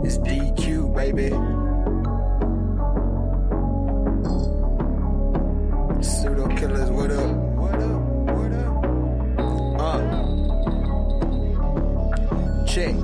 It's DQ, baby. PseudoKillas, what up? What up? What up? Check.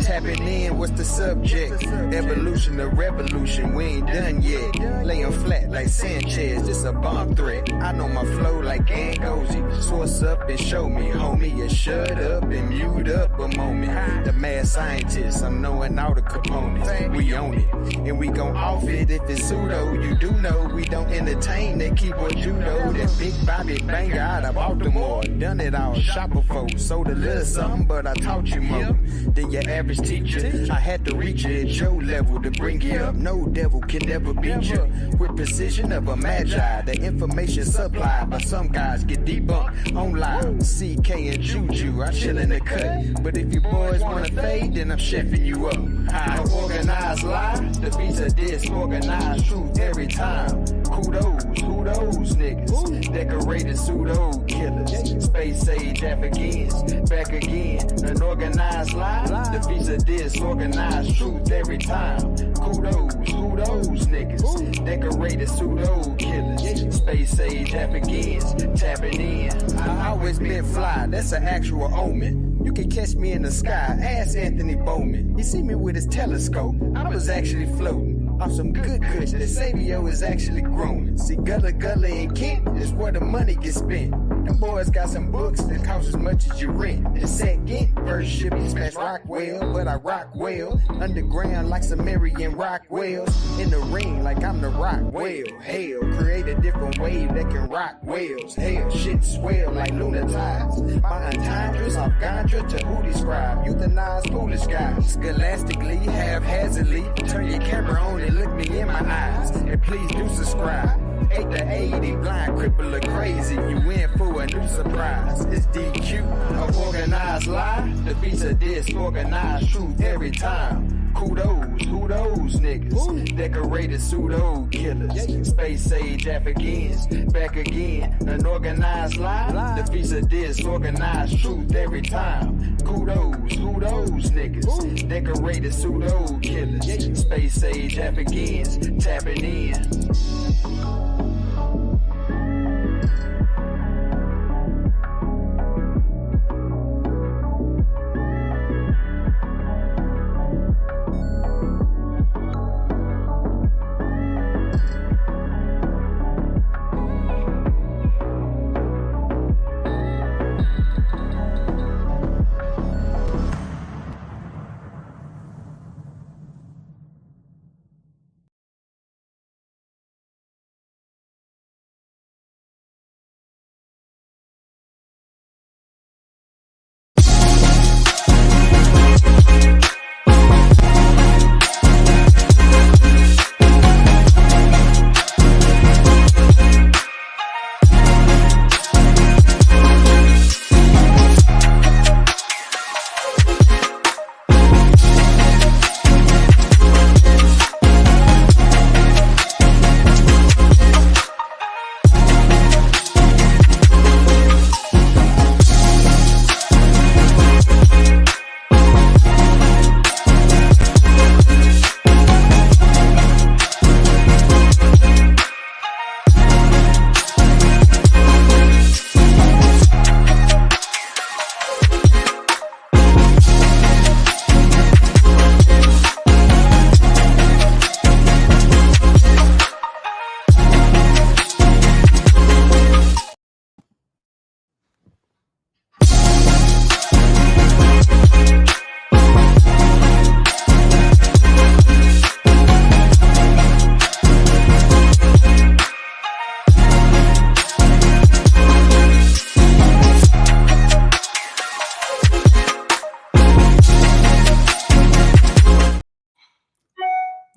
Tapping in, what's the subject? Evolution or revolution, we ain't done yet. Laying flat like Sanchez, it's a bomb threat. I know my flow like Angozi. Source up and show me, homie. You shut up and mute up a moment. The mad scientist, I'm knowing all the components. We own it, and we gon' off it if it's pseudo. You do know we don't entertain that keyboard judo. That big Bobby banger out of Baltimore. Done it all, shop before. Sold a little something, but I taught you more than your average teacher. I had to reach you at your level to bring you up. No devil can ever beat you. With precision of a magi, the information supplied by some guys get debunked on live. CK and JuJu, I chill in the cut. But if you boys wanna fade, then I'm chefing you up. I organized lie, defeats a disorganized truth every time. Kudos, who those niggas? Decorated pseudo killers. SpaceAgeAfricans, back again. An organized lie, defeats a disorganized truth every time. Kudos, who those niggas? Decorated pseudo killers. SpaceAgeAfricans, tapping in. I always been fly, that's an actual omen. You can catch me in the sky, ask Anthony Bowman. You see me with his telescope, I was actually floating off some good kush. The Savio is actually growing. See, Gullah and Kent is where the money gets spent. Them boys got some books that cost as much as your rent. The second verse should be smash Rockwell, but I rock well. Underground like Sumerian Rockwells. In the ring like I'm the rock whale. Hell, create a different wave that can rock whales. Hell, shit swell like lunar tides. My entendres off Gandra to who describe. Euthanize foolish guys. Scholastically, haphazardly. Turn your camera on and look me in my eyes. And please do subscribe. 8 to 80, blind, cripple, or crazy. You in for a new surprise. It's DQ, a organized lie. Defeats a disorganized truth every time. Kudos, who those niggas? Decorated pseudo killers. SpaceAgeAfricans, back again. An organized lie. Defeats a disorganized truth every time. Kudos, who those niggas? Decorated pseudo killers. SpaceAgeAfricans, tapping in.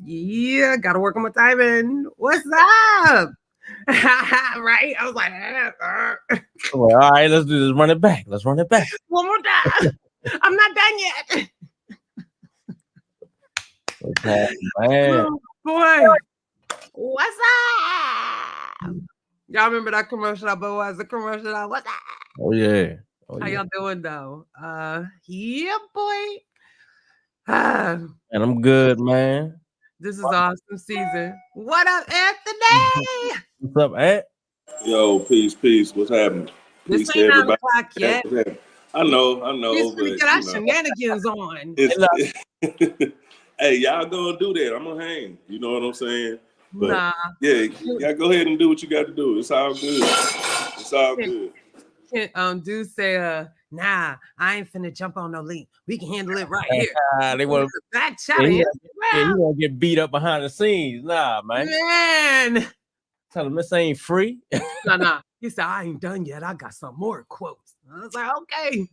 Yeah, gotta work on my timing. What's up? Right? I was like, well, all right, let's do this. Run it back. Let's run it back. One more time. I'm not done yet. Okay, man. Oh, boy. What's up? Y'all remember that commercial? But was the commercial? What's up? Oh yeah. How y'all doing though? Yeah, boy. And And I'm good, man. this is awesome season. What up, Anthony? What's up, Ant? Yo, peace. What's happening? This Peace to ain't 9 everybody. o'clock yet. What's happening? I know, We're but gonna get our shenanigans on. it's hey, y'all gonna do that. I'm gonna hang. You know what I'm saying? But Nah. yeah, y'all go ahead and do what you got to do. It's all good. It's all good. Dude say, nah, I ain't finna jump on no link. We can handle it right here. They want back chat. he won't get beat up behind the scenes. Nah, man. Tell him this ain't free. Nah. He said, I ain't done yet. I got some more quotes. I was like, okay.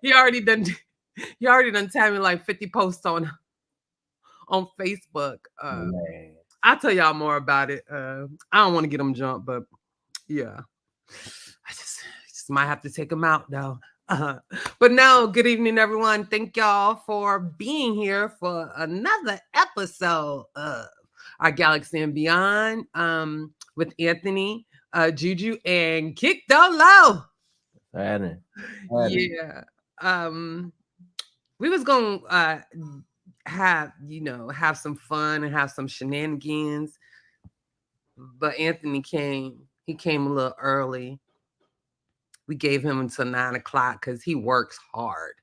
He already done tagged me like 50 posts on Facebook. I'll tell y'all more about it. I don't want to get them jumped, but yeah. I just might have to take them out though. But no, good evening, everyone. Thank y'all for being here for another episode of Our Galaxy and Beyond with Anthony, Juju, and Kick the Low. Yeah. We was gonna have some fun and have some shenanigans, but Anthony came. He came a little early. We gave him until 9 o'clock because he works hard.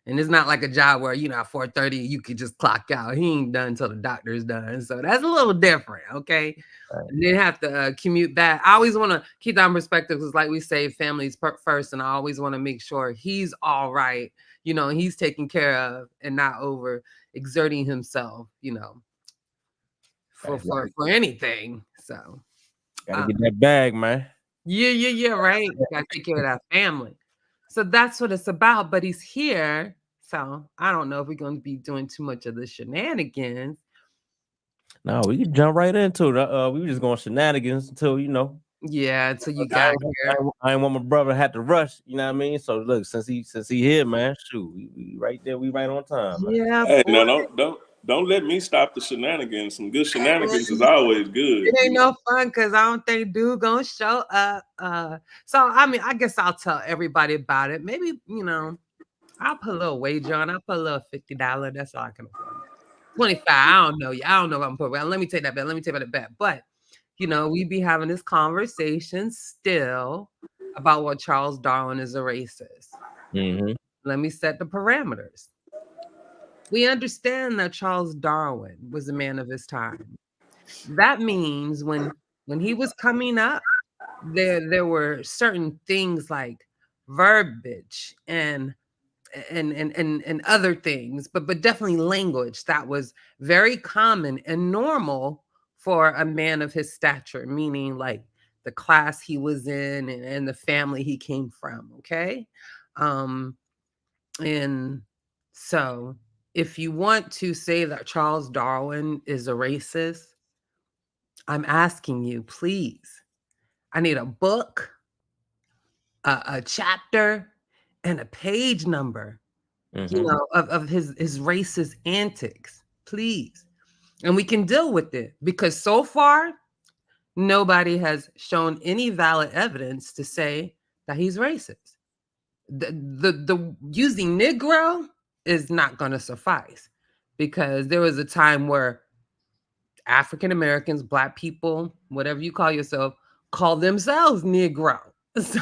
And it's not like a job where, at 4:30, you could just clock out. He ain't done until the doctor's done. So that's a little different, okay? Right. And then have to commute back. I always want to keep that in perspective because, like we say, families first. And I always want to make sure he's all right. He's taken care of and not over exerting himself, for anything. So. Gotta get that bag, man. Yeah, right. Gotta take care of that family. So that's what it's about. But he's here. So I don't know if we're going to be doing too much of the shenanigans. No, we can jump right into it. We were just going shenanigans until, Yeah, until you got here. I didn't want my brother to have to rush, you know what I mean? So look, since he here, man, shoot, we right there, we right on time, man. Yeah. Hey, no, don't let me stop the shenanigans. Some good shenanigans is always good. It ain't no fun because I don't think dude gonna show up. So I mean, I guess I'll tell everybody about it. Maybe I'll put a little wager on. I'll put a little $50. That's all I can afford. 25. I don't know. I don't know if I'm putting. Well, let me take that bet. Let me take that bet. But we be having this conversation still about what Charles Darwin is a racist. Mm-hmm. Let me set the parameters. We understand that Charles Darwin was a man of his time. That means when he was coming up, there were certain things like verbiage and other things, but definitely language that was very common and normal for a man of his stature, meaning like the class he was in and the family he came from. Okay. And so if you want to say that Charles Darwin is a racist, I'm asking you, please, I need a book, a chapter, and a page number, of his racist antics, please. And we can deal with it because so far, nobody has shown any valid evidence to say that he's racist. The using Negro is not going to suffice because there was a time where African Americans, Black people, whatever you call yourself, call themselves Negro. So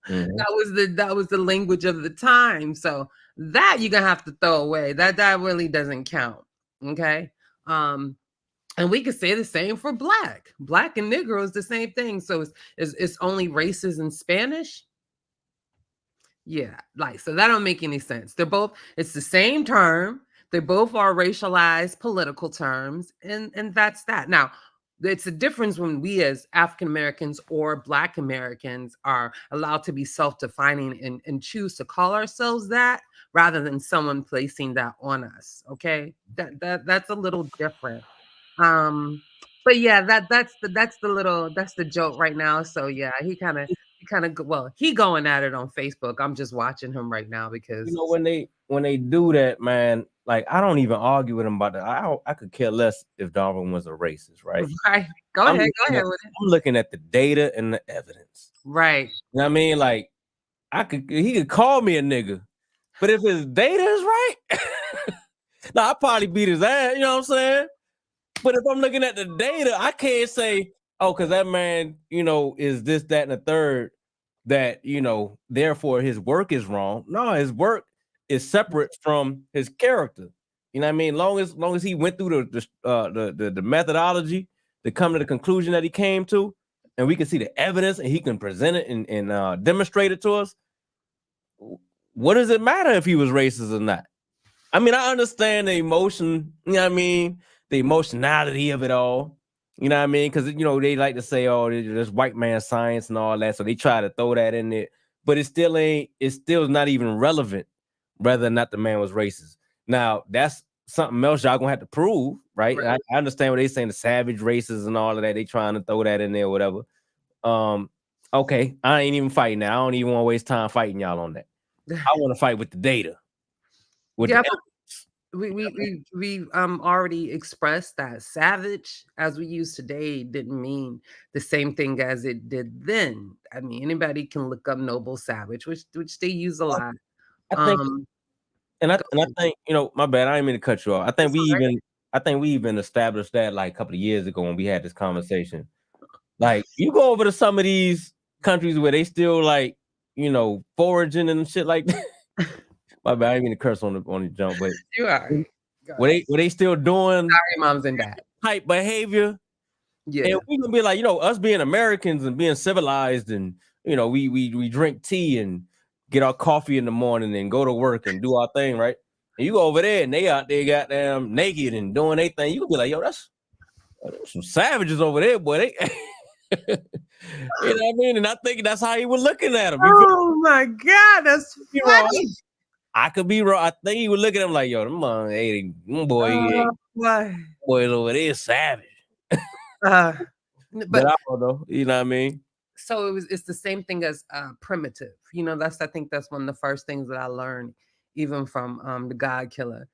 that was the language of the time. So that you're gonna have to throw away. That really doesn't count. Okay. And we could say the same for Black and Negro is the same thing. So it's only races in Spanish. Yeah, so that don't make any sense. It's the same term. They both are racialized political terms, and that's that. Now, it's a difference when we as African Americans or Black Americans are allowed to be self-defining and choose to call ourselves that rather than someone placing that on us. Okay, that's a little different. But yeah, that's the joke right now. So yeah, he going at it on Facebook. I'm just watching him right now because when they do that, man, like I don't even argue with him about that. I could care less if Darwin was a racist, right? Right. Go ahead with it. I'm looking at the data and the evidence. Right. You know what I mean? Like he could call me a nigga, but if his data is right, Now I probably beat his ass. You know what I'm saying? But if I'm looking at the data, I can't say, oh, because that man, is this, that, and the third, that, therefore his work is wrong. No, his work is separate from his character. You know what I mean? Long as he went through the methodology to come to the conclusion that he came to, and we can see the evidence and he can present it and demonstrate it to us. What does it matter if he was racist or not? I mean, I understand the emotion, you know what I mean? The emotionality of it all, you know what I mean? Because, they like to say, oh, there's white man science and all that. So they try to throw that in there, but it's still not even relevant whether or not the man was racist. Now, that's something else y'all gonna have to prove, right? I understand what they saying, the savage races and all of that. They trying to throw that in there or whatever. Okay, I ain't even fighting now. I don't even want to waste time fighting y'all on that. I want to fight with the data. Yeah, but we already expressed that savage, as we use today, didn't mean the same thing as it did then. I mean, anybody can look up noble savage, which they use a lot. I think, and I think, my bad, I didn't mean to cut you off. I think we even established that like a couple of years ago when we had this conversation. Like, you go over to some of these countries where they still like, foraging and shit like that. My bad, I didn't mean to curse on the jump, but you are. Were they still doing sorry, moms and dads type behavior? Yeah, and we can be like, us being Americans and being civilized, and we drink tea and get our coffee in the morning and go to work and do our thing, right? And you go over there and they out there goddamn naked and doing their thing. You can be like, yo, that's some savages over there, boy. They you know what I mean? And I think that's how he was looking at him. Oh my God, that's funny. I could be wrong. I think he was looking at him like, yo, them boys over there savage. But I don't know. You know what I mean? So it's the same thing as primitive. I think that's one of the first things that I learned, even from the God Killer.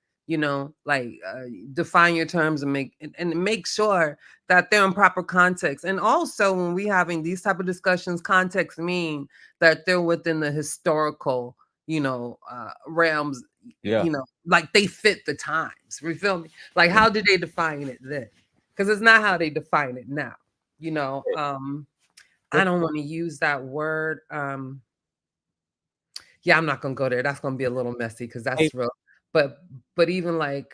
Define your terms and make sure that they're in proper context. And also, when we having these type of discussions, context mean that they're within the historical, realms. Yeah. Like they fit the times. You feel me? Like, how did they define it then? Because it's not how they define it now. I don't want to use that word. Yeah, I'm not gonna go there. That's gonna be a little messy because that's real. But even like,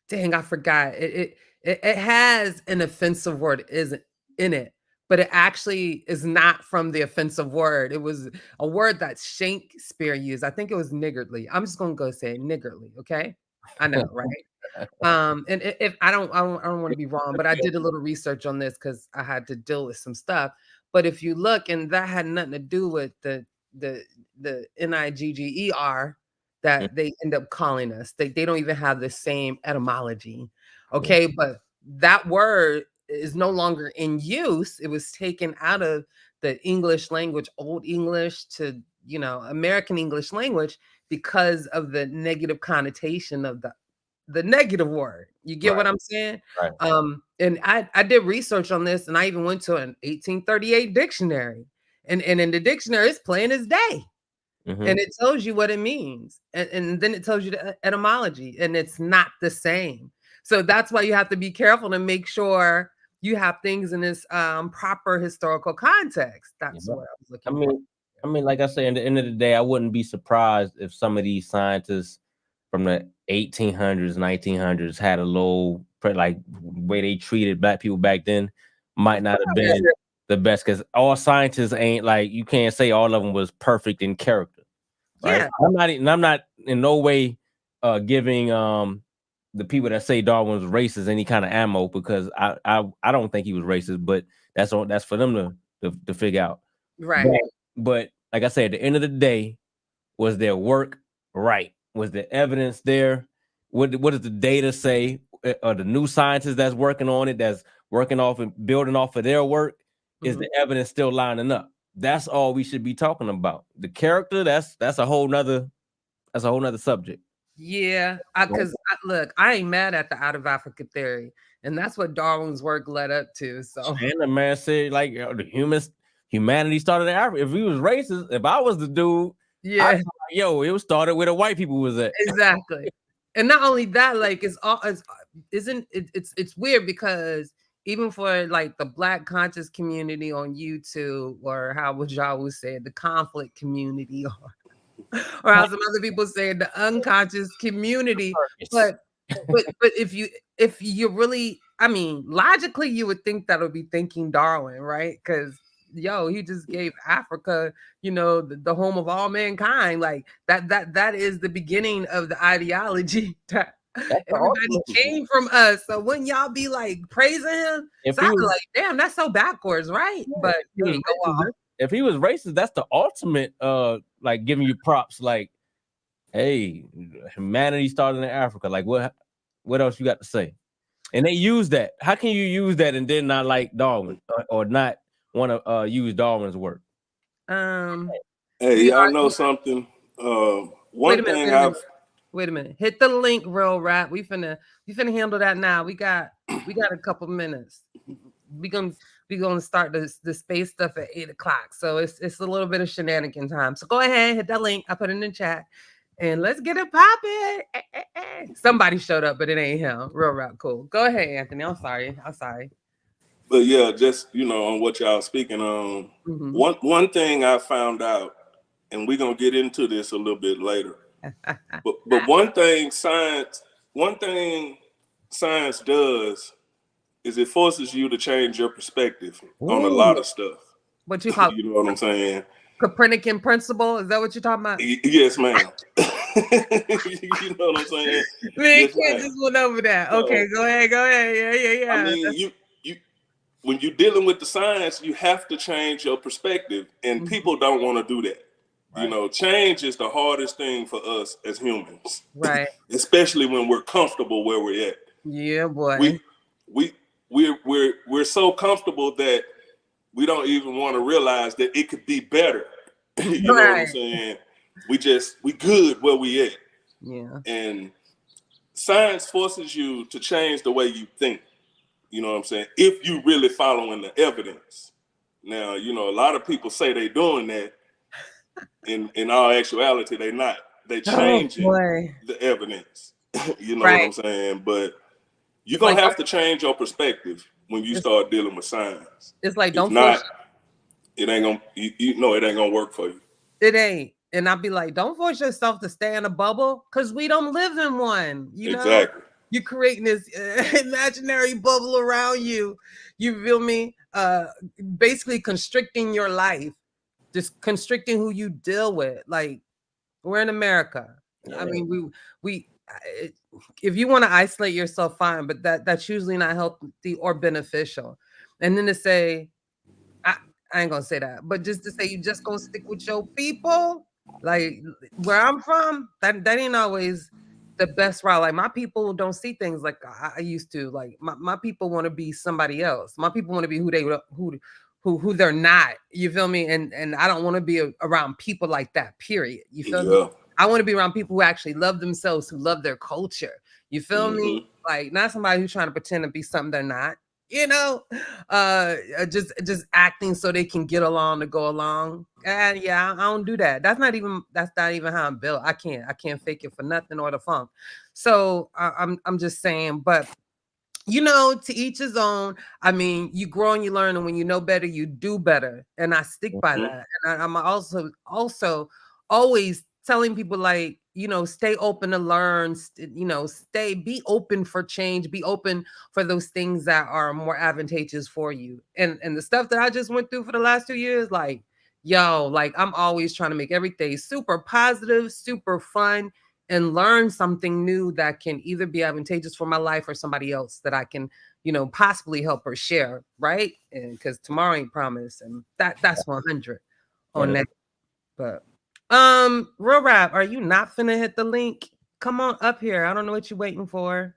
dang, I forgot. It has an offensive word isn't in it, but it actually is not from the offensive word. It was a word that Shakespeare used. I think it was niggardly. I'm just gonna go say it, niggardly. Okay, I know, right? And if I don't want to be wrong, but I did a little research on this because I had to deal with some stuff. But if you look, and that had nothing to do with the nigger that they end up calling us. They don't even have the same etymology. Okay, but that word is no longer in use. It was taken out of the English language, Old English to American English language because of the negative connotation of the negative word. You get what I'm saying? Right. And I did research on this, and I even went to an 1838 dictionary, and in the dictionary it's plain as day. And it tells you what it means, and then it tells you the etymology, and it's not the same. So that's why you have to be careful to make sure you have things in this proper historical context. That's what I was looking for. I mean, like I say, at the end of the day, I wouldn't be surprised if some of these scientists from the 1800s, 1900s had a low, like, way they treated black people back then might not have been the best, because all scientists ain't like, you can't say all of them was perfect in character. Right? Yeah. I'm not in no way giving the people that say Darwin was racist any kind of ammo, because I don't think he was racist, but that's for them to figure out. Right. But like I said, at the end of the day, was their work right? Was the evidence there? What does the data say? Or the new scientists that's working on it, that's working off and building off of their work, is the evidence still lining up? That's all we should be talking about. The character, that's a whole nother subject. Yeah, because look, I ain't mad at the out of Africa theory, and that's what Darwin's work led up to. So, and the man said, like, humanity started in Africa. If he was racist, if I was the dude, it was started where the white people was at. Exactly. And not only that, like it's all it's weird because even for like the Black conscious community on YouTube, or how would y'all say it, the conflict community, or how some other people say it, the unconscious community. But if you really, I mean, logically you would think that would be thinking Darwin, right? Because he just gave Africa, the home of all mankind. Like that is the beginning of the ideology that everybody came from us. So wouldn't y'all be like praising him? So I was like, damn, that's so backwards, right? Yeah, but you ain't go off. If he was racist, that's the ultimate like giving you props, like, hey, humanity started in Africa. Like what else you got to say? And they use that. How can you use that and then not like Darwin or not want to use Darwin's work? Hey, y'all know something? Wait a minute. Hit the link, real rap. We finna handle that now. We got a couple minutes. We gonna start the space stuff at 8 o'clock. So it's a little bit of shenanigan time. So go ahead, hit that link. I put it in the chat. And let's get it popping. Somebody showed up, but it ain't him. Real rap, cool. Go ahead, Anthony. I'm sorry. But yeah, just on what y'all speaking on. One thing I found out, and we're gonna get into this a little bit later. but one thing science does is it forces you to change your perspective on a lot of stuff. What you call? You know what I'm saying? Copernican principle? Is that what you're talking about? Yes, ma'am. You know what I'm saying? We can't just went over that. Okay, go ahead. Yeah. I mean, you when you're dealing with the science, you have to change your perspective, and people don't want to do that. Right. Change is the hardest thing for us as humans, right? Especially when we're comfortable where we're at. Yeah, boy. We're so comfortable that we don't even want to realize that it could be better. You know what I'm saying? We good where we at. Yeah. And science forces you to change the way you think. You know what I'm saying? If you really following the evidence. Now, a lot of people say they doing that. In all actuality, they not. They changing the evidence. You know what I'm saying? But you're going to have to change your perspective when you start dealing with science. It's like, it ain't going to, it ain't going to work for you. It ain't. And I'll be like, don't force yourself to stay in a bubble because we don't live in one. Exactly. You're creating this imaginary bubble around you. You feel me? Basically constricting your life, just constricting who you deal with. Like, we're in America. Yeah. I mean, we if you want to isolate yourself, fine, but that's usually not healthy or beneficial. And then to say, I ain't gonna say that, but just to say you just gonna stick with your people, like where I'm from, that ain't always the best route. Like, my people don't see things like I used to. Like, my people want to be somebody else. My people want to be who they're not. You feel me? And I don't want to be around people like that, period. You feel me? I want to be around people who actually love themselves, who love their culture. You feel me? Like, not somebody who's trying to pretend to be something they're not. Just acting so they can get along to go along. And yeah, I don't do that. That's not even how I'm built. I can't fake it for nothing or the funk. So I'm just saying, but to each his own. I mean, you grow and you learn, and when you know better, you do better. And I stick by that. And I'm also always telling people, like, stay open to learn, be open for change, be open for those things that are more advantageous for you. And the stuff that I just went through for the last 2 years, like, I'm always trying to make everything super positive, super fun, and learn something new that can either be advantageous for my life or somebody else that I can, possibly help or share, right? And because tomorrow ain't promised, and that's 100 on that. But real rap, are you not finna hit the link? Come on up here. I don't know what you're waiting for.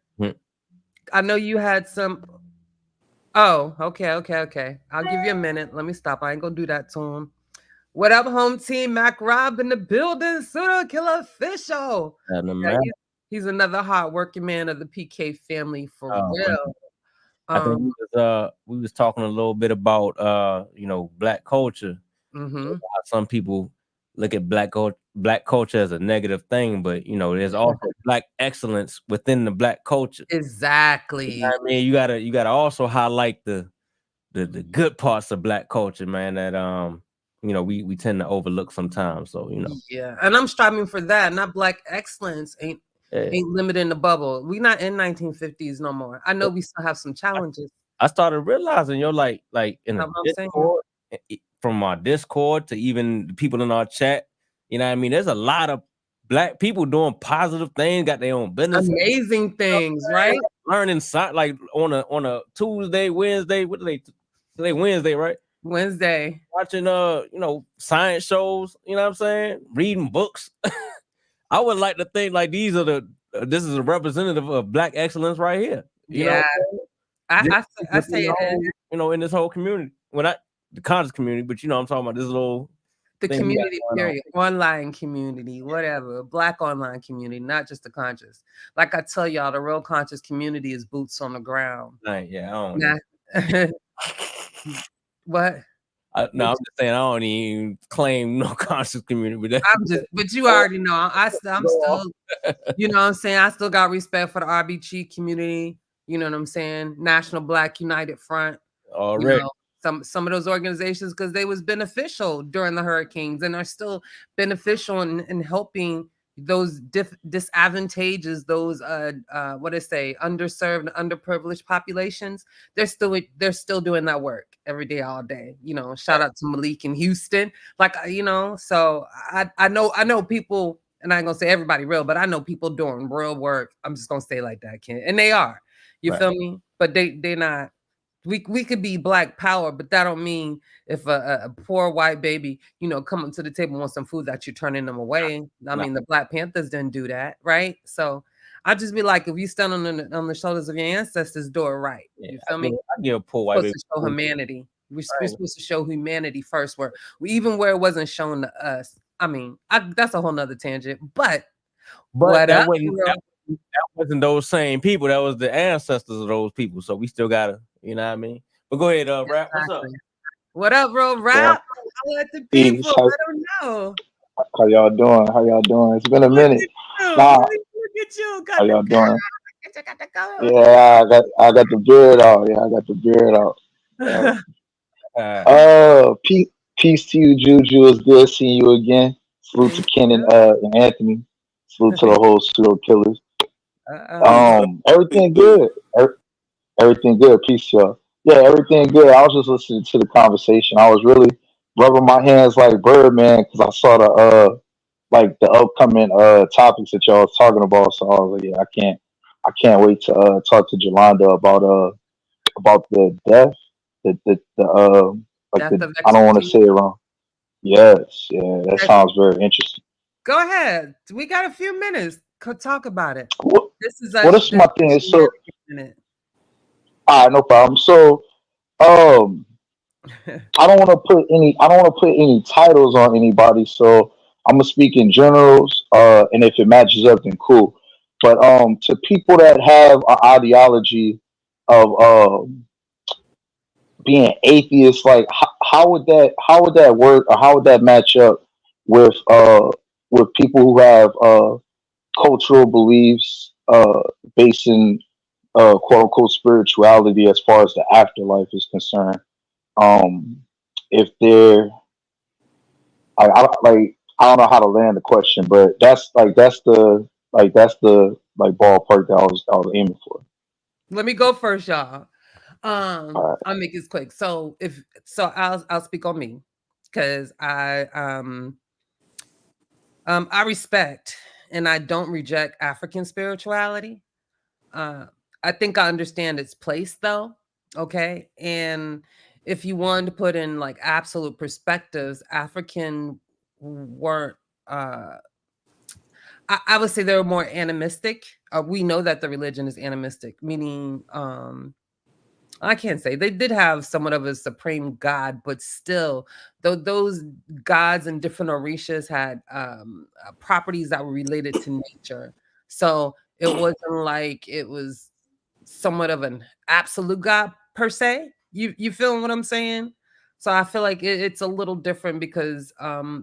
I know you had some. Oh, okay. I'll give you a minute. Let me stop. I ain't gonna do that to him. What up, home team? Mac Rob in the building. PseudoKillas official. Yeah, he's another hard working man of the PK family for real. I think we was talking a little bit about Black culture. Mm-hmm. How some people look at Black black culture as a negative thing, but you know, there's also black excellence within the black culture. Exactly. You know what I mean, you gotta also highlight the good parts of black culture, man, that you know, we tend to overlook sometimes. So, you know. Yeah, and I'm striving for that. Not black excellence ain't limited in the bubble. We not in 1950s no more. I know we still have some challenges. I started realizing, like in Know the what I'm saying? Discord, from our Discord to even the people in our chat, you know what I mean? There's a lot of black people doing positive things, got their own business. Amazing things, right? Learning like on a Tuesday, Wednesday, what do they today? Wednesday, right? Wednesday. Watching you know, science shows, you know what I'm saying? Reading books. I would like to think like these are this is a representative of black excellence right here. You know, I say it is. You know, in this whole community. Well, not the conscious community, but you know, I'm talking about this little community period, online community, whatever, black online community, not just the conscious. Like I tell y'all, the real conscious community is boots on the ground. Yeah, I don't know. What? No, I'm just saying I don't even claim no conscious community. But you already know. I'm still, you know what I'm saying? I still got respect for the RBG community. You know what I'm saying? National Black United Front. Already. You know, some of those organizations, because they was beneficial during the hurricanes and are still beneficial in helping those disadvantageous, those underserved, underprivileged populations. They're still doing that work every day, all day. You know, shout out to Malik in Houston. Like, you know, so I know people, and I ain't gonna say everybody real, but I know people doing real work. I'm just gonna say like that, Ken. And they are. You feel me? But they're not. We could be black power, but that don't mean if a poor white baby, you know, come to the table and want some food that you're turning them away. I mean, the Black Panthers didn't do that, right? So I just be like, if you stand on the shoulders of your ancestors, do it right. You feel me? I give a poor white baby. To show humanity. We're supposed to show humanity first, where it wasn't shown to us. I mean, that's a whole nother tangent, but that wasn't those same people. That was the ancestors of those people. So we still gotta, you know what I mean? But go ahead, Rap. What's up? What up, bro? Rap. I let the people. I don't know. How y'all doing? It's been a minute. Look at you. How y'all doing? Yeah, I got the beard out. Yeah, I got the beard out. Peace to you, Juju. It's good seeing you again. Salute to Ken and Anthony. Salute to the whole PseudoKillas. Everything good. Everything good. Peace, y'all. Yeah, everything good. I was just listening to the conversation. I was really rubbing my hands like Birdman because I saw the upcoming topics that y'all was talking about. So I was like, yeah, I can't wait to talk to Jolanda about the death, I don't want to say it wrong. Yes, yeah, that sounds very interesting. Go ahead. We got a few minutes. Talk about it. This is my thing. So, all right, no problem. So, I don't want to put any titles on anybody. So I'm gonna speak in generals. And if it matches up, then cool. But to people that have an ideology of being atheist, like how would that work, or how would that match up with people who have cultural beliefs based in quote unquote spirituality as far as the afterlife is concerned? If they're I don't know how to land the question, but that's the ballpark that I was aiming for. Let me go first, y'all. I'll make this quick. So I'll speak on me, because I respect and I don't reject African spirituality. I think I understand its place, though. Okay, and if you wanted to put in like absolute perspectives, African weren't. I would say they were more animistic. We know that the religion is animistic, meaning I can't say they did have somewhat of a supreme god, but still, those gods in different orishas had properties that were related to nature. So it wasn't like it was somewhat of an absolute god per se. You feel what I'm saying? So I feel like it's a little different, because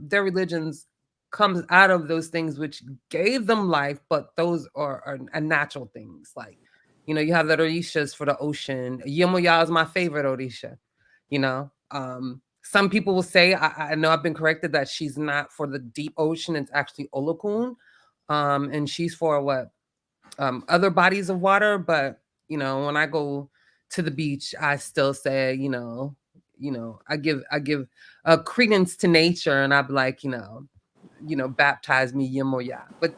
their religions comes out of those things which gave them life, but those are natural things. Like, you know, you have the orishas for the ocean. Yemoya is my favorite orisha, you know. Some people will say, I know I've been corrected, that she's not for the deep ocean. It's actually Olokun. And she's for what? Other bodies of water. But, you know, when I go to the beach, I still say, you know, I give credence to nature, and I'm like, baptize me Yemoya. But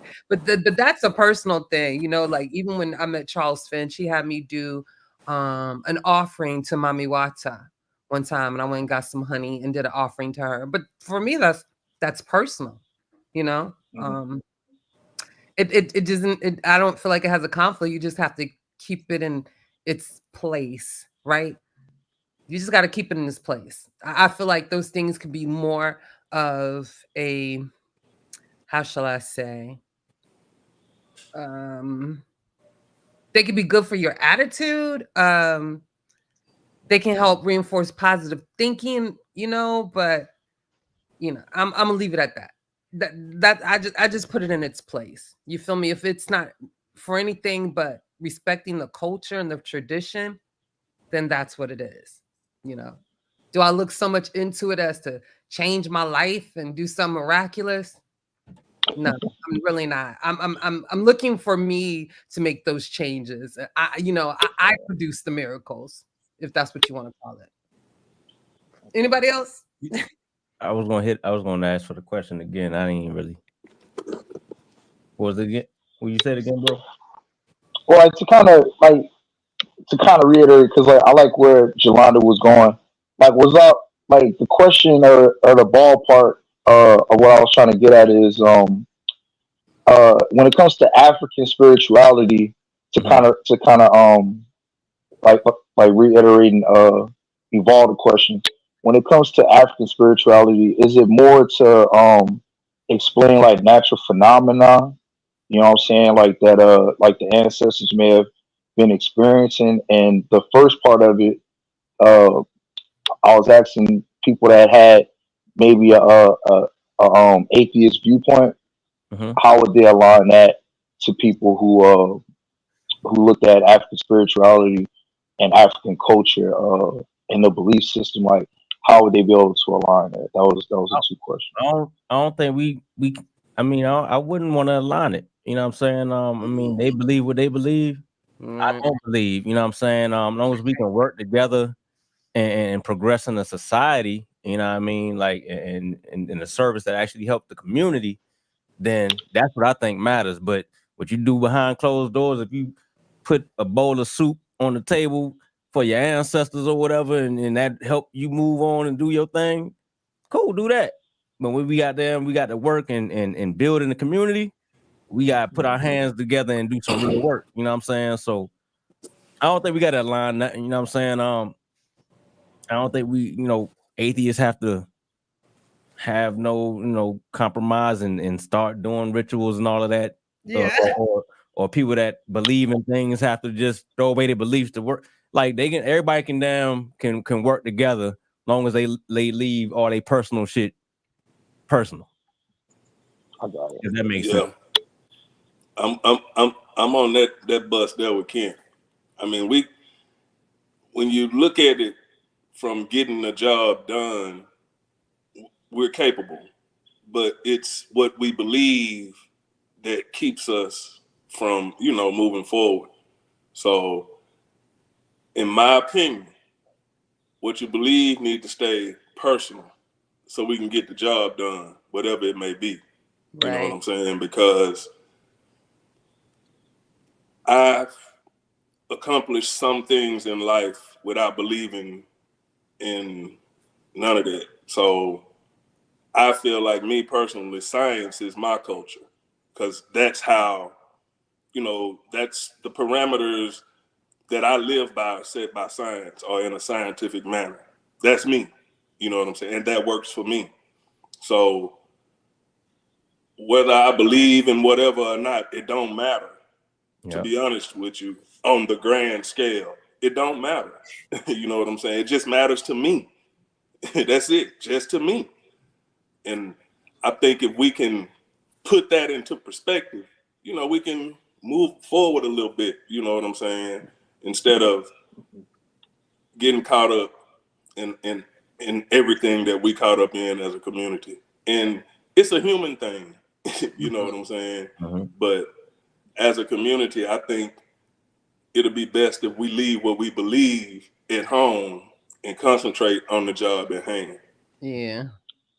that's a personal thing, you know. Like, even when I met Charles Finn, she had me do an offering to Mami Wata one time, and I went and got some honey and did an offering to her. But for me, that's personal, you know. It doesn't, I don't feel like it has a conflict. You just have to keep it in its place, right? You just got to keep it in its place. I feel like those things could be more of a, how shall I say, they could be good for your attitude. They can help reinforce positive thinking, you know, but I'm gonna leave it at that. That I just put it in its place. You feel me? If it's not for anything but respecting the culture and the tradition, then that's what it is. You know, do I look so much into it as to change my life and do something miraculous? No, I'm really not. I'm looking for me to make those changes. I produce the miracles, if that's what you want to call it. Anybody else? I was gonna ask for the question again. I didn't really. What was it again? What you said again, bro? Well, to kind of reiterate, because like I like where Jolanda was going. Like, was up like the question or the ballpark of what I was trying to get at is when it comes to African spirituality, to Mhm. kind of like reiterating evolve the question. When it comes to African spirituality, is it more to explain like natural phenomena? You know what I'm saying? Like that like the ancestors may have been experiencing. And the first part of it, uh I was asking people that had maybe a atheist viewpoint, Mhm. how would they align that to people who looked at African spirituality and African culture and the belief system? Like, how would they be able to align that? That was I, the two questions. I don't think we. I mean, I wouldn't want to align it. You know what I'm saying? I mean, they believe what they believe. I don't believe. You know what I'm saying? As long as we can work together and progress in the society, you know what I mean? Like, and in the service that actually help the community, then that's what I think matters. But what you do behind closed doors, if you put a bowl of soup on the table for your ancestors or whatever, and that help you move on and do your thing, cool, do that. But when we got there and we got to work and build in the community, we got to put our hands together and do some real work. You know what I'm saying? So I don't think we got to align that. You know what I'm saying? I don't think we, atheists have to have no, compromise and start doing rituals and all of that. Yeah. Or people that believe in things have to just throw away their beliefs to work. Like everybody can work together long as they leave all their personal shit personal. I got it. If that makes sense. Yeah, I'm on that bus there with Ken. I mean, when you look at it from getting the job done, we're capable, but it's what we believe that keeps us from moving forward. So, in my opinion, what you believe need to stay personal so we can get the job done, whatever it may be. You know what Right. I'm saying? Because I've accomplished some things in life without believing in none of that. So I feel like, me personally, science is my culture, because that's how, that's the parameters that I live by are set by science or in a scientific manner. That's me. You know what I'm saying? And that works for me. So whether I believe in whatever or not, it don't matter. To Yeah. be honest with you, on the grand scale, it don't matter. You know what I'm saying? It just matters to me. That's it, just to me. And I think if we can put that into perspective, you know, we can move forward a little bit, you know what I'm saying? Instead of getting caught up in everything that we caught up in as a community. And it's a human thing, you know what I'm saying? But as a community, I think it'll be best if we leave what we believe at home and concentrate on the job at hand. Yeah.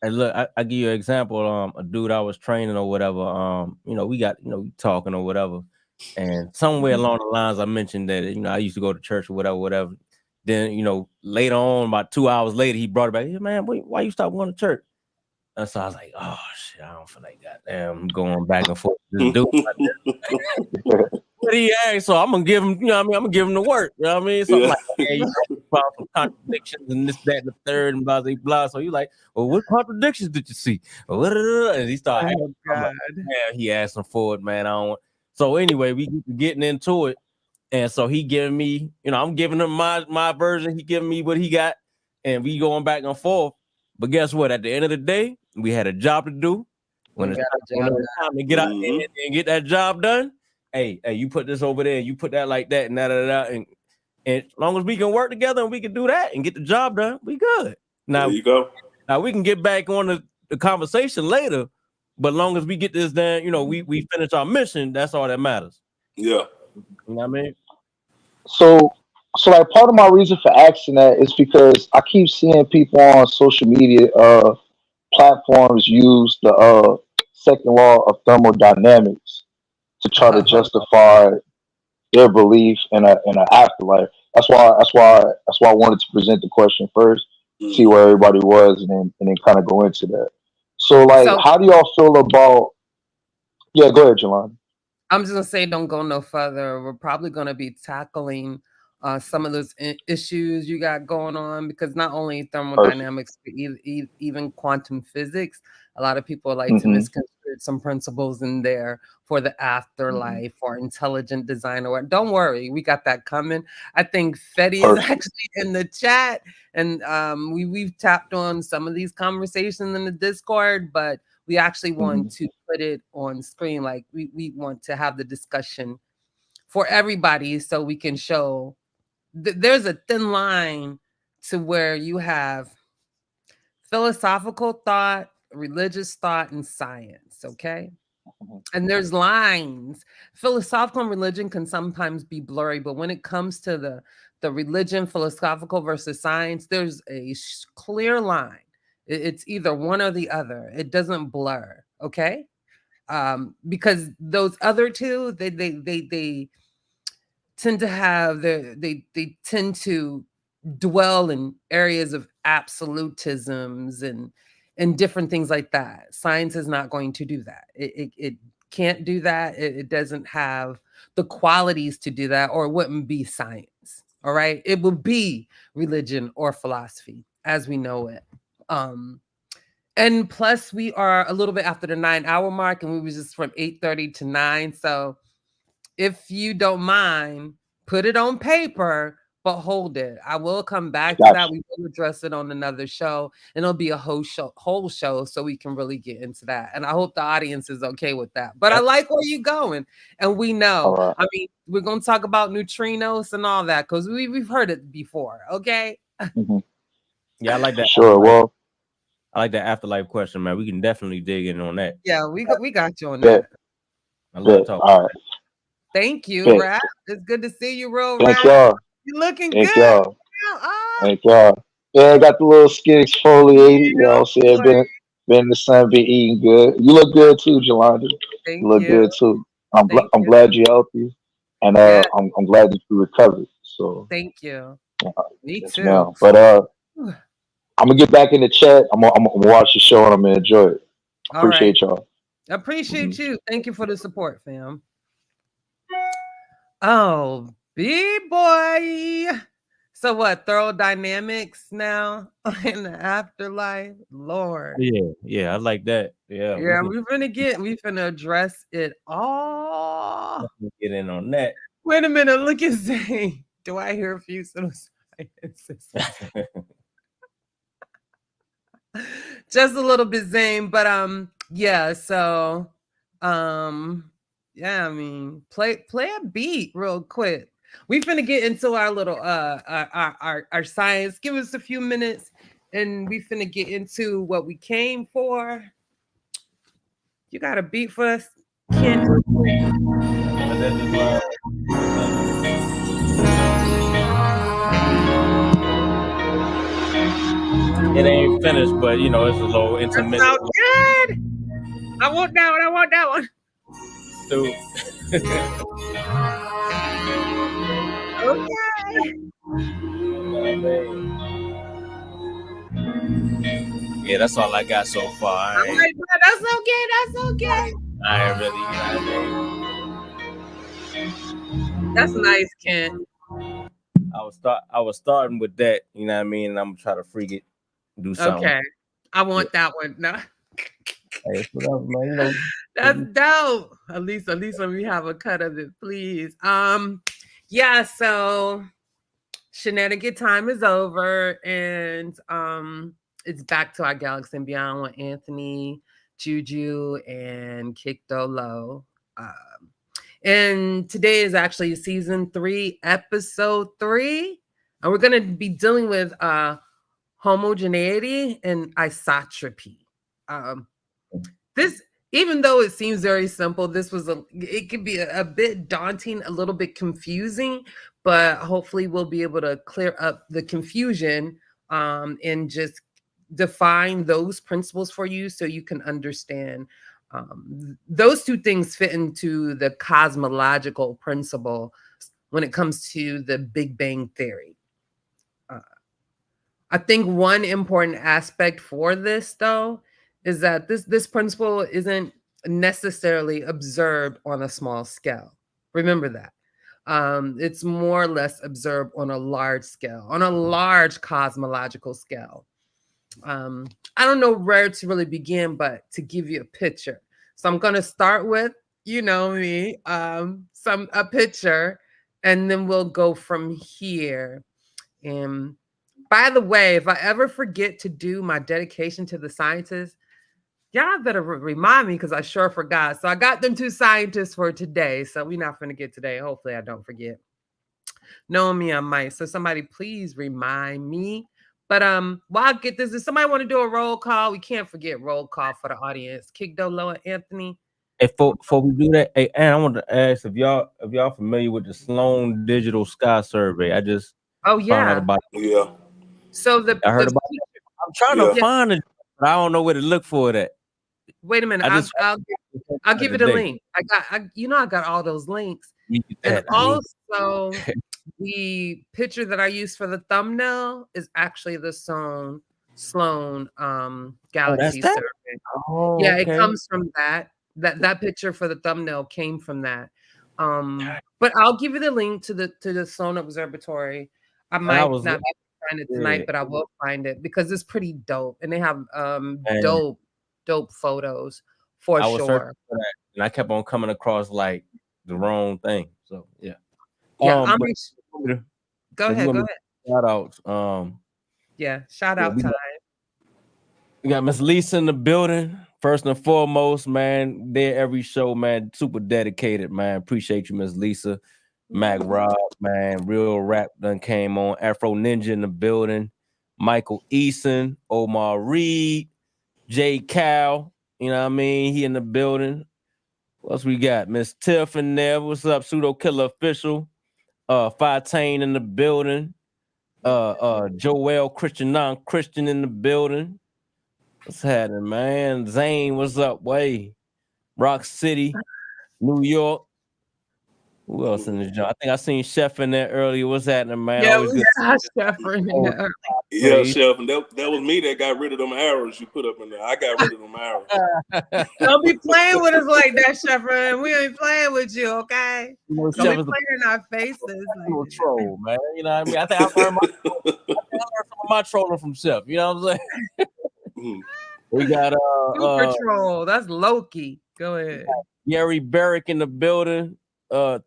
And look, I give you an example. A dude I was training or whatever. You know, we got, you know, talking or whatever, and somewhere along the lines I mentioned that, you know, I used to go to church or whatever. Then, you know, later on, about 2 hours later, he brought it back. Hey, man, why you stop going to church? And so I was like, oh shit, I don't feel like goddamn going back and forth with this dude. But he asked, so I'm gonna give him, you know what I mean? I'm gonna give him the work. You know what I mean? Something like, hey, you know, about some contradictions and this, that, and the third, and blah, blah, blah. So you like, well, what contradictions did you see? And he started asking, like, man, he asking for it, man. I don't. So anyway, we getting into it. And so he giving me, you know, I'm giving him my version. He giving me what he got, and we going back and forth. But guess what? At the end of the day, we had a job to do. When it's time to get out and get that job done, hey, you put this over there, you put that like that, and and as long as we can work together and we can do that and get the job done, we good. Now, there you go. Now we can get back on the conversation later, but as long as we get this done, you know, we finish our mission. That's all that matters. Yeah. You know what I mean? So like part of my reason for asking that is because I keep seeing people on social media platforms use the second law of thermodynamics to try to justify their belief in an afterlife. That's why I wanted to present the question first, see where everybody was, and then kind of go into that. So like, how do y'all feel about? Yeah, go ahead, Jelani. I'm just gonna say, don't go no further. We're probably gonna be tackling some of those issues you got going on, because not only thermodynamics, but even quantum physics, a lot of people like to misconstrue some principles in there for the afterlife or intelligent design or what. Don't worry, we got that coming. I think Fetty is actually in the chat, and we've tapped on some of these conversations in the Discord, but we actually want to put it on screen. Like we want to have the discussion for everybody, so we can show there's a thin line to where you have philosophical thought, religious thought, and science, okay? And there's lines. Philosophical and religion can sometimes be blurry, but when it comes to the religion, philosophical versus science, there's a clear line. It's either one or the other. It doesn't blur, okay? Because those other two, they tend to have they tend to dwell in areas of absolutisms and different things like that. Science is not going to do that. It can't do that. It doesn't have the qualities to do that, or it wouldn't be science. All right, it would be religion or philosophy as we know it. And plus we are a little bit after the 9-hour mark, and we was just from 8:30 to 9. So if you don't mind, put it on paper, but hold it. I will come back to that. We will address it on another show, and it'll be a whole show, so we can really get into that. And I hope the audience is okay with that. But I like where you're going, and we know. I mean, we're gonna talk about neutrinos and all that because we've heard it before. Okay. Yeah, I like that. Sure. Well, I like that afterlife question, man. We can definitely dig in on that. Yeah, we got you on that. I love talking. All right. Thank you, Rap. It's good to see you, real Thank Rap. y'all. You're looking Thank good. y'all. Thank y'all. Yeah, I got the little skin exfoliated. You know what I'm saying? Been in the sun, been eating good. You look good too, Jelani. Thank you look good too. I'm glad you're healthy, and I'm glad that you recovered. So thank you. Me too. Now. But I'm gonna get back in the chat. I'm gonna watch the show and I'm gonna enjoy it. Appreciate y'all. Appreciate you. Thank you for the support, fam. Oh, B-boy. So what? Thorough dynamics now in the afterlife? Lord. Yeah, I like that. Yeah. Yeah, we're finna address it all. Get in on that. Wait a minute, look at Zane. Do I hear a few pseudosciences? Just a little bit, Zane, but yeah, so yeah, I mean, play a beat real quick. We finna get into our little our science. Give us a few minutes and we finna get into what we came for. You got a beat for us, Ken? It ain't finished, but you know, it's a little intermittent. That sounds good. I want that one. I want that one. Dude. Yeah, that's all I got so far. That's okay. That's okay. I ain't really, you know what I mean? That's nice, Ken. I was starting with that, you know what I mean, and I'm gonna try to freak it, do something. Okay, I want that one. No. Hey, whatever, man, you know. That's dope. At least let me have a cut of it, please. Yeah, so shenanigan time is over, and it's back to our Galaxy and Beyond with Anthony, Juju, and Kickdolo. And today is actually season 3, episode 3. And we're going to be dealing with homogeneity and isotropy. This, even though it seems very simple, it could be a bit daunting, a little bit confusing, but hopefully we'll be able to clear up the confusion and just define those principles for you so you can understand. Those two things fit into the cosmological principle when it comes to the Big Bang Theory. I think one important aspect for this, though, is that this principle isn't necessarily observed on a small scale. Remember that. It's more or less observed on a large scale, on a large cosmological scale. I don't know where to really begin, but to give you a picture. So I'm going to start with, you know me, a picture, and then we'll go from here. And by the way, if I ever forget to do my dedication to the scientists, y'all better remind me because I sure forgot. So I got them 2 scientists for today. So we're not going to get today. Hopefully I don't forget. Knowing me, I might. So somebody please remind me. But while I get this, does somebody want to do a roll call? We can't forget roll call for the audience. Kickdolo and Anthony. Hey, before we do that, hey, Ann, I want to ask if y'all familiar with the Sloan Digital Sky Survey. I just found out about it. Yeah. So I heard about it. I'm trying to find it, but I don't know where to look for it at. Wait a minute. I'll give it a link. I got all those links. And also the picture that I used for the thumbnail is actually the Sloan Galaxy survey. Oh, yeah, okay. It comes from that. That picture for the thumbnail came from that. But I'll give you the link to the Sloan Observatory. I might not be able to find it tonight, but I will find it because it's pretty dope, and they have dope photos for I was sure. searching for that, and I kept on coming across like the wrong thing. So yeah. Yeah, go ahead. Shout outs. Shout out time. We got Miss Lisa in the building. First and foremost, man, there every show, man. Super dedicated, man. Appreciate you, Miss Lisa. Mac Rob, man. Real Rap done came on. Afro Ninja in the building. Michael Eason, Omar Reed, Jay Cal. You know what I mean? He in the building. What else we got? Miss Tiff in there. What's up? PseudoKillas official. Fontaine in the building. Joel Christian, non-Christian in the building. What's happening, man? Zane, what's up? Way. Rock City, New York. Who else in the job? I think I seen Chef in there earlier. What's happening, man? Yeah, always good. Chef in there. Yeah, Chef, and that was me that got rid of them arrows you put up in there. I got rid of them arrows. Don't be playing with us like that, Chef. We ain't playing with you, okay? You know, Don't be playing in our faces. Like troll, man. You know what I mean? I think I learned some of my trolling from Chef. You know what I'm saying? We got Super troll. That's Loki. Go ahead. Gary Barrick in the building.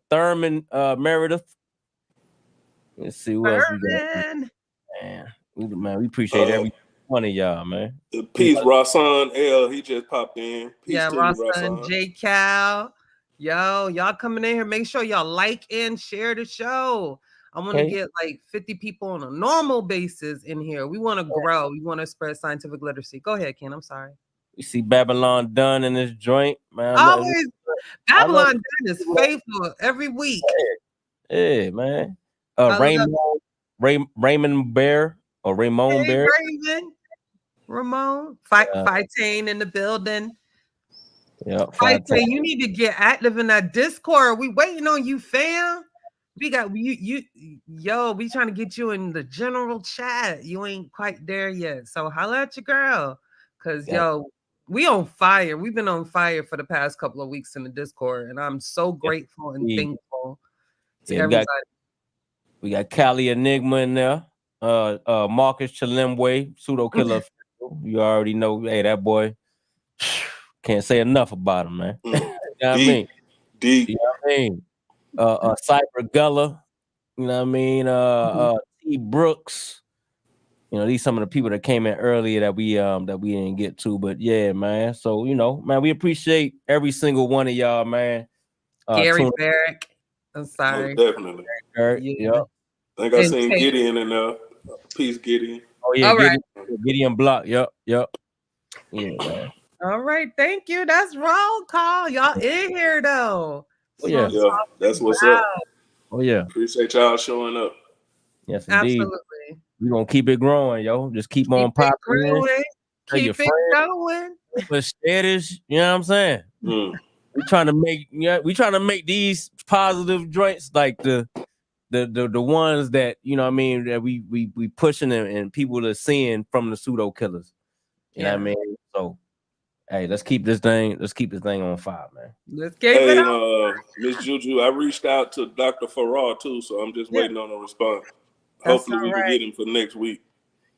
Thurman Meredith. Let's see who else we got. Man, we appreciate everything. one of y'all, man. Peace, Rasan L. He just popped in. Peace to Rasa you, and Rasan. J Cal. Yo, y'all coming in here. Make sure y'all like and share the show. I want to get like 50 people on a normal basis in here. We want to grow. We want to spread scientific literacy. Go ahead, Ken. I'm sorry. You see Babylon Dunn in this joint, man. Always Babylon Dunn is faithful every week. Yeah, man. Raymond Bear or Ramon Bear. Ramon. Fighting in the building. Yeah, Fighting. You need to get active in that Discord. We waiting on you, fam. We got you. We trying to get you in the general chat. You ain't quite there yet. So holla at your girl. Cause we on fire. We've been on fire for the past couple of weeks in the Discord. And I'm so grateful and thankful to everybody. We got Cali Enigma in there. Marcus Chilimwe, PseudoKillas. You already know, hey, that boy. Can't say enough about him, man. You know what I mean? Deep. You know what I mean? Cyber Gullah, you know what I mean? T. Brooks. You know, these some of the people that came in earlier that we didn't get to, but yeah, man. So, you know, man, we appreciate every single one of y'all, man. Gary Barrick. I'm sorry. Oh, definitely. Yeah. I think I seen Gideon in there. Peace, Gideon. Oh, yeah, Gideon Block. Yep. Yeah, man. All right, thank you. That's roll call. Y'all in here though. Oh, yeah. That's what's up. Oh, yeah. Appreciate y'all showing up. Yes, indeed. Absolutely. We're gonna keep it growing, yo. Just keep on popping. Keep it going. But status, you know what I'm saying? We trying to make these positive joints like the ones that, you know what I mean, that we pushing and people are seeing from the PseudoKillas. You know what I mean? So hey, let's keep this thing on fire, man. Let's keep it on. Miss Juju, I reached out to Dr. Farrar too, so I'm just waiting on a response. Hopefully we can get him for next week.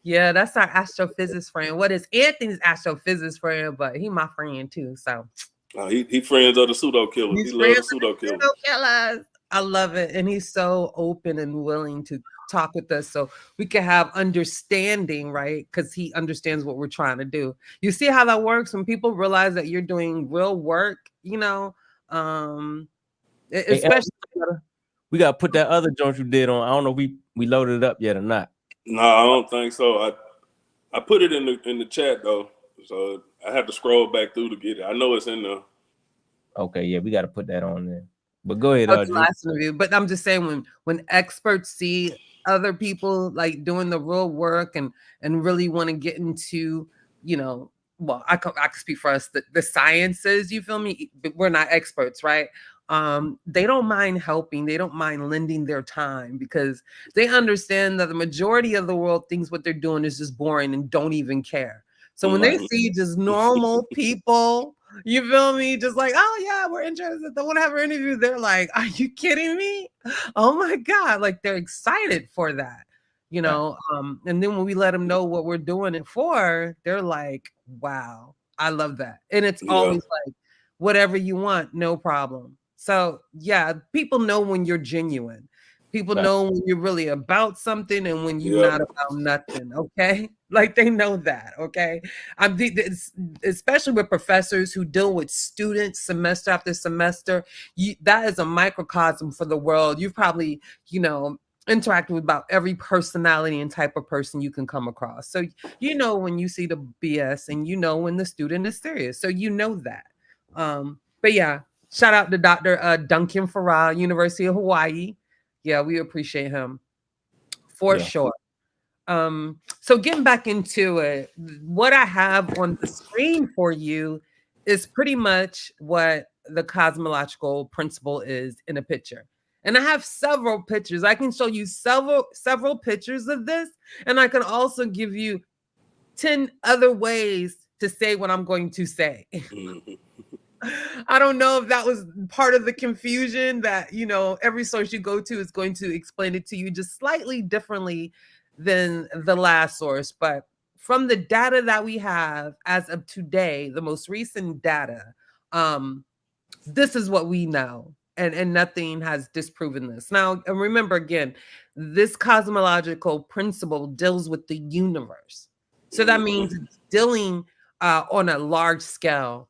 Yeah, that's our astrophysics friend. What is Anthony's astrophysics friend? But he my friend too. So he friends of the PseudoKillers. He loves the PseudoKillers. I love it, and he's so open and willing to talk with us so we can have understanding, right? Because he understands what we're trying to do. You see how that works when people realize that you're doing real work, you know. Especially we gotta put that other joint you did on. I don't know if we loaded it up yet or not. No, I don't think so. I put it in the chat though, so I have to scroll back through to get it. I know it's in there. Okay, yeah, we got to put that on there. But go ahead, last interview. But I'm just saying when experts see other people like doing the real work and really want to get into, you know, well, I can speak for us, the sciences, you feel me? But we're not experts, right? They don't mind helping. They don't mind lending their time because they understand that the majority of the world thinks what they're doing is just boring and don't even care. So when they see just normal people, you feel me? Just like, oh yeah, we're interested. They want to have an interview. They're like, are you kidding me? Oh my God. Like they're excited for that, you know? And then when we let them know what we're doing it for, they're like, wow, I love that. And it's always like, whatever you want, no problem. So yeah, people know when you're genuine. People know when you're really about something and when you're not about nothing, okay? Like they know that, okay? Especially with professors who deal with students semester after semester, that is a microcosm for the world. You've probably, you know, interacted with about every personality and type of person you can come across. So you know when you see the BS and you know when the student is serious. So you know that. But yeah, shout out to Dr. Duncan Farrar, University of Hawaii. Yeah, we appreciate him for sure. So getting back into it, what I have on the screen for you is pretty much what the cosmological principle is in a picture. And I have several pictures. I can show you several pictures of this, and I can also give you 10 other ways to say what I'm going to say. I don't know if that was part of the confusion that, you know, every source you go to is going to explain it to you just slightly differently than the last source. But from the data that we have as of today, the most recent data, this is what we know. And nothing has disproven this. Now, remember again, this cosmological principle deals with the universe. So that means it's dealing on a large scale.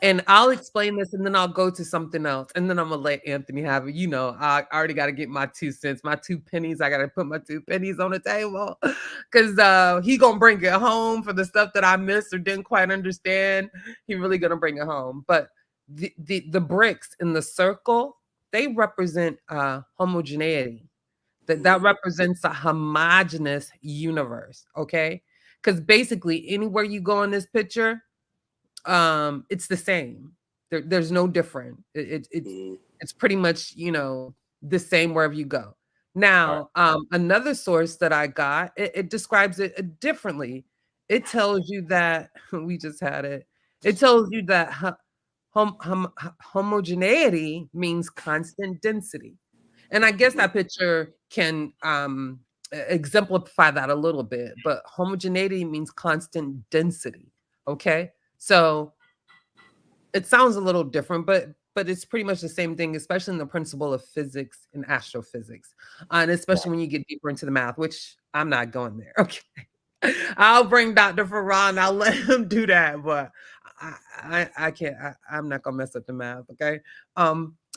And I'll explain this and then I'll go to something else. And then I'm going to let Anthony have it. You know, I already got to get my 2 cents, my 2 pennies. I got to put my 2 pennies on the table because he going to bring it home for the stuff that I missed or didn't quite understand. He really going to bring it home. But the bricks in the circle, they represent homogeneity. That represents a homogeneous universe, okay? Because basically anywhere you go in this picture, it's the same. There's no different. It's pretty much, you know, the same wherever you go. Now, another source that I got, it describes it differently. It tells you that we just had it. It tells you that homogeneity means constant density. And I guess that picture can exemplify that a little bit, but homogeneity means constant density. Okay. So it sounds a little different, but it's pretty much the same thing, especially in the principle of physics and astrophysics. And especially when you get deeper into the math, which I'm not going there. Okay. I'll bring Dr. Farhan. I'll let him do that, but I can't. I'm not gonna mess up the math. Okay.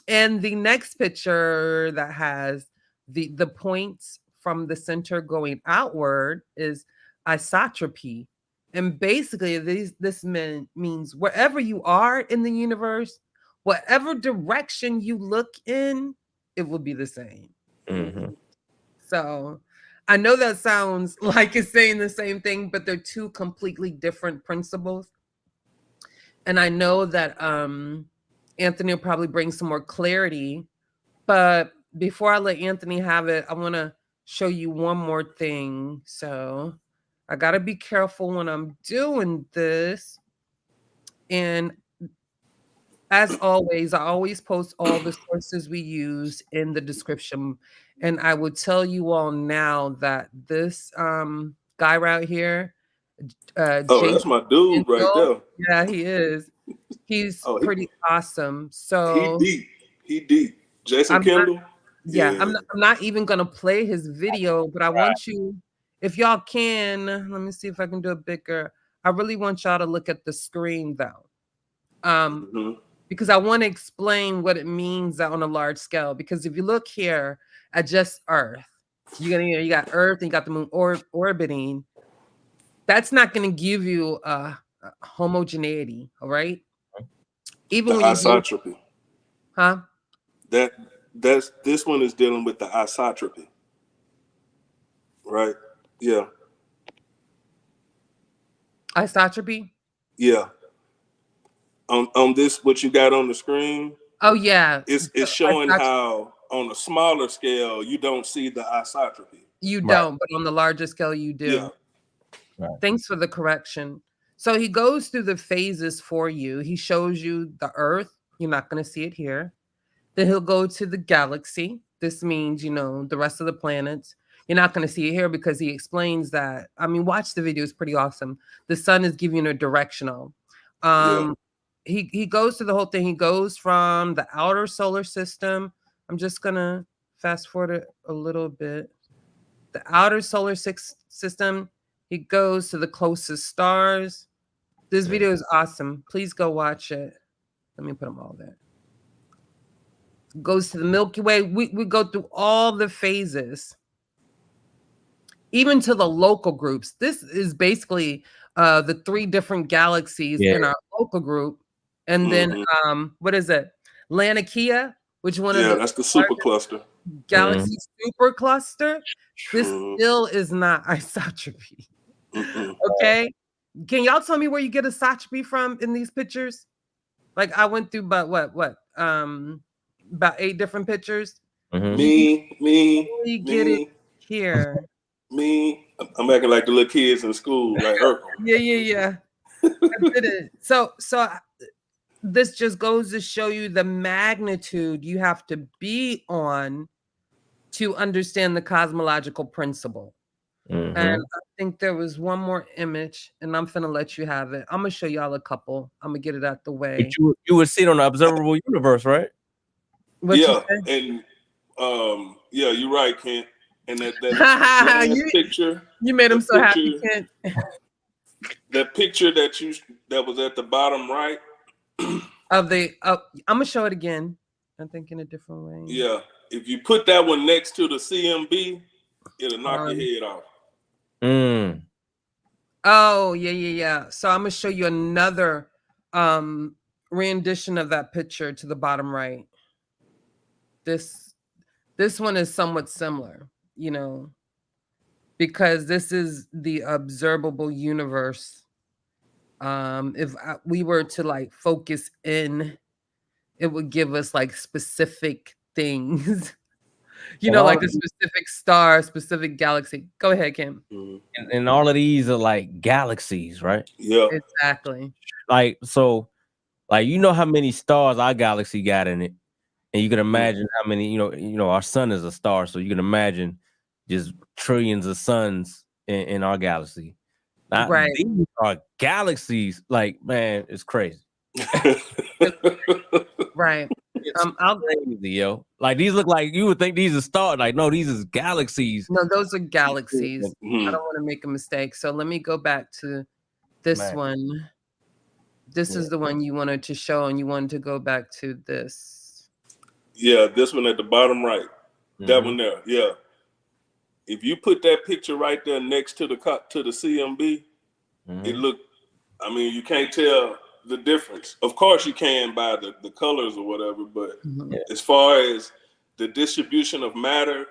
And the next picture that has the points from the center going outward is isotropy. And basically this means wherever you are in the universe, whatever direction you look in, it will be the same. So I know that sounds like it's saying the same thing, but they're 2 completely different principles. And I know that Anthony will probably bring some more clarity, but before I let Anthony have it, I want to show you one more thing. So I got to be careful when I'm doing this. And as always, I always post all the sources we use in the description. And I will tell you all now that this guy right here, that's my dude right there. Yeah, he is. He's pretty awesome. So he deep. Jason Kendall. I'm not even gonna play his video, but I want you, if y'all can, let me see if I can do it bigger. I really want y'all to look at the screen though. Because I want to explain what it means on a large scale. Because if you look here at just Earth, you got Earth and you got the moon orbiting. That's not going to give you homogeneity, all right? Even the isotropy. This one is dealing with the isotropy, right? Yeah. Isotropy? Yeah. On this, what you got on the screen? Oh yeah. It's showing how on a smaller scale you don't see the isotropy. You don't, but on the larger scale you do. Yeah. Thanks for the correction. So he goes through the phases for you. He shows you the Earth. You're not going to see it here. Then he'll go to the galaxy. This means, you know, the rest of the planets. You're not going to see it here because he explains that. I mean, watch the video. It's pretty awesome. The sun is giving you a directional. He goes through the whole thing. He goes from the outer solar system. I'm just going to fast forward it a little bit. The outer solar system. He goes to the closest stars. This video is awesome. Please go watch it. Let me put them all there. Goes to the Milky Way. We go through all the phases, even to the local groups. This is basically the 3 different galaxies in our local group. And then, what is it? Laniakea, which one of that's the supercluster. Galaxy supercluster. This still is not isotropy. Okay. Can y'all tell me where you get isotropy from in these pictures? Like I went through about about 8 different pictures. Me. Get it here. Me. I'm acting like the little kids in school, like Urkel. Yeah. I did it. So this just goes to show you the magnitude you have to be on to understand the cosmological principle. And I think there was one more image, and I'm finna let you have it. I'm gonna show y'all a couple. I'm gonna get it out the way. But you would see it on the observable universe, right? And you're right, Kent. And that picture. You made him so happy, Kent. That picture that was at the bottom right of the. I'm gonna show it again. I'm thinking a different way. Yeah, if you put that one next to the CMB, it'll knock your head off. Oh yeah. So I'm gonna show you another rendition of that picture to the bottom right. This one is somewhat similar, you know, because this is the observable universe. If we were to like focus in, it would give us like specific things, you know, like a specific star, specific galaxy. Go ahead, Kim. And all of these are like galaxies, right? Yeah, exactly. Like, so, like, you know how many stars our galaxy got in it, and you can imagine how many, you know, our sun is a star, so you can imagine just trillions of suns in our galaxy. Now, right. These are galaxies. Like, man, it's crazy. Right. It's crazy, yo. Like, these look like you would think these are stars. Like, no, these is galaxies. No, those are galaxies. I don't want to make a mistake. So let me go back to this one. This is the one you wanted to show, and you wanted to go back to this. Yeah, this one at the bottom right. That one there. Yeah. If you put that picture right there next to the CMB, it look. I mean, you can't tell the difference. Of course, you can by the colors or whatever, but as far as the distribution of matter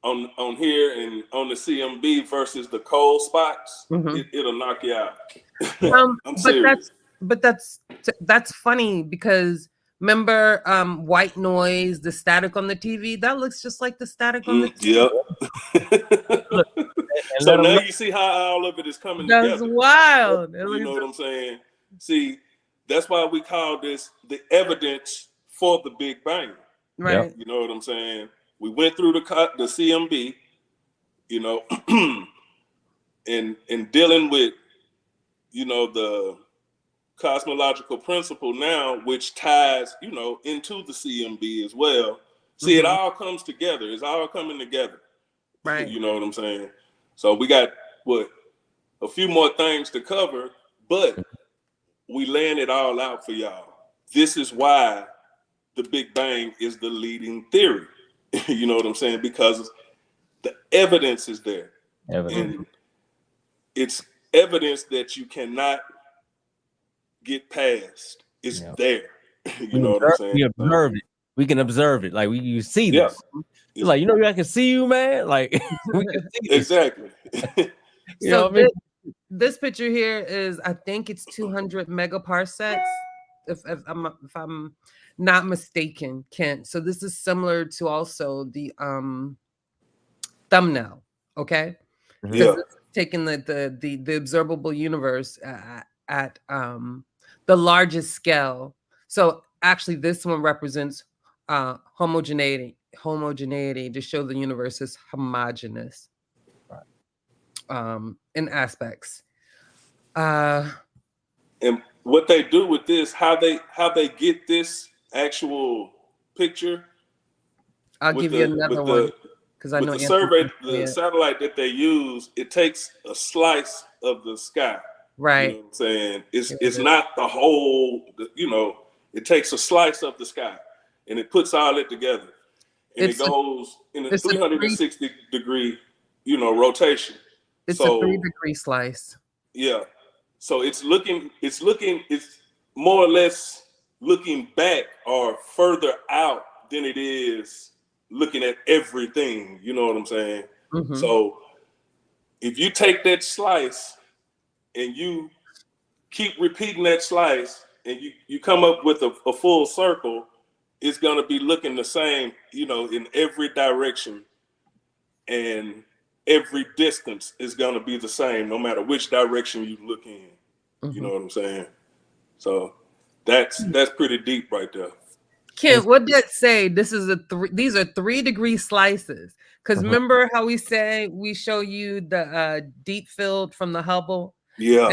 on here and on the CMB versus the cold spots, it'll knock you out. I'm serious. But that's funny because remember white noise, the static on the TV, that looks just like the static on the TV. Yep. So now you see how all of it is coming together. That's wild. You know what I'm saying? See, that's why we call this the evidence for the Big Bang. Right. You know what I'm saying? We went through the CMB, you know, and dealing with, you know, the cosmological principle now, which ties, you know, into the CMB as well. See, it all comes together. It's all coming together. Right. You know what I'm saying? So we got a few more things to cover, but we laying it all out for y'all. This is why the Big Bang is the leading theory. You know what I'm saying? Because the evidence is there. And it's evidence that you cannot get past. It's there. You know what I'm saying? We observe it. We can observe it. Like you see this. You're like, you know, I can see you, man. Like we can see this. Exactly. You know what I mean? This picture here is, I think it's 200 megaparsecs, if I'm not mistaken, Kent. So this is similar to also the thumbnail. Okay. Yeah. Taking the observable universe at the largest scale. So actually, this one represents homogeneity to show the universe is homogeneous in aspects. And what they do with this, how they get this actual picture. I'll give you another one because I know the survey, the satellite that they use, it takes a slice of the sky. Right. You know what I'm saying? It's not the whole, you know, it takes a slice of the sky and it puts all it together. And it goes in a 360 degree, you know, rotation. It's a 3-degree slice. Yeah. So it's more or less looking back or further out than it is looking at everything. You know what I'm saying? So if you take that slice and you keep repeating that slice and you come up with a full circle, it's going to be looking the same, you know, in every direction, and every distance is going to be the same no matter which direction you look in. You know what I'm saying? So that's pretty deep right there. Kent, what did it say? These are 3-degree slices. Because remember how we say we show you the deep field from the Hubble? Yeah.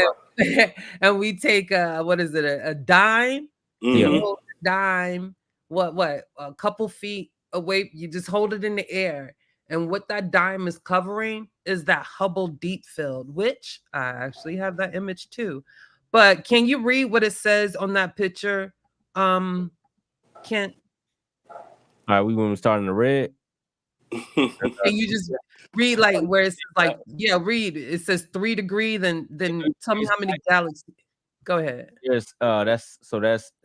And we take a dime? You hold a dime, what, a couple feet away, you just hold it in the air. And what that dime is covering is that Hubble deep field, which I actually have that image too. But can you read what it says on that picture? Kent? All right, we when we start in the red. Can you just read like where it says like, yeah, read. It says 3 degrees, then tell me how many galaxies. Go ahead. Yes, that's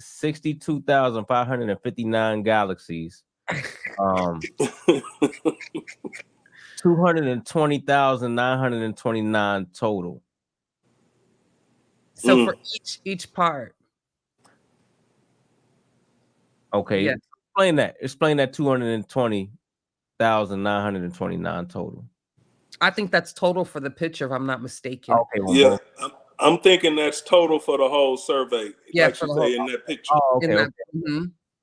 62,559 galaxies. 220,929 total. So for each part. Okay. Yeah. Explain that 220,929 total. I think that's total for the picture, if I'm not mistaken. Okay. Well, Yeah, I'm thinking that's total for the whole survey. Yeah, like you say in that picture. Oh, okay. that,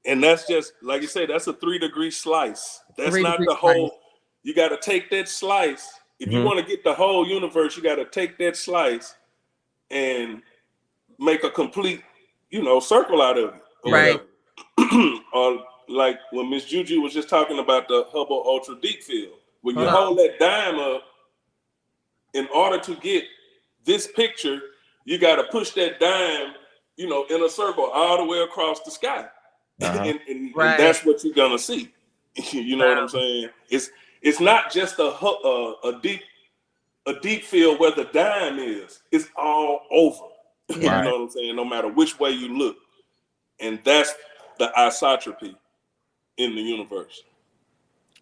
And that's just like you say, that's a 3-degree slice. That's 3 not degree the whole. slice. You got to take that slice. If you want to get the whole universe, you got to take that slice and make a complete, circle out of it. Or Right. or like when Miss Juju was just talking about the Hubble Ultra Deep Field. When you Hold on. hold that dime up, in order to get this picture, you got to push that dime, in a circle all the way across the sky. And that's what you're gonna see. You know what I'm saying? It's not just a deep field where the dime is. It's all over. You know what I'm saying? No matter which way you look, and that's the isotropy in the universe.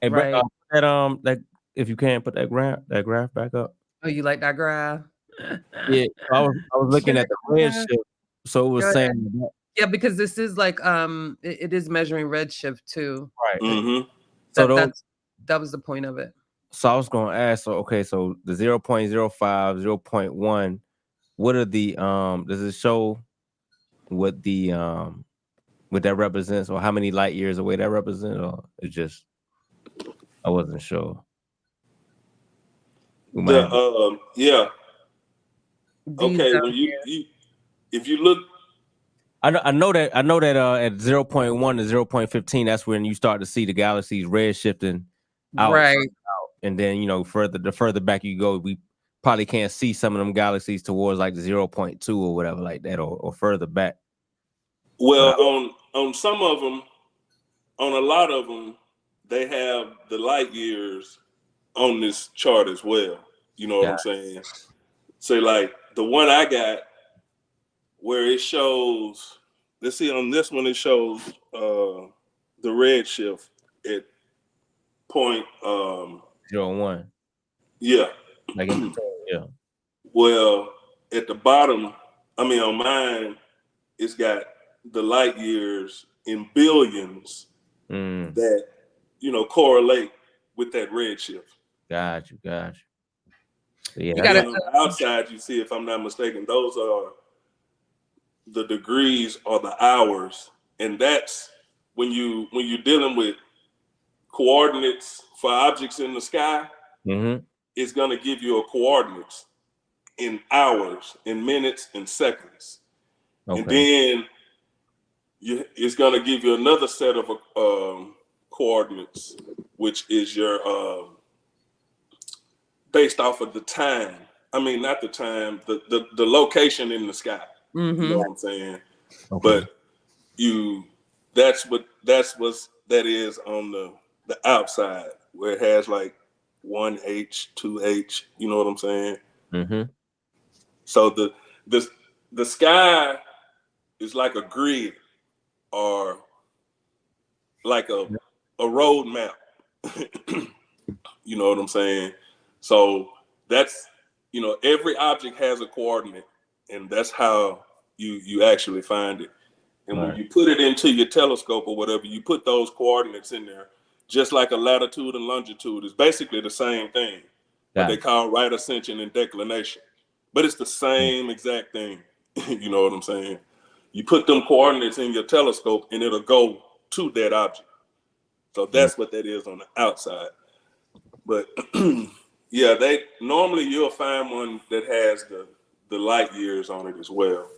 Hey, Right. that if you can put that graph back up. Oh, you like that graph? Yeah, I was looking at the redshift, so it was saying that. Yeah, because this is like it is measuring redshift too. Right. Mm-hmm. So that was the point of it. So I was going to ask. So okay, so the 0.05, 0.1. What are the does it show what the what that represents, or how many light years away that represents, or it's just I wasn't sure. Yeah. Okay, when if you look, I know that at 0.1 to 0.15, that's when you start to see the galaxies redshifting out, right? And then the further back you go, we probably can't see some of them galaxies towards like 0.2 or whatever like that, or further back. Well, on some of them, on a lot of them, they have the light years on this chart as well. You know what I'm saying? So like the one I got where it shows, let's see, on this one it shows the redshift at 0.01. Yeah. Like in between, yeah. Well, at the bottom, on mine, it's got the light years in billions that correlate with that redshift. Got you. Yeah, on the outside, you see, if I'm not mistaken, those are the degrees or the hours, and that's when you're dealing with coordinates for objects in the sky. It's gonna give you a coordinates in hours, in minutes, and seconds, and then it's gonna give you another set of coordinates, which is your based off of the time. Not the time, the location in the sky. You know what I'm saying? But that's what that is on the outside, where it has like 1H, 2H. You know what I'm saying? So the sky is like a grid, or like a road map. You know what I'm saying? So that's, every object has a coordinate, and that's how you actually find it. And when you put it into your telescope or whatever, you put those coordinates in there, just like a latitude and longitude is basically the same thing. But they call right ascension and declination. But it's the same exact thing. You know what I'm saying? You put them coordinates in your telescope and it'll go to that object. So that's what that is on the outside. But yeah, normally you'll find one that has the light years on it as well.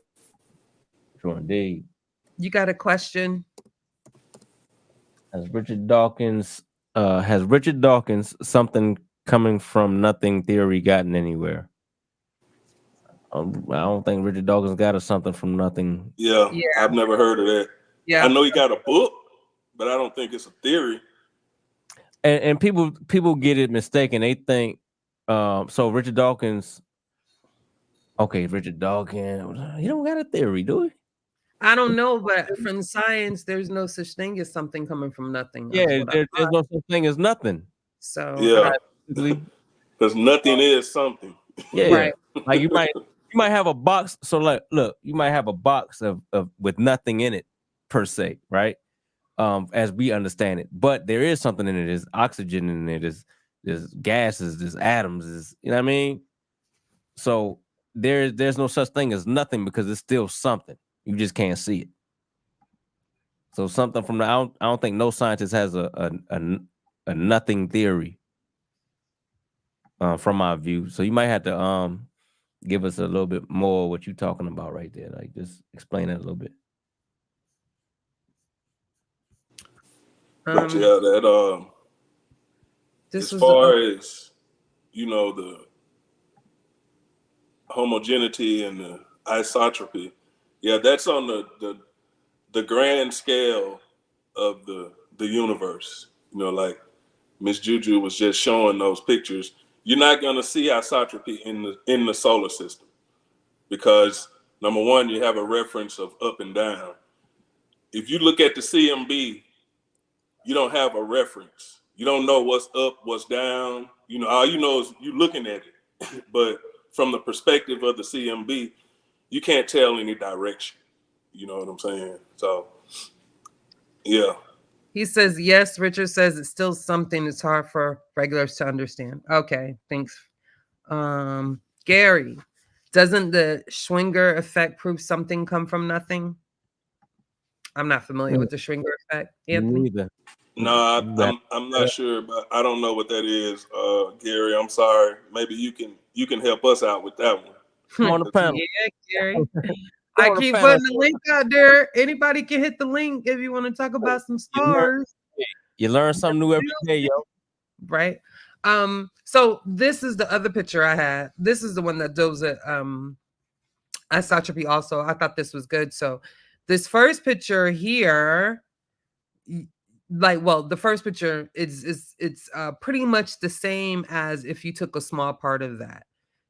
Sure indeed. You got a question? As Richard Dawkins has Richard Dawkins' something coming from nothing theory gotten anywhere? I don't think Richard Dawkins got a something from nothing. Yeah, Yeah. I've never heard of that. Yeah. I know he got a book, but I don't think it's a theory. And people get it mistaken. They think so Richard Dawkins. Okay, Richard Dawkins. He don't got a theory, do he? I don't know, but from science, there's no such thing as something coming from nothing. Yeah, there's no such thing as nothing. So Yeah, because nothing is something. Yeah, right. Like you might have a box. So like, look, you might have a box of with nothing in it per se, right? As we understand it, but there is something in it. There's oxygen in it. There's gases. There's atoms. You know what I mean? So there's no such thing as nothing because it's still something. You just can't see it. So something from the I don't think no scientist has a nothing theory from my view. So you might have to give us a little bit more what you're talking about right there. Like just explain that a little bit. But yeah, that this as far as the homogeneity and the isotropy, yeah, that's on the grand scale of the universe. Like Miss Juju was just showing those pictures. You're not gonna see isotropy in the solar system because number one, you have a reference of up and down. If you look at the CMB, you don't have a reference. You don't know what's up, what's down. All you know is you looking at it. But from the perspective of the CMB, you can't tell any direction. You know what I'm saying? So, yeah. He says, yes, Richard says it's still something that's hard for regulars to understand. Okay, thanks. Gary, doesn't the Schwinger effect prove something come from nothing? I'm not familiar with the Schwinger effect. Anthony? Neither. No, I'm not sure, but I don't know what that is, Gary. I'm sorry. Maybe you can help us out with that one. Come on the panel. Yeah, Gary. I keep putting the link out there. Anybody can hit the link if you want to talk about some stars. You learn something new every day, yo. Right. So this is the other picture I had. This is the one that does it. Isotropy also. I thought this was good. So this first picture here, the first picture it's pretty much the same as if you took a small part of that.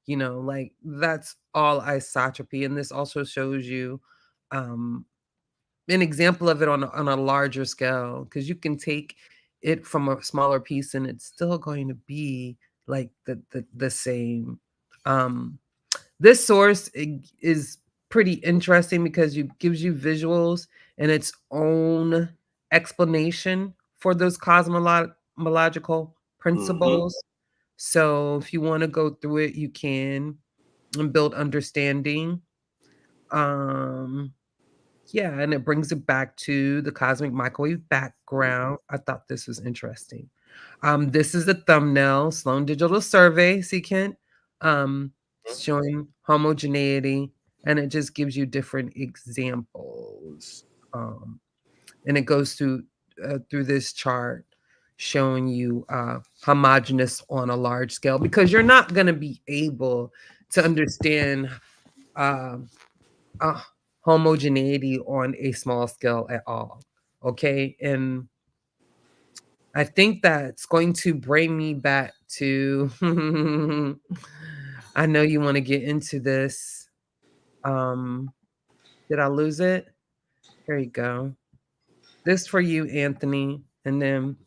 Like that's all isotropy. And this also shows you an example of it on a larger scale, because you can take it from a smaller piece and it's still going to be like the same. This source is pretty interesting because it gives you visuals and its own explanation for those cosmological principles. Mm-hmm. So if you want to go through it, you can and build understanding. Yeah, and it brings it back to the cosmic microwave background. I thought this was interesting. This is the thumbnail, Sloan Digital Survey, see Kent? Showing homogeneity, and it just gives you different examples. And it goes through this chart showing you homogeneous on a large scale, because you're not going to be able to understand homogeneity on a small scale at all. Okay. And I think that's going to bring me back to I know you want to get into this. Did I lose it? There you go. This for you, Anthony. And then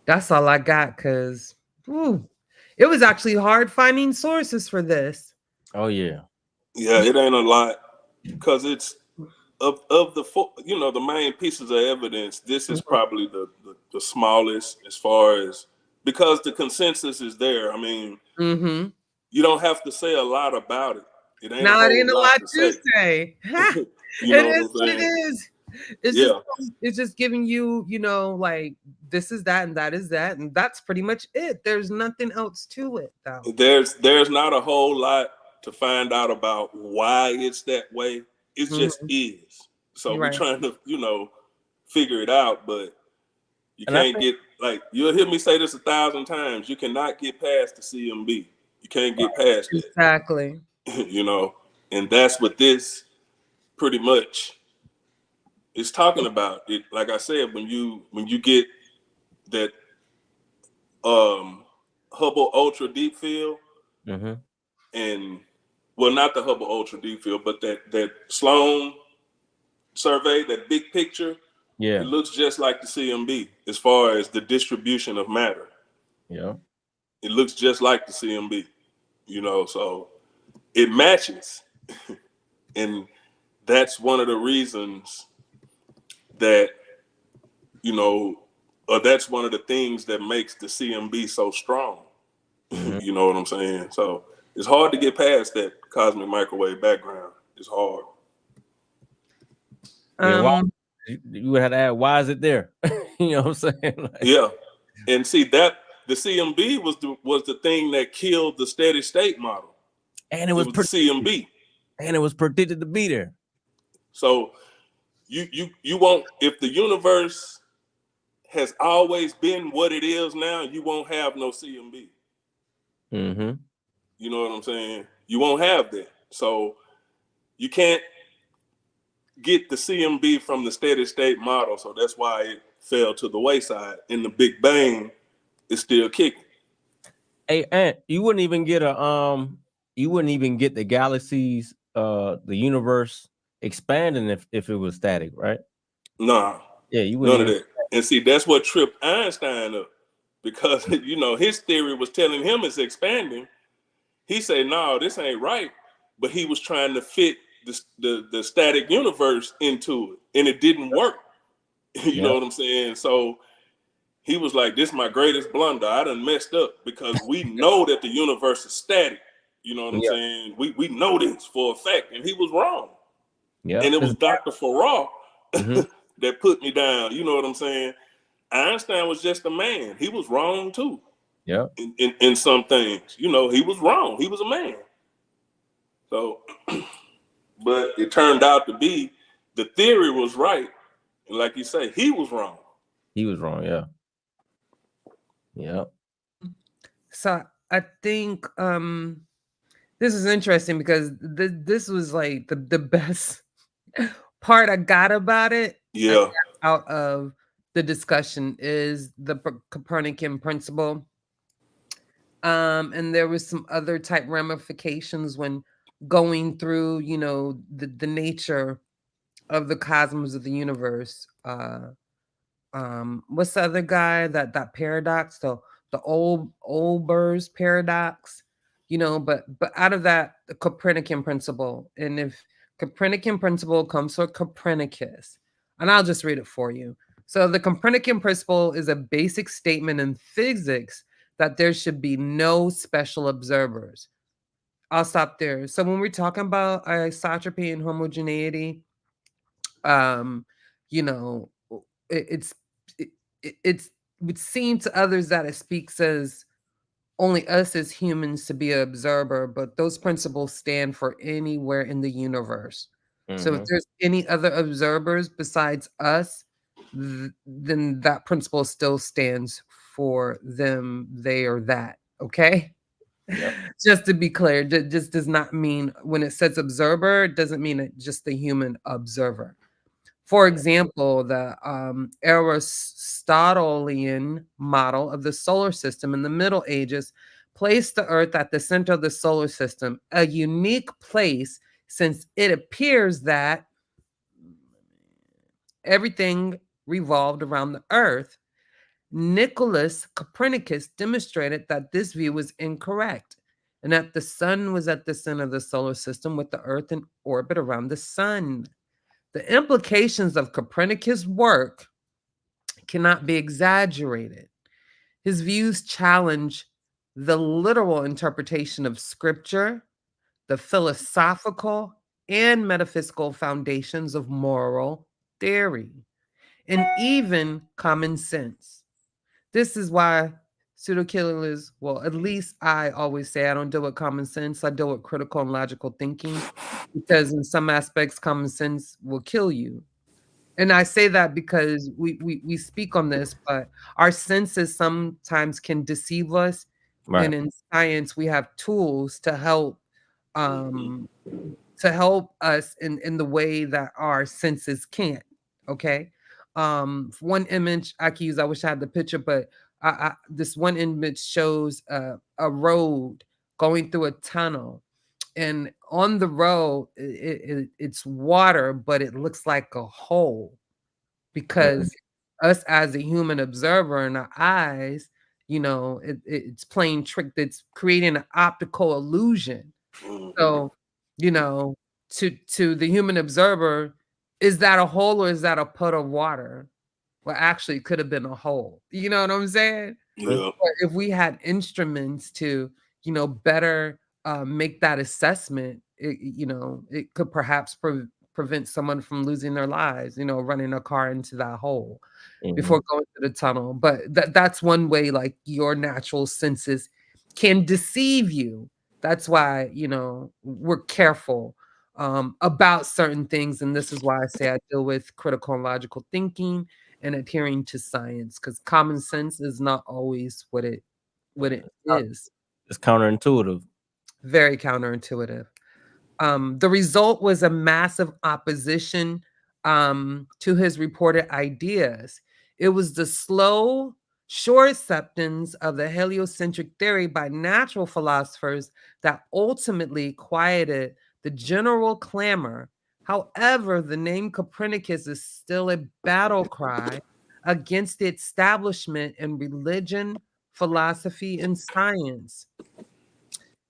that's all I got, because it was actually hard finding sources for this. Oh yeah. Yeah, it ain't a lot, because it's of the the main pieces of evidence. This is probably the smallest as far as, because the consensus is there. I mean, you don't have to say a lot about it. It ain't a lot to say. It is what it is. It's just giving you, like this is that and that is that, and that's pretty much it. There's nothing else to it, though. There's not a whole lot to find out about why it's that way. It just is. So we're trying to, figure it out, but You can't get, like, you'll hear me say this 1,000 times. You cannot get past the CMB. You can't get past that. Exactly. You know, and that's what this pretty much is talking about. It, like I said, when you get that Hubble Ultra Deep Field, and well, not the Hubble Ultra Deep Field, but that Sloan survey, that big picture, it looks just like the CMB as far as the distribution of matter. Yeah, it looks just like the CMB, you know, so it matches. And that's one of the reasons that, you know, that's one of the things that makes the CMB so strong. You know what I'm saying? So it's hard to get past that cosmic microwave background. It's hard. You would have to ask, why is it there? You know what I'm saying? Like, yeah. And see, that the CMB was the thing that killed the steady state model. And it was the CMB. And it was predicted to be there. So you won't, if the universe has always been what it is now, you won't have no CMB. You know what I'm saying? You won't have that. So you can't get the CMB from the steady state model. So that's why it fell to the wayside. In the Big Bang, it's still kicking. Hey, Ant, you wouldn't even get the galaxies, the universe expanding if it was static, right? Nah. Yeah, you wouldn't. None of that. And see, that's what tripped Einstein up, because you know his theory was telling him it's expanding. He said, "No, this ain't right." But he was trying to fit the static universe into it, and it didn't work. You know what I'm saying? So he was like, "This is my greatest blunder. I done messed up, because we know that the universe is static." You know what I'm saying? We know this for a fact, and he was wrong. Yeah. And it was Dr. Farrar that put me down. You know what I'm saying? Einstein was just a man. He was wrong too. Yeah. In some things, you know, he was wrong. He was a man. So, but it turned out to be the theory was right, and like you say, he was wrong. He was wrong. Yeah. Yeah. So I think this is interesting, because this was like the best part I got about it. Yeah. Out of the discussion is the Copernican principle. And there was some other type ramifications when going through, you know, the nature of the cosmos of the universe. What's the other guy that paradox? The Olbers paradox, you know, but out of that, the Copernican principle. And if Copernican principle comes from Copernicus, and I'll just read it for you. So the Copernican principle is a basic statement in physics that there should be no special observers. I'll stop there. So when we're talking about isotropy and homogeneity, you know, it would seem to others that it speaks as only us as humans to be an observer, but those principles stand for anywhere in the universe. So if there's any other observers besides us, then that principle still stands for them, they, or that. Okay. Yep. Just to be clear, just does not mean when it says observer, it doesn't mean it just the human observer. For example, the Aristotelian model of the solar system in the Middle Ages placed the Earth at the center of the solar system, a unique place since it appears that everything revolved around the Earth. Nicholas Copernicus demonstrated that this view was incorrect, and that the sun was at the center of the solar system with the Earth in orbit around the sun. The implications of Copernicus' work cannot be exaggerated. His views challenge the literal interpretation of scripture, the philosophical and metaphysical foundations of moral theory, and even common sense. This is why PseudoKillas, well, at least I always say I don't deal with common sense. I deal with critical and logical thinking, because in some aspects, common sense will kill you. And I say that because we speak on this, but our senses sometimes can deceive us. Right. And in science, we have tools um, to help us in the way that our senses can't. Okay. One image I can use, I wish I had the picture, but this one image shows a road going through a tunnel, and on the road it's water, but it looks like a hole because us as a human observer in our eyes, it's playing trick, that's creating an optical illusion. So, to the human observer, is that a hole or is that a puddle of water? Well, actually, it could have been a hole. You know what I'm saying? Yeah. But if we had instruments to, better make that assessment, it could perhaps prevent someone from losing their lives, running a car into that hole before going to the tunnel. But that's one way, like, your natural senses can deceive you. That's why, we're careful about certain things. And this is why I say I deal with critical and logical thinking and adhering to science, because common sense is not always what it is. It's counterintuitive. Very counterintuitive. The result was a massive opposition to his reported ideas. It was the slow, sure acceptance of the heliocentric theory by natural philosophers that ultimately quieted the general clamor. However, the name Copernicus is still a battle cry against the establishment in religion, philosophy, and science.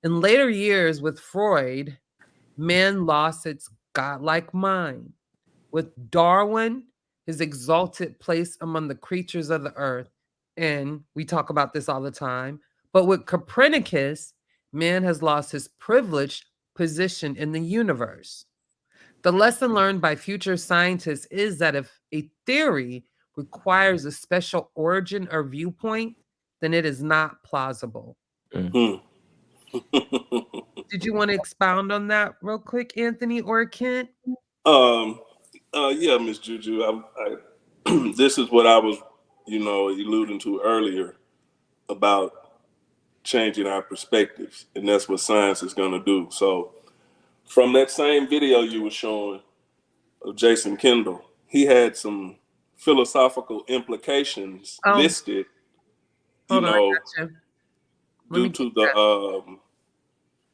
In later years with Freud, man lost its godlike mind. With Darwin, his exalted place among the creatures of the earth, and we talk about this all the time, but with Copernicus, man has lost his privileged position in the universe. The lesson learned by future scientists is that if a theory requires a special origin or viewpoint, then it is not plausible. Did you want to expound on that real quick, Anthony or Kent? Yeah, Miss Juju. This is what I was, alluding to earlier about changing our perspectives, and that's what science is going to do. So, from that same video you were showing of Jason Kendall, he had some philosophical implications listed, due to the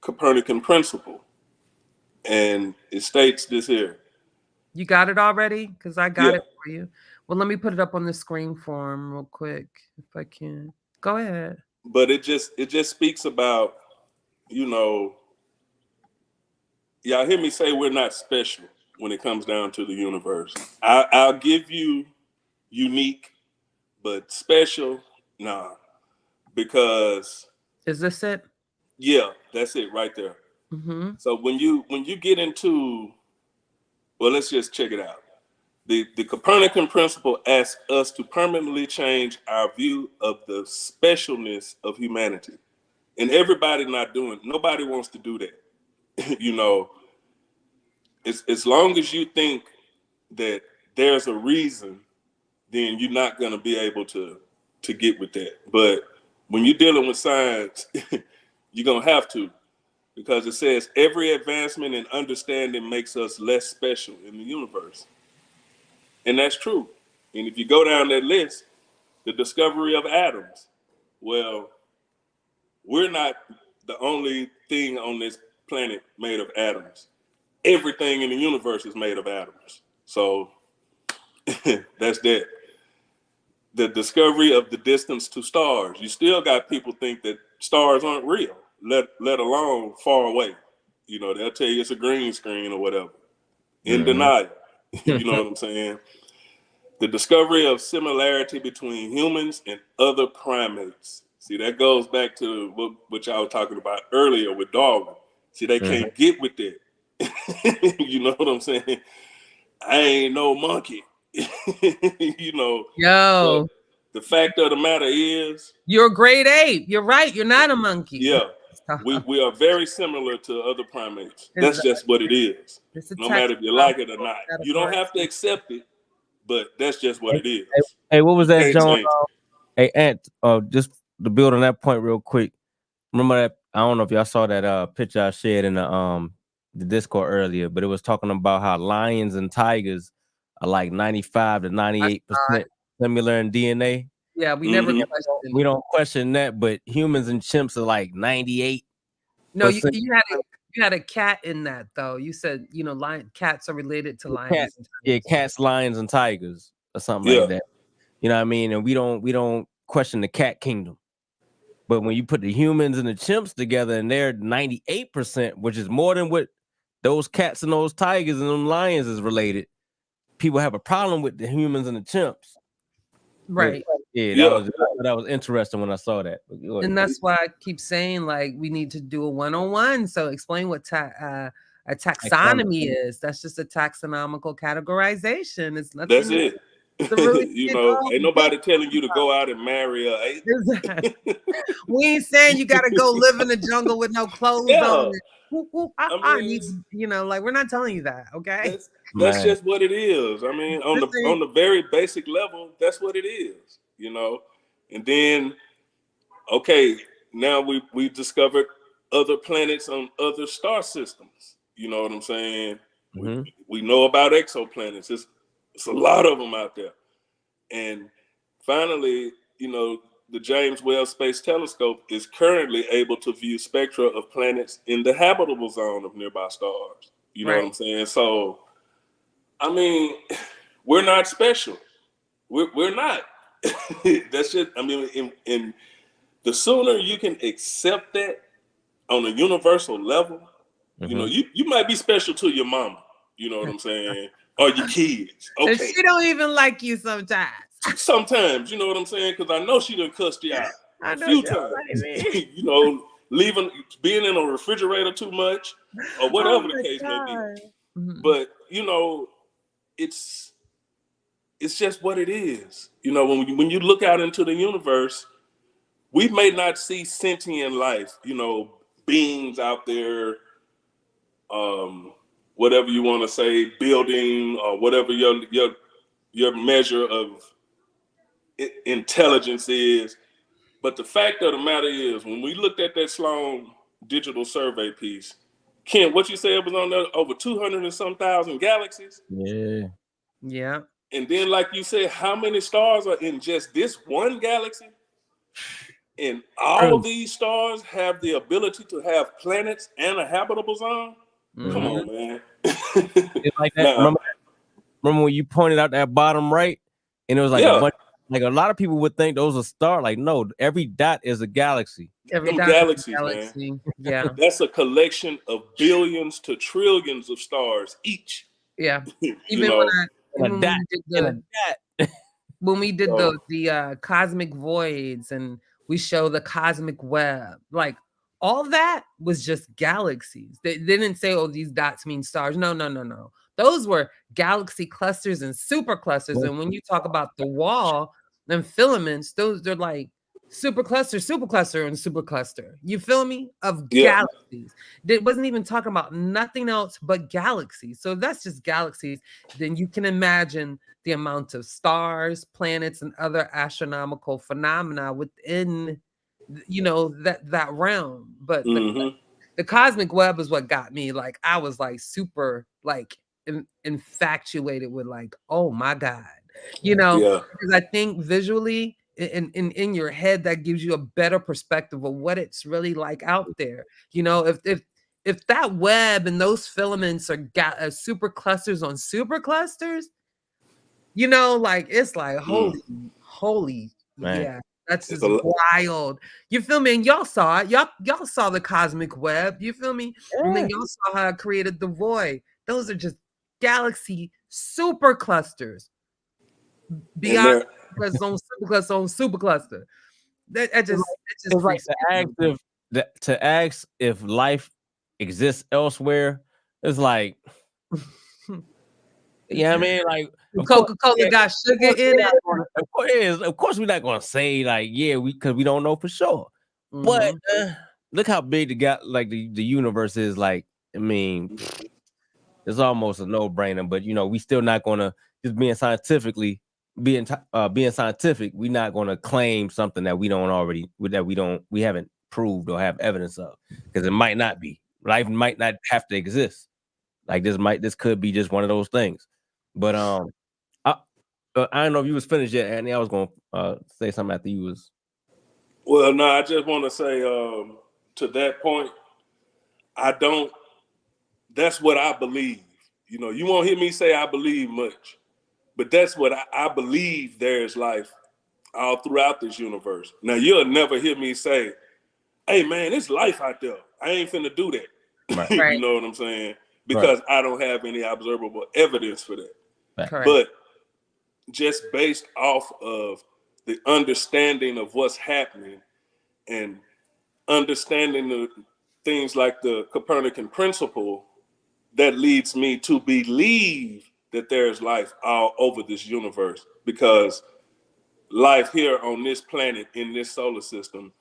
Copernican principle, and it states this here. You got it already? Because I got it for you. Well, let me put it up on the screen for him real quick, if I can. Go ahead. But it just speaks about, y'all hear me say we're not special when it comes down to the universe. I'll give you unique, but special, nah. Because is this it? Yeah, that's it right there. Mm-hmm. So when you get into, well, let's just check it out. The Copernican principle asks us to permanently change our view of the specialness of humanity. And nobody wants to do that. As long as you think that there's a reason, then you're not going to be able to get with that. But when you're dealing with science, you're going to have to, because it says every advancement in understanding makes us less special in the universe. And that's true. And if you go down that list, the discovery of atoms, well, we're not the only thing on this planet made of atoms. Everything in the universe is made of atoms. So that's that. The discovery of the distance to stars. You still got people think that stars aren't real, let alone far away. They'll tell you it's a green screen or whatever. In denial. You know what I'm saying? The discovery of similarity between humans and other primates. See, that goes back to what y'all were talking about earlier with Darwin. See, they can't get with that. You know what I'm saying? I ain't no monkey. Yo. The fact of the matter is, you're a great ape. You're right. You're not a monkey. Yeah. We are very similar to other primates. That's just what it is. No matter if you like it or not. You don't have to accept it, but that's just what it is. Hey, what was You that, can't John? change it. Hey, Ant, just to build on that point real quick. Remember that? I don't know if y'all saw that picture I shared in the Discord earlier, but it was talking about how lions and tigers are like 95 to 98% similar in DNA. Yeah, we never Mhm. questioned. We don't question that, but humans and chimps are like 98. No, you had a cat in that though. You said, you know, cats are related to lions. Cats, lions, and tigers, or something Yeah. like that. You know what I mean? And we don't question the cat kingdom. But when you put the humans and the chimps together and they're 98%, which is more than what those cats and those tigers and them lions is related, people have a problem with the humans and the chimps. Right. But, yeah, that was interesting when I saw that. And that's why I keep saying, like, we need to do a one-on-one. So explain what a taxonomy is. That's just a taxonomical categorization. It's nothing. That's it. Really you know, ain't nobody telling you to go out and marry a ape. We ain't saying you got to go live in the jungle with no clothes on. I need, you know, like, we're not telling you that, okay? That's just what it is. I mean, on the very basic level, that's what it is, you know. And then, okay, now we discovered other planets on other star systems. You know what I'm saying? Mm-hmm. We know about exoplanets. It's a lot of them out there. And finally, you know, the James Webb Space Telescope is currently able to view spectra of planets in the habitable zone of nearby stars. You know what I'm saying? So, I mean, we're not special. We're not. That's just, I mean, in the sooner you can accept that on a universal level, you know, you might be special to your mama. You know what I'm saying? Or your kids. Okay. And she don't even like you sometimes. Sometimes, you know what I'm saying? Because I know she done cussed you out a few times. You know, being in a refrigerator too much, or whatever the case may be. But you know, it's just what it is. You know, when you look out into the universe, we may not see sentient life. You know, beings out there. Whatever you want to say, building or whatever your measure of intelligence is. But the fact of the matter is, when we looked at that Sloan digital survey piece, Ken, what you said was on there over 200 and some thousand galaxies. Yeah. And then, like you said, how many stars are in just this one galaxy? And all of these stars have the ability to have planets and a habitable zone. Come on, man. It's like that. Remember when you pointed out that bottom right, and it was like a bunch, like a lot of people would think those are stars. Like, no, every dot is a galaxy. Every galaxies, man. Yeah, that's a collection of billions to trillions of stars each. Yeah, even when we did the cosmic voids, and we show the cosmic web, like all that was just galaxies. They didn't say, oh, these dots mean stars. No. Those were galaxy clusters and superclusters. And when you talk about the wall and filaments, they're like supercluster, and supercluster. You feel me? Of galaxies. It wasn't even talking about nothing else but galaxies. So that's just galaxies. Then you can imagine the amount of stars, planets, and other astronomical phenomena within, you know, that realm. But the cosmic web is what got me. Like, I was like super like infatuated with, like, oh my God, you know, because I think visually in your head, that gives you a better perspective of what it's really like out there. You know, if that web and those filaments are super clusters on super clusters, you know, like, it's like holy man. Yeah, that's just wild. You feel me? And y'all saw it. Y'all saw the cosmic web. You feel me? And then y'all saw how it created the void. Those are just galaxy super clusters beyond supercluster. That just it's like to ask if life exists elsewhere. It's like, yeah, I mean, like, Coca-Cola got sugar in it. Of course, we're not gonna say like, because we don't know for sure. But look how big the universe is. Like, I mean, it's almost a no-brainer. But you know, we still not gonna just being scientific, we're not going to claim something that we haven't proved or have evidence of, because it might not be. Life might not have to exist. Like this could be just one of those things. But I don't know if you was finished yet, Anthony. I was going to say something after you was. Well, no, I just want to say to that point, that's what I believe. You know, you won't hear me say I believe much, but that's what I believe there's life all throughout this universe. Now, you'll never hear me say, hey, man, there's life out there. I ain't finna do that. Right. You know what I'm saying? Because I don't have any observable evidence for that. Correct. But just based off of the understanding of what's happening and understanding the things like the Copernican principle, that leads me to believe that there's life all over this universe, because life here on this planet in this solar system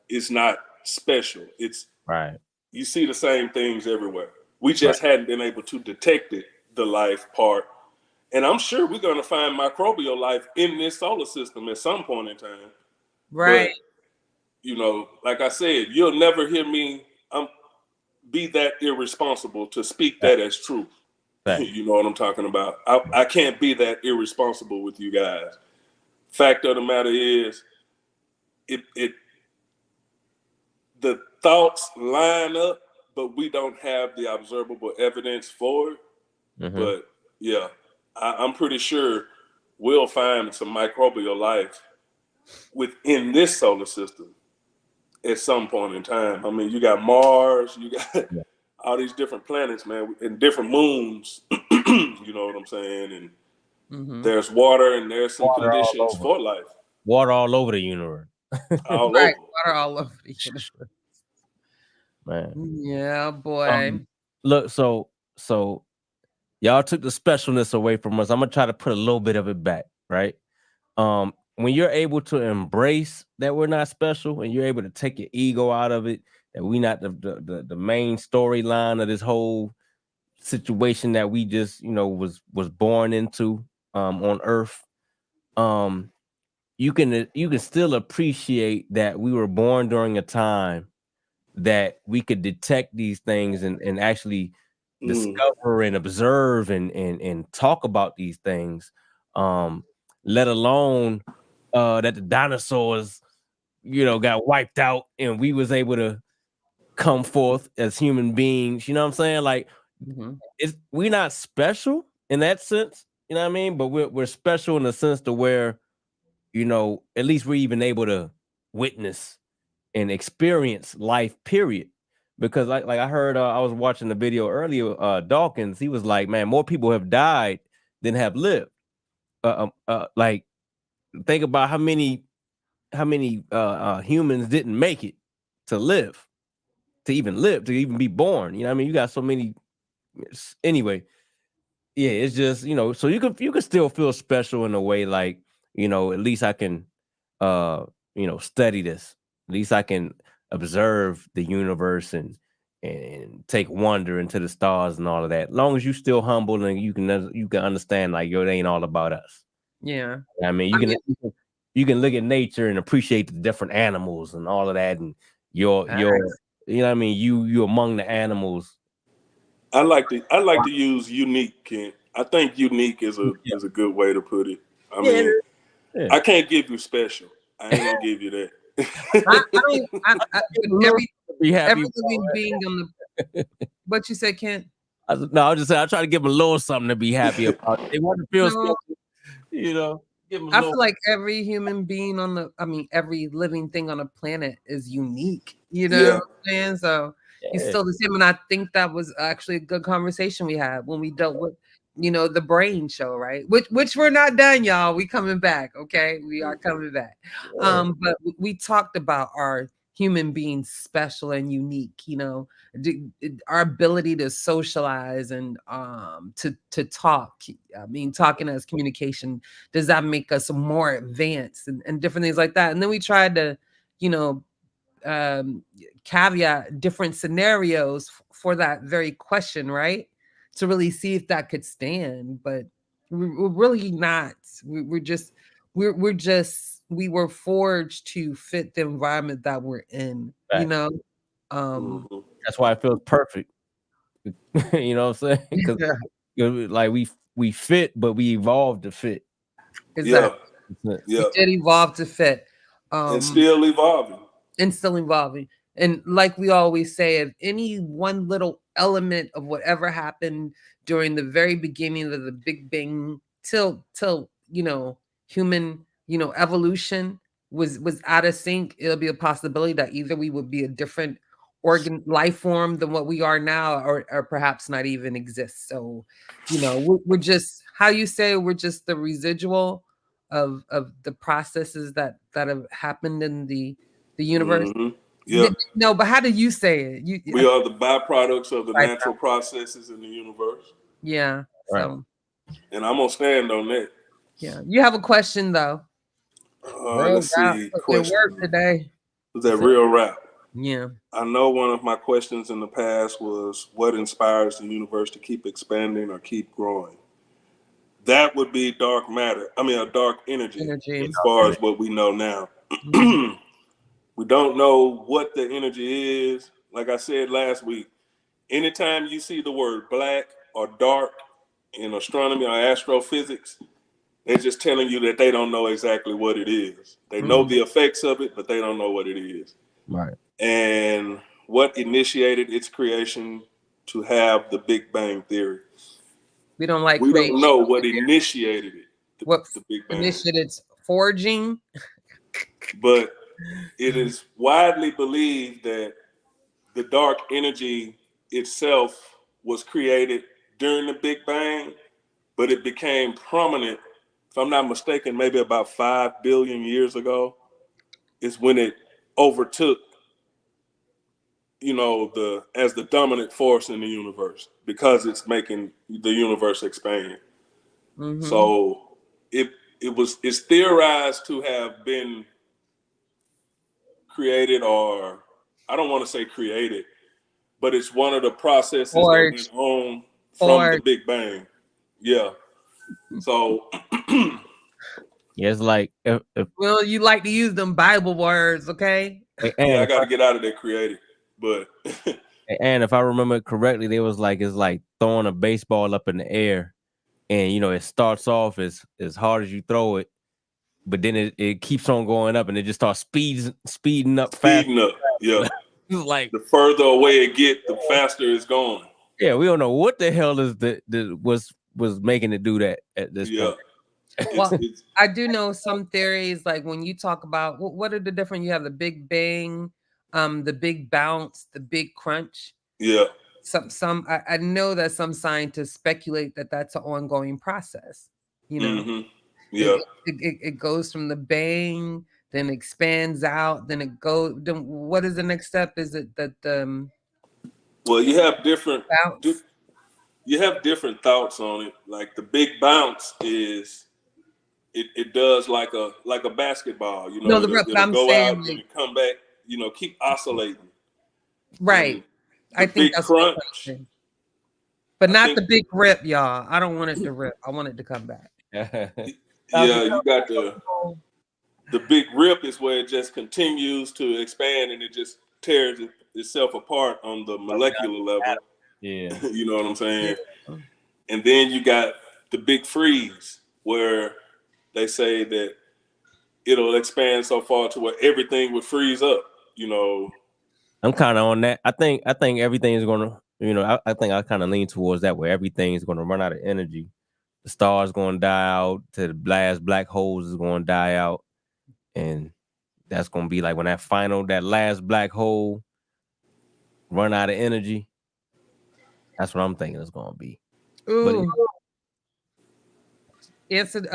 is not special. It's right. You see the same things everywhere. We just hadn't been able to detect it, the life part. And I'm sure we're going to find microbial life in this solar system at some point in time. Right. But, you know, like I said, you'll never hear me be that irresponsible to speak that as truth. Right. You know what I'm talking about? I can't be that irresponsible with you guys. Fact of the matter is, the thoughts line up, but we don't have the observable evidence for it. Mm-hmm. But yeah, I'm pretty sure we'll find some microbial life within this solar system at some point in time. I mean, you got Mars, you got all these different planets, man, and different moons. You know what I'm saying? And there's water, and there's some conditions for life. Water all over the universe. All over. Water all over the universe. Man. Yeah, boy. Look, so y'all took the specialness away from us. I'm gonna try to put a little bit of it back, right? When you're able to embrace that we're not special, and you're able to take your ego out of it, that we not the main storyline of this whole situation that we just, you know, was born into on Earth, you can still appreciate that we were born during a time that we could detect these things and actually discover and observe and talk about these things, let alone that the dinosaurs, you know, got wiped out and we was able to come forth as human beings. You know what I'm saying? Like, we're not special in that sense, you know what I mean? But we're special in the sense to where, you know, at least we're even able to witness and experience life, period. Because like I heard, I was watching the video earlier, Dawkins, he was like, man, more people have died than have lived. Like, think about how many humans didn't make it to live, to even be born. You know what I mean? You got so many. Anyway, yeah, it's just, you know, so you can still feel special in a way, like, you know, at least I can, you know, study this. At least I can observe the universe and take wonder into the stars and all of that. As long as you still humble and you can understand, like, yo, it ain't all about us. Yeah. I mean, you can look at nature and appreciate the different animals and all of that, and your you know what I mean, you among the animals. I like to use unique, Kent. I think unique is a good way to put it. I mean, I can't give you special. I ain't gonna give you that. Every living being on the. What you said, Kent? I was just saying, I try to give them a little something to be happy about. They want to feel special, you know. I feel like every human being every living thing on a planet is unique. You know what I'm saying? So it's still the same. And I think that was actually a good conversation we had when we dealt with, you know, the brain show, right? Which we're not done, y'all. We coming back, okay? We are coming back. But we talked about our human being special and unique, you know, our ability to socialize and to talk. I mean, talking as communication, does that make us more advanced and different things like that? And then we tried to, you know, caveat different scenarios for that very question, right? To really see if that could stand. But We're really not. We were forged to fit the environment that we're in. You know, that's why it feels perfect. You know what I'm saying? Because like we fit, but we evolved to fit. Exactly. Yeah. We did evolve to fit. And still evolving. And like we always say, if any one little element of whatever happened during the very beginning of the Big Bang till human evolution was out of sync, it'll be a possibility that either we would be a different life form than what we are now, or perhaps not even exist. So we're just, how you say, we're just the residual of the processes that have happened in the universe. Yeah. No, but how do you say it? We are the byproducts of the natural processes in the universe. Yeah. Right. So. And I'm gonna stand on that. Yeah. You have a question though. Let's see. Question. Work today. Was that real rap? Yeah. I know one of my questions in the past was, what inspires the universe to keep expanding or keep growing? That would be dark matter. I mean, a dark energy. As far as what we know now. We don't know what the energy is. Like I said last week, anytime you see the word black or dark in astronomy or astrophysics, they're just telling you that they don't know exactly what it is. They know the effects of it, but they don't know what it is. Right. And what initiated its creation to have the Big Bang Theory. We don't like. We don't know what initiated it. What the Big Bang initiated its forging? But it is widely believed that the dark energy itself was created during the Big Bang, but it became prominent, if I'm not mistaken, maybe about 5 billion years ago, is when it overtook, as the dominant force in the universe, because it's making the universe expand. So it's theorized to have been created, or I don't want to say created, but it's one of the processes that went on from the Big Bang. Yeah. So yeah, it's like if well, you like to use them Bible words, okay? I got to get out of that created, but and if I remember correctly, they was like, it's like throwing a baseball up in the air, and it starts off as hard as you throw it, but then it keeps on going up, and it just starts speeding up fast. Yeah. Like the further away it get, the faster it's going. Yeah, we don't know what the hell is was making it do that at this point. Well, I do know some theories, like when you talk about what are the different, you have the Big Bang, the Big Bounce, the Big Crunch. Yeah. I know that some scientists speculate that that's an ongoing process. Yeah. It goes from the bang, then expands out, then it goes. Then what is the next step? Is it that well, you have different thoughts on it. Like the Big Bounce is it does like a basketball, No, it'll go out and you come back, keep oscillating. Right. I think that's crunch. But not the big rip, y'all. I don't want it to rip. I want it to come back. Yeah, you got the big rip is where it just continues to expand and it just tears itself apart on the molecular level. Yeah. You know what I'm saying? Yeah. And then you got the big freeze where they say that it'll expand so far to where everything would freeze up, I'm kind of on that. I think everything is going to, I think I kind of lean towards that, where everything is going to run out of energy. The stars going to die out, to the last black holes is going to die out. And that's going to be like when that last black hole run out of energy. That's what I'm thinking it's going to be. Ooh. Answered.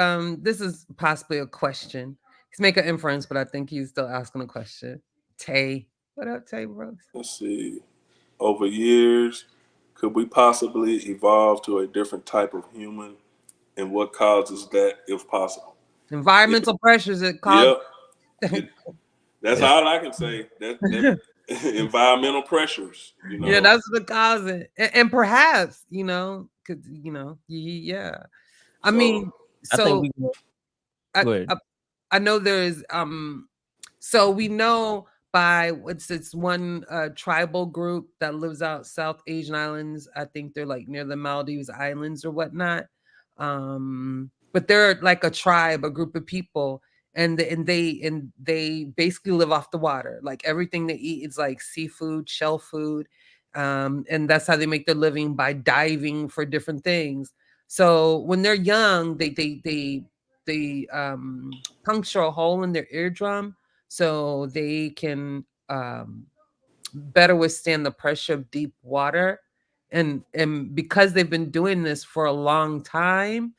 This is possibly a question. He's making an inference, but I think he's still asking a question. Tay. What up, Tay Brooks? Let's see. Over years, could we possibly evolve to a different type of human? And what causes that, if possible? Environmental pressures that cause. Yep. That's all I can say. That environmental pressures. Yeah, that's what causes it. And perhaps, because yeah. I mean, I think so we go ahead. I know there's so we know by it's one tribal group that lives out South Asian islands. I think they're like near the Maldives Islands or whatnot. But they're like a tribe, a group of people, and they basically live off the water. Like everything they eat is like seafood, shell food. And that's how they make their living, by diving for different things. So when they're young, they puncture a hole in their eardrum so they can better withstand the pressure of deep water. And because they've been doing this for a long time,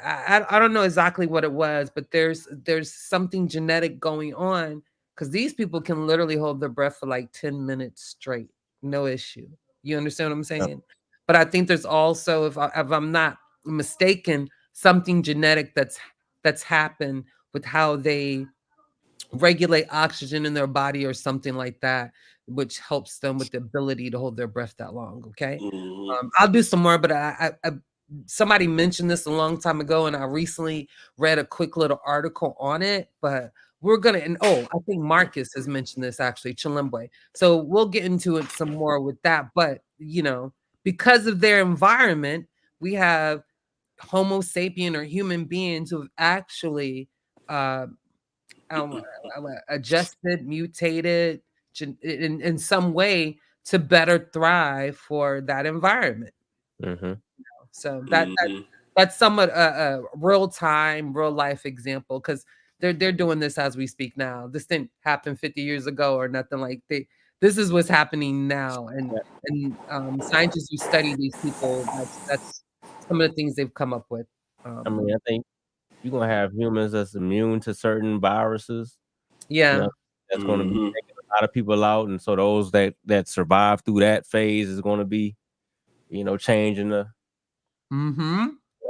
I don't know exactly what it was, but there's something genetic going on, because these people can literally hold their breath for like 10 minutes straight, no issue. You understand what I'm saying? But I think there's also, if I'm not mistaken, something genetic that's happened with how they regulate oxygen in their body or something like that, which helps them with the ability to hold their breath that long. Okay. I'll do some more, but I somebody mentioned this a long time ago, and I recently read a quick little article on it, but we're gonna, and I think Marcus has mentioned this actually, Chilembwe. So we'll get into it some more with that. But because of their environment, we have Homo sapien, or human beings, who have actually adjusted, mutated in some way to better thrive for that environment. So that's somewhat a real time, real life example, because they're doing this as we speak now. This didn't happen 50 years ago or nothing. Like this is what's happening now, and scientists who study these people, that's some of the things they've come up with. I mean, I think you're gonna have humans that's immune to certain viruses. Yeah, that's going to be taking a lot of people out, and so those that survive through that phase is going to be, changing the.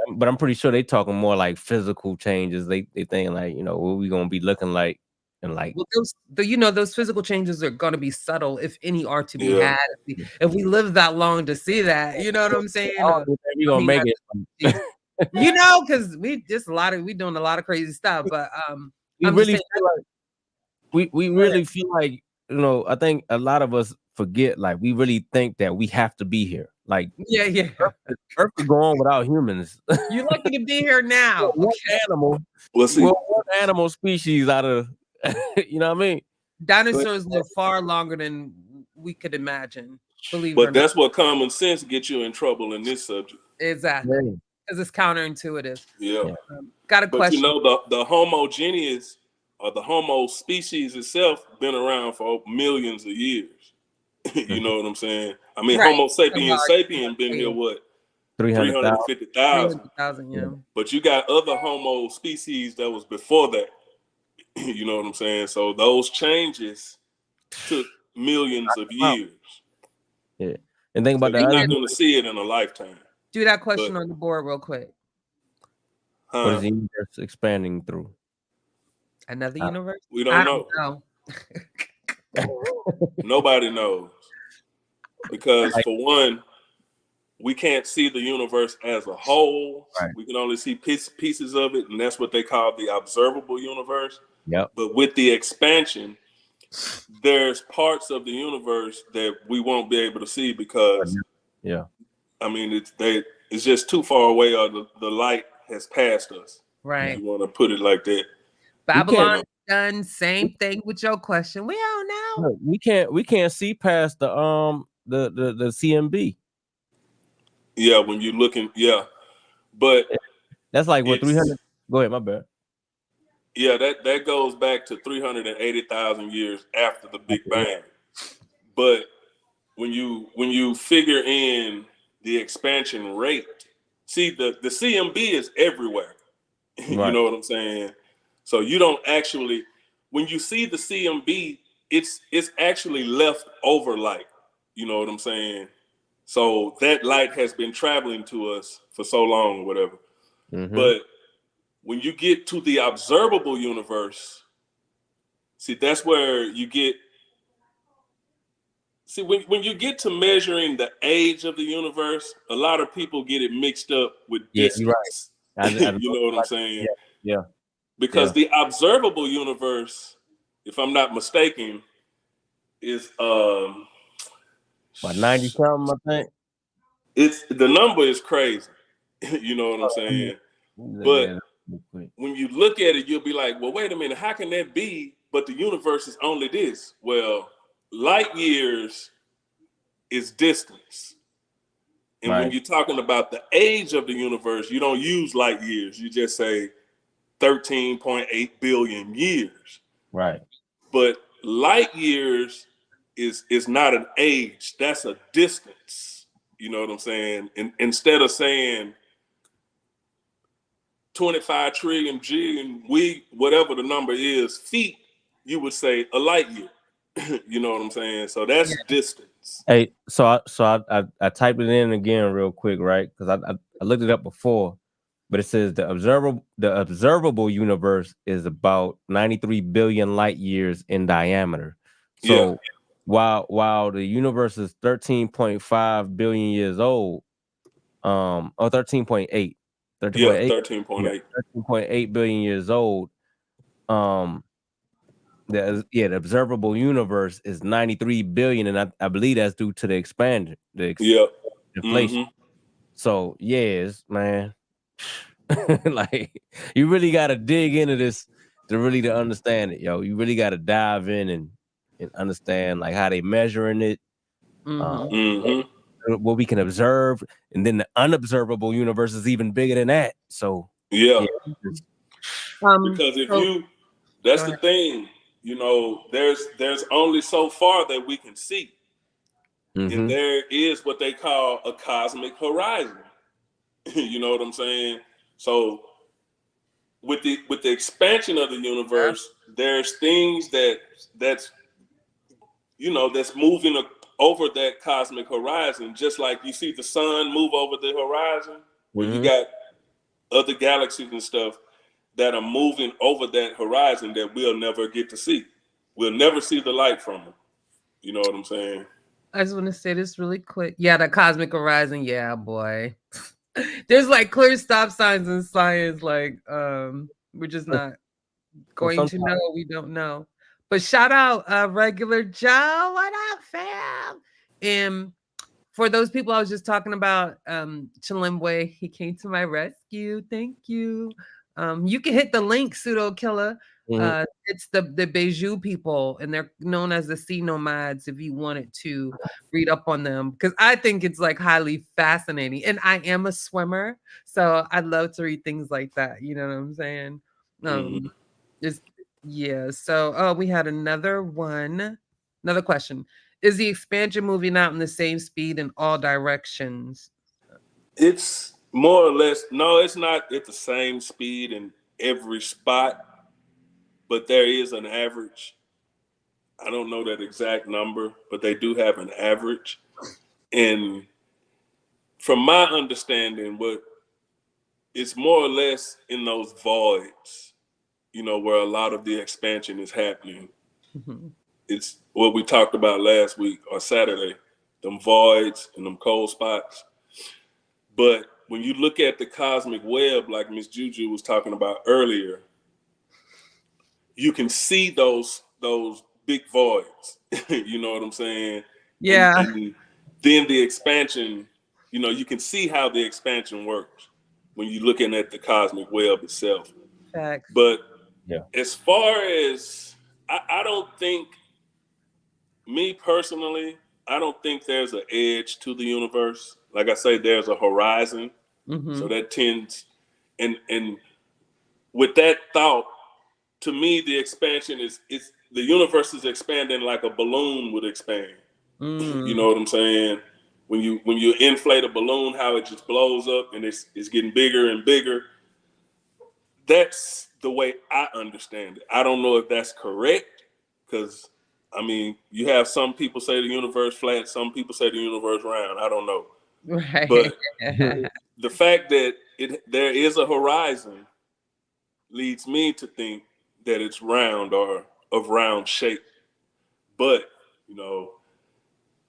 But I'm pretty sure they talking more like physical changes. They thinking like, what we gonna be looking like, and like. Well, those physical changes are going to be subtle, if any are to be had. If we live that long to see that, you know what I'm saying? We gonna make it. Because we doing a lot of crazy stuff. But we really feel like we really feel like, I think a lot of us forget, like we really think that we have to be here. Like Earth could go on without humans. You're lucky to be here now. One animal. One animal species out of you know what I mean? Dinosaurs live far longer than we could imagine. But that's what common sense gets you in trouble in this subject. Exactly. Because it's counterintuitive. Yeah. Got a question. The homogeneous, or the Homo species itself, been around for millions of years. You know what I'm saying? I mean, Homo sapien been here what? 350,000. Yeah. But you got other Homo species that was before that. You know what I'm saying? So those changes took millions of years. Yeah. And think about that. You're not going to see it in a lifetime. Do that question on the board real quick. What is the universe expanding through? Another universe? We don't know. Nobody knows. Because for one, we can't see the universe as a whole. Right. We can only see pieces of it, and that's what they call the observable universe. Yep. But with the expansion, there's parts of the universe that we won't be able to see because, I mean, it's just too far away, or the light has passed us. Right. You want to put it like that. Babylon done same thing with your question. We don't know. We can't see past the CMB. Yeah, when you're looking, but that's like what 300. Go ahead, my bad. Yeah, that goes back to 380,000 years after the Big Bang. But when you figure in the expansion rate, see the CMB is everywhere. You know what I'm saying? So you don't actually, when you see the CMB, it's actually left over light. You know what I'm saying? So that light has been traveling to us for so long or whatever. But when you get to the observable universe, see, that's where you get, when you get to measuring the age of the universe, a lot of people get it mixed up with distance. You know what I'm saying? Yeah. Because the observable universe, if I'm not mistaken, is about 90 something, I think. It's the number is crazy. You know what I'm saying? But when you look at it, you'll be like, well, wait a minute, how can that be? But the universe is only this. Well, light years is distance. And when you're talking about the age of the universe, you don't use light years. You just say 13.8 billion years. Right. But light years is not an age. That's a distance. You know what I'm saying? And instead of saying 25 trillion G and whatever the number is, feet, you would say a light year. You know what I'm saying? So that's distance. Hey, so I typed it in again real quick, right? Because I looked it up before, but it says the observable universe is about 93 billion light years in diameter. So while the universe is 13.5 billion years old, or 13.8. 13.8 billion years old. The observable universe is 93 billion, and I believe that's due to the expansion, inflation. So yes, man. Like you really gotta dig into this to understand it, yo. You really gotta dive in and understand like how they measuring it. What we can observe, and then the unobservable universe is even bigger than that. So because that's the thing, you know, there's only so far that we can see, and there is what they call a cosmic horizon. You know what I'm saying? So with the expansion of the universe, there's things that's moving over that cosmic horizon, just like you see the sun move over the horizon, where you got other galaxies and stuff that are moving over that horizon that we'll never get to see. We'll never see the light from them. You know what I'm saying? I just want to say this really quick. Yeah, the cosmic horizon. Yeah, boy. There's like clear stop signs in science. Like, we're just not going to know. We don't know. But shout out Regular Joe. What up, fam? And for those people I was just talking about, Chilimbwe, he came to my rescue. Thank you. You can hit the link, PseudoKilla. It's the Beju people, and they're known as the sea nomads if you wanted to read up on them, because I think it's like highly fascinating. And I am a swimmer, so I'd love to read things like that. You know what I'm saying? So we had another question. Is the expansion moving out in the same speed in all directions? It's more or less, no, it's not at the same speed in every spot, but there is an average. I don't know that exact number, but they do have an average. And from my understanding, it's more or less in those voids, where a lot of the expansion is happening. It's what we talked about last week or Saturday, them voids and them cold spots. But when you look at the cosmic web, like Miss Juju was talking about earlier, you can see those big voids. You know what I'm saying? Yeah. And then the expansion, you can see how the expansion works when you're looking at the cosmic web itself. Facts. But as far as, I don't think, me personally, I don't think there's an edge to the universe. Like I say, there's a horizon. So that tends, and with that thought, to me, the expansion is the universe is expanding like a balloon would expand. You know what I'm saying? When you inflate a balloon, how it just blows up and it's getting bigger and bigger. That's the way I understand it. I don't know if that's correct, because you have some people say the universe flat, some people say the universe round. I don't know. Right. But the fact that there is a horizon leads me to think that it's round or of round shape. But,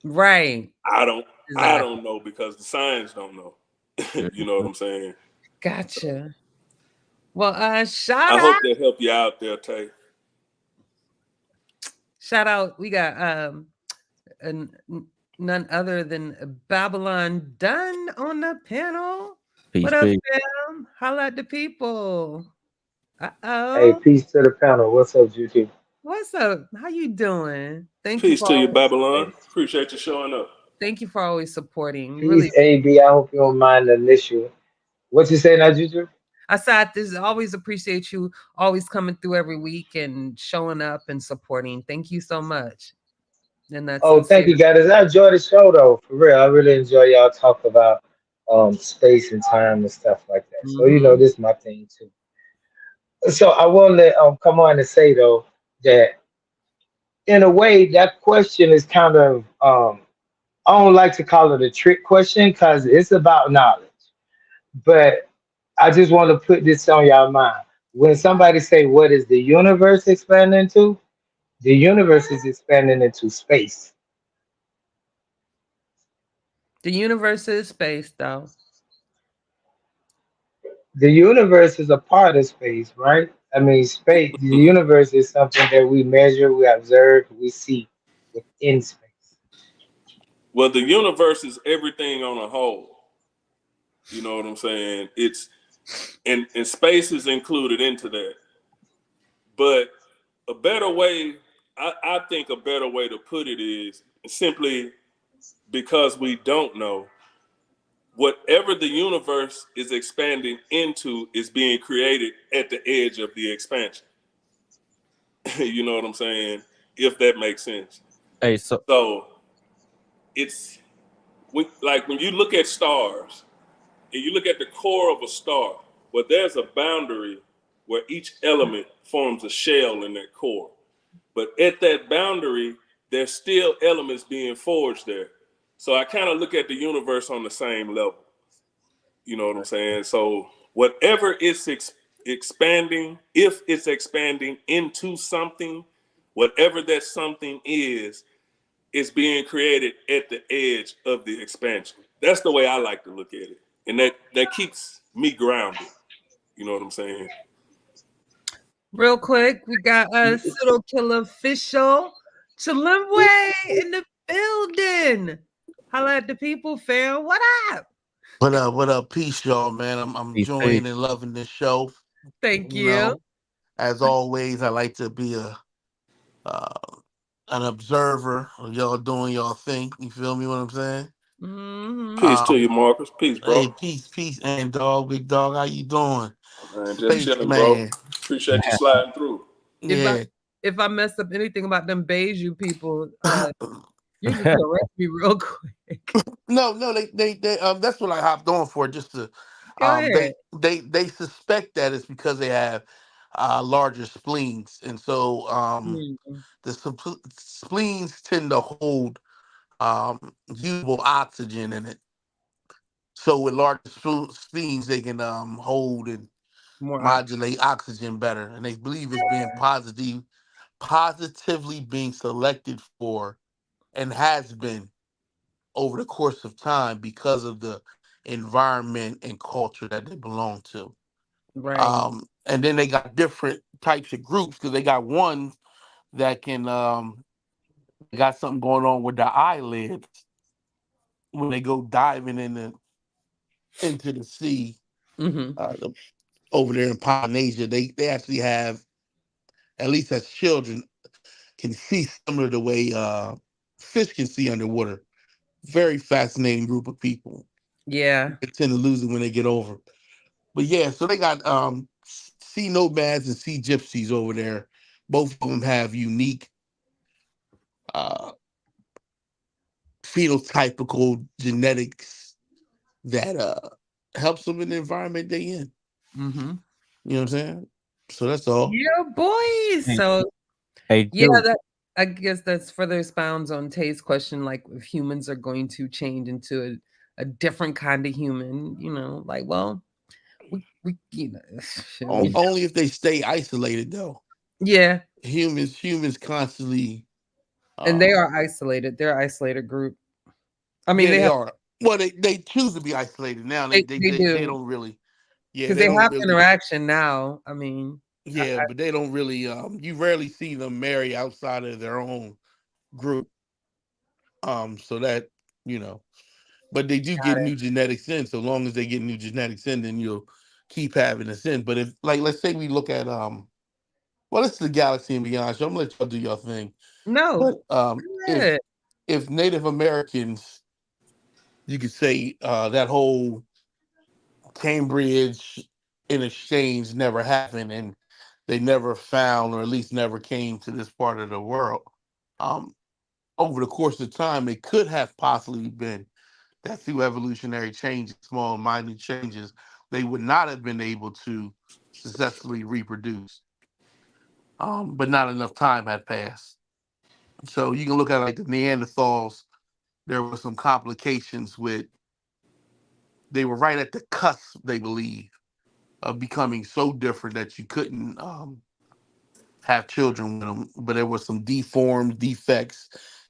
right. I don't know, because the science don't know. You know what I'm saying? Gotcha. Well, shout I out. hope that helped you out there, Tay. Shout out. We got none other than Babylon Dunn on the panel. Peace, What up, peace. fam? Holla at the people. Hey, Uh-oh. peace to the panel. What's up, JuJu? What's up? How you doing? Thank you Peace for to you, always, Babylon. Appreciate you showing up. thank you for always supporting. Really, Peace, AB. I hope you don't mind the initial. What you say now, JuJu? I said this. Always appreciate you always coming through every week and showing up and supporting. Thank you so much. And that's Oh, thank sincere. you, guys. I enjoy the show, though. For real, I really enjoy y'all talk about space and time and stuff like that. So Mm-hmm. this is my thing too. So I want to come on and say though that in a way that question is kind of I don't like to call it a trick question because it's about knowledge. But I just want to put this on y'all mind. When somebody say, "What is the universe expanding to?" The universe is expanding into space. The universe is space, though. The universe is a part of space, right? I mean, space. The universe is something that we measure, we observe, we see within space. Well, the universe is everything on a whole. You know what I'm saying? It's and space is included into that. But a better way, I think a better way to put it is simply because we don't know. Whatever the universe is expanding into is being created at the edge of the expansion. You know what I'm saying? If that makes sense. Hey, so So it's like when you look at stars and you look at the core of a star, well, there's a boundary where each element forms a shell in that core. But at that boundary, there's still elements being forged there. So I kind of look at the universe on the same level. You know what I'm saying? So whatever it's expanding, if it's expanding into something, whatever that something is being created at the edge of the expansion. That's the way I like to look at it. And that keeps me grounded. You know what I'm saying? Real quick, we got a PseudoKillas official Chilimwe in the building. Holla at the people, fam. What up? What up? What up? Peace, y'all, man. I'm peace, enjoying peace. and loving this show. Thank You you. know, as always, I like to be uh, an observer of y'all doing y'all thing. You feel me? What I'm saying? Mm-hmm. Peace to you, Um, Marcus. Peace, hey, bro. peace, and dog, big dog. How you doing? Man, just Space chilling, bro. man. Appreciate you sliding through. If I Yeah. if I mess up anything about them Beiju people, you can correct me real quick. No, they that's what I hopped on for, just to Go ahead. they suspect that it's because they have larger spleens, and so Mm, the spleens tend to hold usable oxygen in it. So with large spleens, they can hold and more modulate oxygen better, and they believe it's being positively being selected for, and has been over the course of time because of the environment and culture that they belong to. right. And then they got different types of groups because they got one that can got something going on with the eyelids when they go diving into the sea Mm-hmm. uh, over there in Polynesia. They actually have, at least as children, can see similar to the way fish can see underwater. Very fascinating group of people. Yeah. They tend to lose it when they get over. But yeah, so they got sea nomads and sea gypsies over there. Both of them have unique uh, phenotypical genetics that helps them in the environment they in. Mm-hmm. You know what I'm saying? So that's all. Yeah, boy. Hey, So hey, yeah, Jude. that I guess that's further expounds on Tay's question, like if humans are going to change into a different kind of human, like, well, we shit, Only if they stay isolated though. yeah, Humans constantly and they um are isolated. They're an isolated group. I mean, yeah, they they have are. Well, they choose to be isolated now. They they, they they they, they do, don't really, Yeah, Because they they don't have really. interaction now. I mean, Yeah, but they don't really. You rarely see them marry outside of their own group. So that you know, but they do get new genetics in. So long as they get new genetics in, then you'll keep having this in. But if, like, let's say we look at well, this is the galaxy and beyond. So I'm gonna let y'all do your thing. no. But Good. if Native Americans, you could say that whole Cambridge in exchange never happened, and they never found, or at least never came to this part of the world. Um, Over the course of time, it could have possibly been that through evolutionary changes, small minute changes, they would not have been able to successfully reproduce. But not enough time had passed. So you can look at like the Neanderthals. There were some complications with. They were right at the cusp, they believe, of becoming so different that you couldn't have children with them. But there were some deformed defects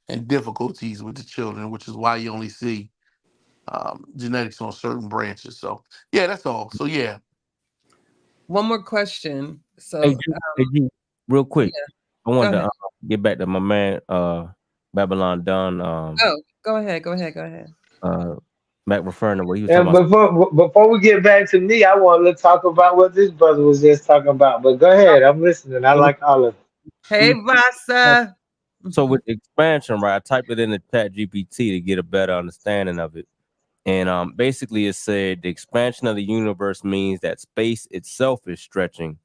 and difficulties with the children, which is why you only see genetics on certain branches. So yeah, that's all. So yeah, One more question. Hey, So, real quick, yeah, I go wanted ahead. to get back to my man, Babylon Dunn. Oh, go ahead. Go ahead. Go ahead. Back referring to what he was And talking about. before we get back to me, I want to talk about what this brother was just talking about. But go ahead, I'm listening. I like all of it. Hey, Vasa. So with expansion, right? I typed it in the Chat GPT to get a better understanding of it. And basically, it said the expansion of the universe means that space itself is stretching,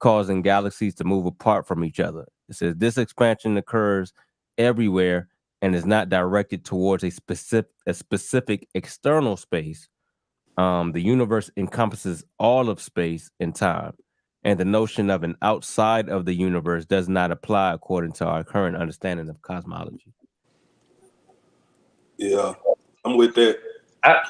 causing galaxies to move apart from each other. It says this expansion occurs everywhere and is not directed towards a specific external space. The universe encompasses all of space and time, and the notion of an outside of the universe does not apply according to our current understanding of cosmology. Yeah, I'm with that. I,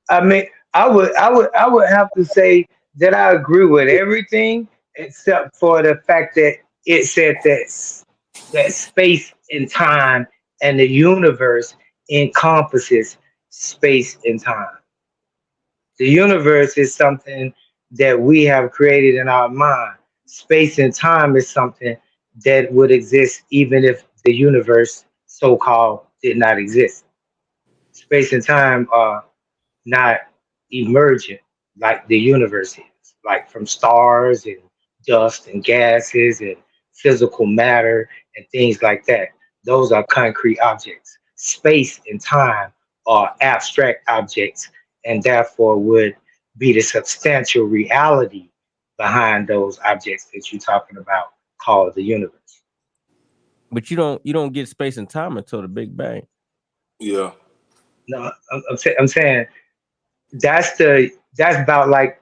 I mean, I would have to say that I agree with everything except for the fact that it said that space and time and the universe encompasses space and time. The universe is something that we have created in our mind. Space and time is something that would exist even if the universe, so called, did not exist. Space and time are not emergent like the universe is, like from stars and dust and gases and physical matter and things like that. Those are concrete objects. Space and time are abstract objects and therefore would be the substantial reality behind those objects that you're talking about called the universe. But you don't get space and time until the Big Bang. Yeah. No, I'm saying that's about like,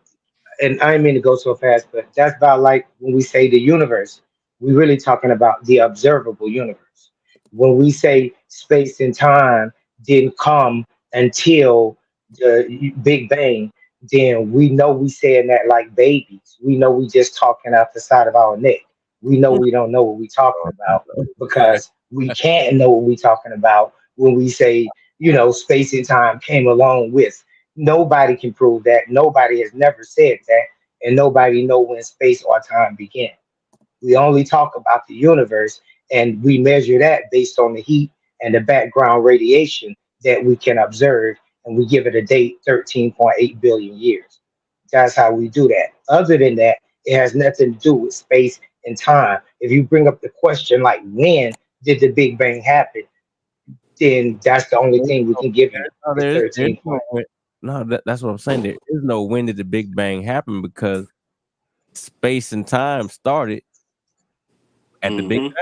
and I didn't mean to go so fast, but that's about like when we say the universe, we're really talking about the observable universe. When we say space and time didn't come until the Big Bang, then we know we saying that like babies. We know we just talking out the side of our neck. We know we don't know what we talking about because we can't know what we talking about when we say, space and time came along with. Nobody can prove that. Nobody has never said that, and nobody know when space or time began. We only talk about the universe, and we measure that based on the heat and the background radiation that we can observe, and we give it a date 13.8 billion years. That's how we do that. Other than that, it has nothing to do with space and time. If you bring up the question like when did the Big Bang happen, then that's the only thing we can give you No, is there's 13. no no, that's what I'm saying. There is no when did the Big Bang happen because space and time started at the Big Mm-hmm.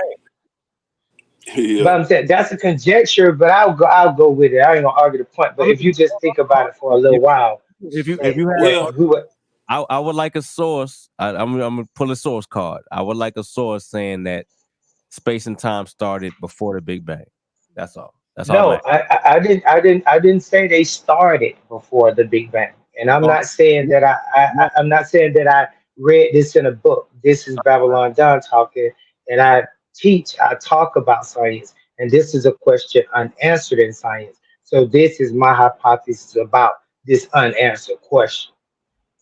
Bang. Yeah. But I'm saying that's a conjecture, but I'll go with it. I ain't gonna argue the point. I But if mean, you just think about it for a little if while, if and, you have, and Well, who I would like a source. I'm gonna pull a source card. I would like a source saying that space and time started before the Big Bang. That's all. That's all I'm no, asking. I didn't say they started before the Big Bang, and I'm Well, not saying that I'm not saying that I read this in a book. This is Babylon Don talking, and I talk about science, and this is a question unanswered in science. So this is my hypothesis about this unanswered question.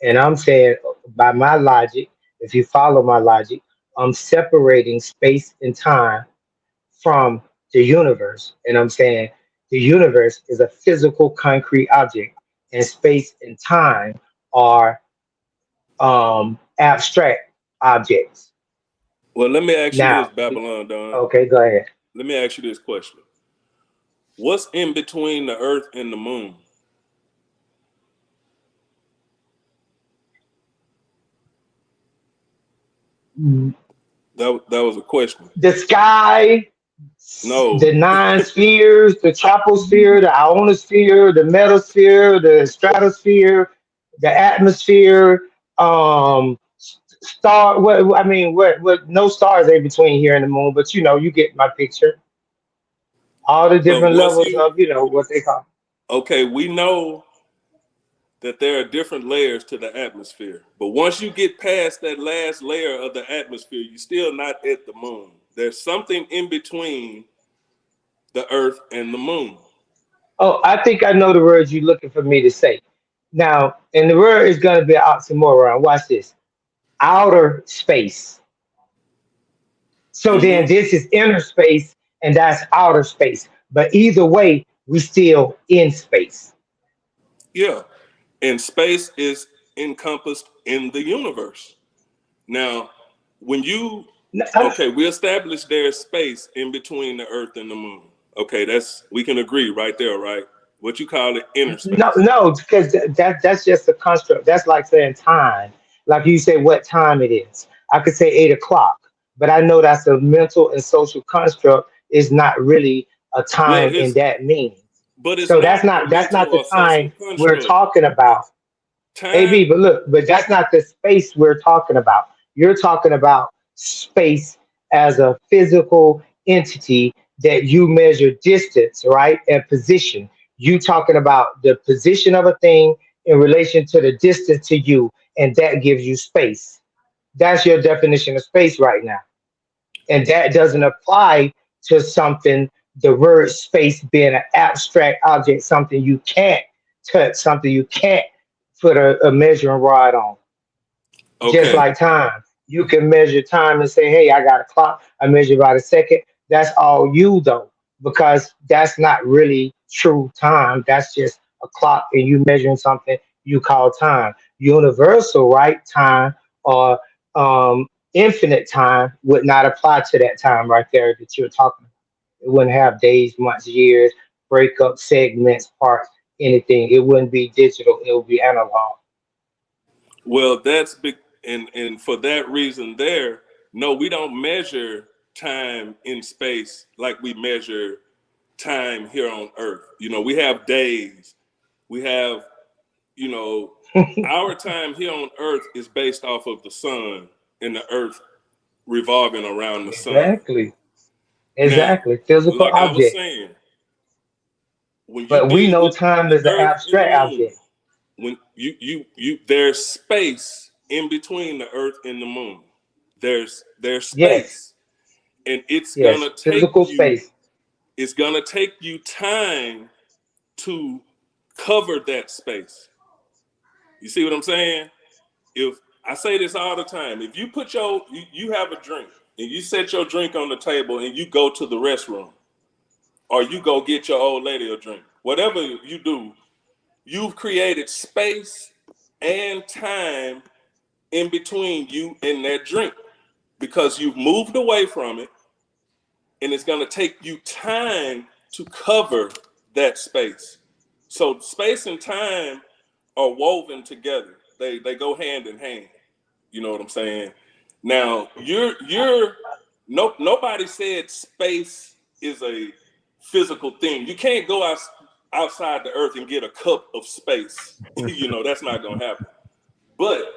And I'm saying, by my logic, if you follow my logic, I'm separating space and time from the universe. And I'm saying the universe is a physical, concrete object, and space and time are abstract objects. Well, let me ask you this, Now, Babylon Don. okay, go ahead. Let me ask you this question. What's in between the Earth and the Moon? That was a question. The sky, No. the nine spheres, the troposphere, the ionosphere, the metasphere, the stratosphere, the atmosphere, star. What I mean, what? No stars in between here and the moon, but you get my picture. All the But different once levels you of what they call. okay, we know that there are different layers to the atmosphere. But once you get past that last layer of the atmosphere, you're still not at the moon. There's something in between the Earth and the moon. Oh, I think I know the words you're looking for me to say. Now, and the word is going to be an oxymoron. Watch this. Outer space. So then Mm-hmm. this is inner space and that's outer space. But either way, we still in space. Yeah. And space is encompassed in the universe. Now, when you No, I- okay, we established there's space in between the Earth and the moon. Okay, we can agree right there, right? What you call it, inner no, space. no, because that's just a construct. That's like saying time. Like you say what time it is. I could say 8 o'clock, but I know that's a mental and social construct. Is not really a Well, time in that meaning. it's So that's not a not mental the or social time we're construct. talking about. Time. AB, but look, but that's not the space we're talking about. You're talking about space as a physical entity that you measure distance, right? And position. You talking about the position of a thing in relation to the distance to you, and that gives you space. That's your definition of space right now. And that doesn't apply to something, the word space being an abstract object, something you can't touch, something you can't put a measuring rod on. Just Okay. like time. You can measure time and say, hey, I got a clock, I measure by the second. That's all you though, because that's not really true time. That's just a clock and you measuring something you call time. Universal, right? Time or infinite time would not apply to that time right there that you're talking about. It wouldn't have days, months, years, breakup, segments, parts, anything. It wouldn't be digital, it would be analog. Well, that's big, and for that reason, no, we don't measure time in space like we measure time here on Earth. We have days. We have, you know, our time here on Earth is based off of the sun and the Earth revolving around the sun. Exactly. Now, Exactly. Physical like I was object. saying, when you But we deal know with time the is an Earth and the abstract Moon, object. when there's space in between the Earth and the Moon. There's Yes. space, and it's Yes. gonna take Physical you. space. It's gonna take you time to cover that space. You see what I'm saying? If I say this all the time, if you put you have a drink and you set your drink on the table and you go to the restroom or you go get your old lady a drink, whatever you do, you've created space and time in between you and that drink because you've moved away from it and it's going to take you time to cover that space. So space and time are woven together. They go hand in hand. You know what I'm saying? Now, you're no nobody said space is a physical thing. You can't go outside the earth and get a cup of space. That's not going to happen. But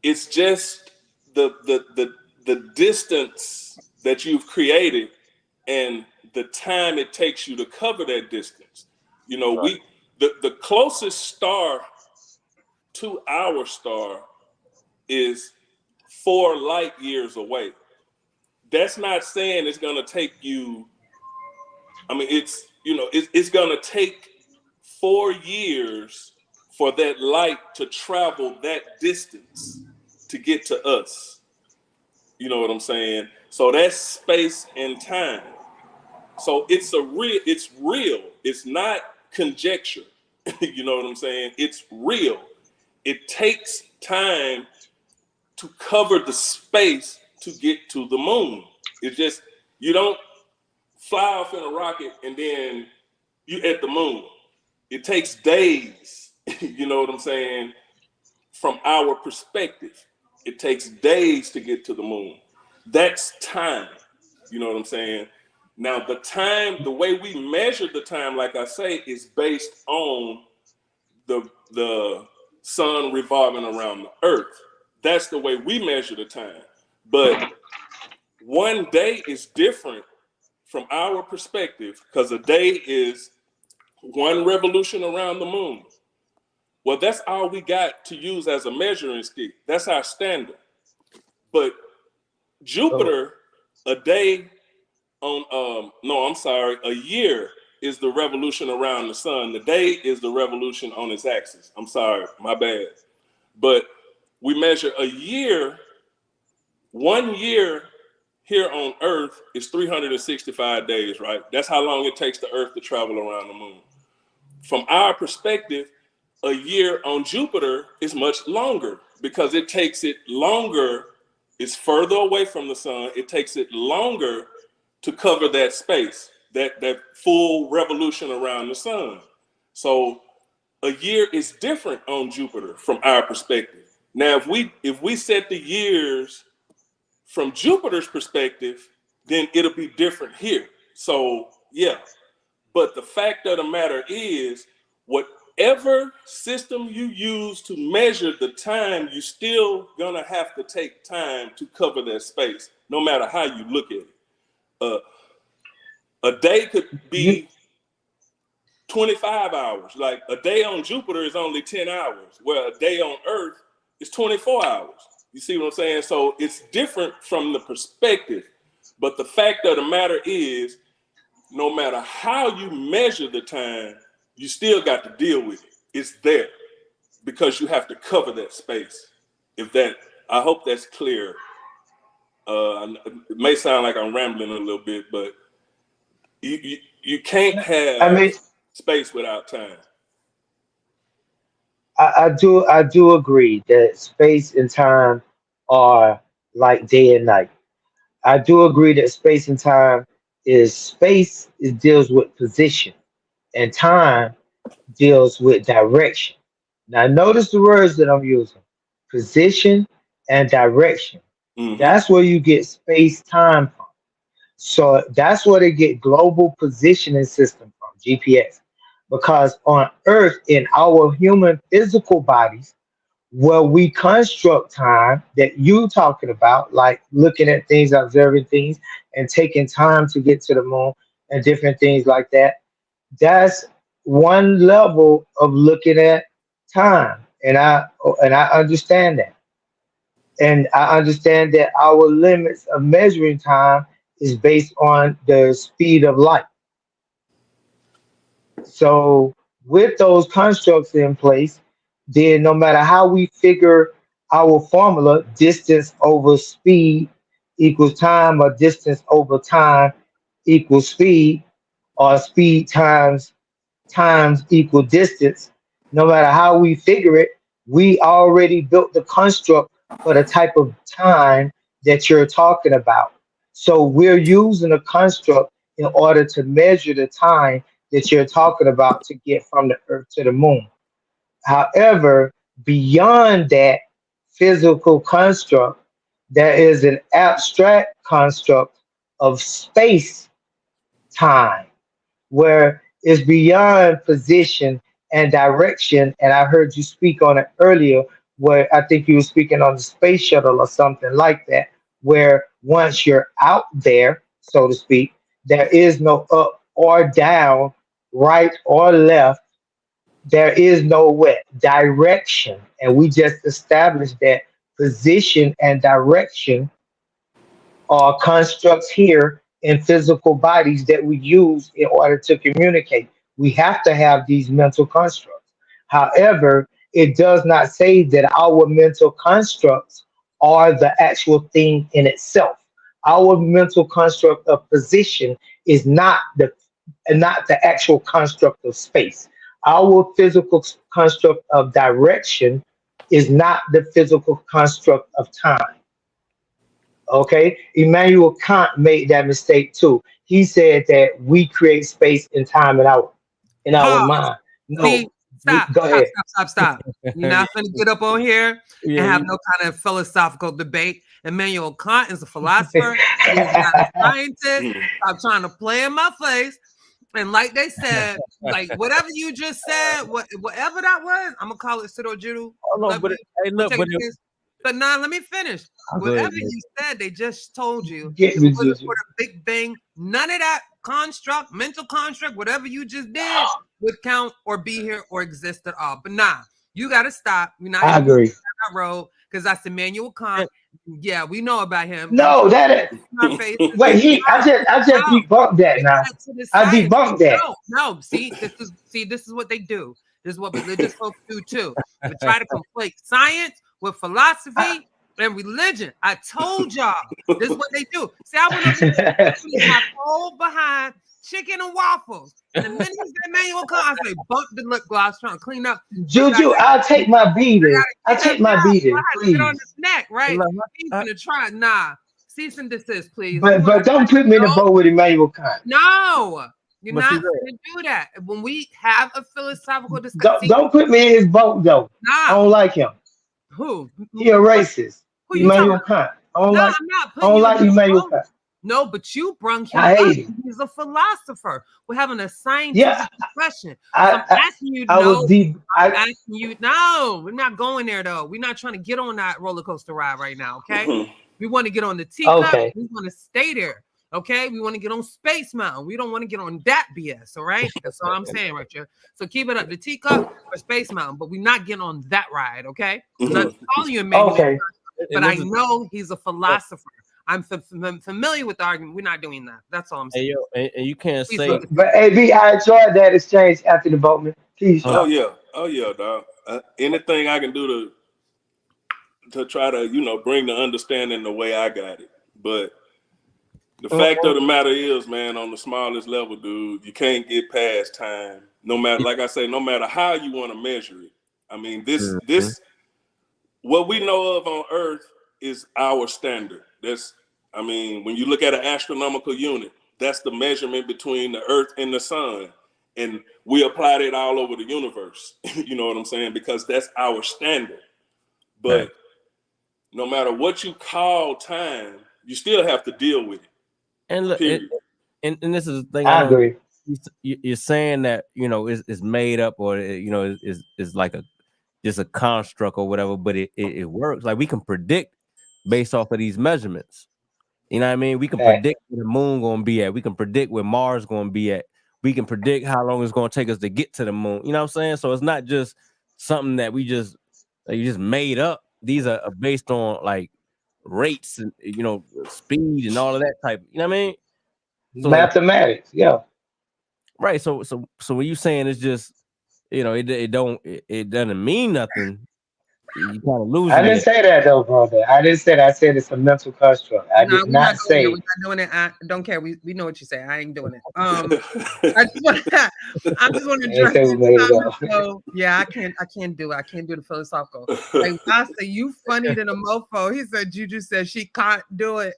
it's just the distance that you've created and the time it takes you to cover that distance. Right. The closest star to our star is 4 light years away. That's not saying it's going to take you. I mean, it's going to take 4 years for that light to travel that distance to get to us. You know what I'm saying? So that's space and time. So it's real. It's not conjecture. You know what I'm saying? It's real. It takes time to cover the space to get to the moon. It's just, you don't fly off in a rocket and then you at the moon. It takes days. You know what I'm saying? From our perspective, it takes days to get to the moon. That's time. You know what I'm saying? Now, the way we measure the time, like I say, is based on the sun revolving around the earth. That's the way we measure the time. But one day is different from our perspective because a day is one revolution around the moon. Well, that's all we got to use as a measuring stick. That's our standard. But Jupiter, a year is the revolution around the sun. The day is the revolution on its axis. I'm sorry, my bad. But we measure a year, 1 year here on Earth is 365 days, right? That's how long it takes the Earth to travel around the moon. From our perspective, a year on Jupiter is much longer because it takes it longer. It's further away from the sun. It takes it longer to cover that space, that full revolution around the sun. So a year is different on Jupiter from our perspective. Now, if we set the years from Jupiter's perspective, then it'll be different here. So yeah, but the fact of the matter is, whatever system you use to measure the time, you still gonna have to take time to cover that space, no matter how you look at it. A day could be 25 hours. Like a day on Jupiter is only 10 hours, where a day on Earth is 24 hours. You see what I'm saying? So it's different from the perspective. But the fact of the matter is, no matter how you measure the time, you still got to deal with it. It's there because you have to cover that space. I hope that's clear. It may sound like I'm rambling a little bit, but you can't have space without time. I do agree that space and time are like day and night. I do agree that space and time it deals with position, and time deals with direction. Now notice the words that I'm using: position and direction. Mm-hmm. That's where you get space time from. So that's where they get global positioning system from, GPS. Because on Earth, in our human physical bodies, where we construct time that you talking about, like looking at things, observing things, and taking time to get to the moon and different things like that, that's one level of looking at time. And I understand that. And I understand that our limits of measuring time is based on the speed of light. So with those constructs in place, then no matter how we figure our formula, distance over speed equals time, or distance over time equals speed, or speed times equal distance, no matter how we figure it, we already built the construct for the type of time that you're talking about. So we're using a construct in order to measure the time that you're talking about to get from the Earth to the moon. However, beyond that physical construct, there is an abstract construct of space time, where it's beyond position and direction. And I heard you speak on it earlier, where I think you were speaking on the space shuttle or something like that, where once you're out there, so to speak, there is no up or down, right or left. There is no what? Direction. And we just established that position and direction are constructs here in physical bodies that we use in order to communicate. We have to have these mental constructs. However, it does not say that our mental constructs are the actual thing in itself. Our mental construct of position is not the actual construct of space. Our physical construct of direction is not the physical construct of time. Okay, Immanuel Kant made that mistake too. He said that we create space and time in our Pause. mind. See, No, stop, go ahead. stop. You're not going to get up on here Yeah, and have no kind of philosophical debate. Emmanuel Kant is a philosopher. He's not a scientist. Stop trying to play in my face. And like they said, like whatever you just said, whatever that was, I'm gonna call it PseudoKillas. Oh, no, but hey, look, But now let me finish. Whatever ahead, you said, they just told you Get it me, wasn't Juju. for the Big Bang. None of that construct, mental construct, whatever you just did would count or be here or exist at all. But nah, you gotta stop. We're not I gonna agree. go down that road because that's Immanuel Kant. Yeah, we know about him. No, that is. My face. Wait, I just debunked that now. I debunked that. No. See, this is what they do. This is what religious folks do too. They try to conflate science with philosophy and religion. I told y'all, this is what they do. See, I went over there my whole behind chicken and waffles. And the minute he said Emmanuel Kant, I say, bump the lip gloss, trying to clean up. Juju, I'll take my beating. I take my beating, please. Get on his neck, right? He's gonna try. Nah, cease and desist, please. But don't put me in the boat with Emmanuel Kant. No, you're not gonna do that. When we have a philosophical discussion, don't put me in his boat though. Nah. I don't like him. Who? He a racist. Who you Emmanuel Kant. I don't like Emmanuel Kant. No, but you brung him I up. hate him. He's a philosopher. We're having a scientific discussion. I'm asking you. No, we're not going there though. We're not trying to get on that roller coaster ride right now. Okay, we want to get on the teacup. Okay. We want to stay there. Okay, we want to get on Space Mountain. We don't want to get on that BS. All right, that's all I'm saying right here. So keep it up, the teacup or Space Mountain, but we're not getting on that ride. Okay, I'm not calling you a man. Okay, but I know he's a philosopher. I'm familiar with the argument. We're not doing that. That's all I'm saying. Hey, yo, and you can't say. But AB, I enjoyed that exchange after the boatman. Please. Oh yeah, dog. Anything I can do to try to bring the understanding the way I got it. But the fact of the matter is, man, on the smallest level, dude, you can't get past time. No matter, like I say, no matter how you want to measure it. I mean, this what we know of on Earth is our standard. When you look at an astronomical unit, that's the measurement between the Earth and the sun. And we apply that all over the universe. You know what I'm saying? Because that's our standard. But no matter what you call time, you still have to deal with it. And look, and this is the thing. I agree. You're saying that is made up or is like just a construct or whatever, but it works. Like we can predict based off of these measurements. You know what I mean? We can predict where the moon gonna be at. We can predict where Mars gonna be at. We can predict how long it's gonna take us to get to the moon. You know what I'm saying? So it's not just something that you just made up. These are based on like rates and speed and all of that type. You know what I mean? So, mathematics, yeah. Right. So what you saying is just it doesn't mean nothing. You kind of lose. I didn't say that though, brother. I didn't say that. I said it's a mental construct. I did not say. We're not doing it. I don't care. We know what you say. I ain't doing it. I just want to address it. So, yeah, I can't do it. I can't do the philosophical. Like I say, you funny than a mofo. He said Juju said she can't do it.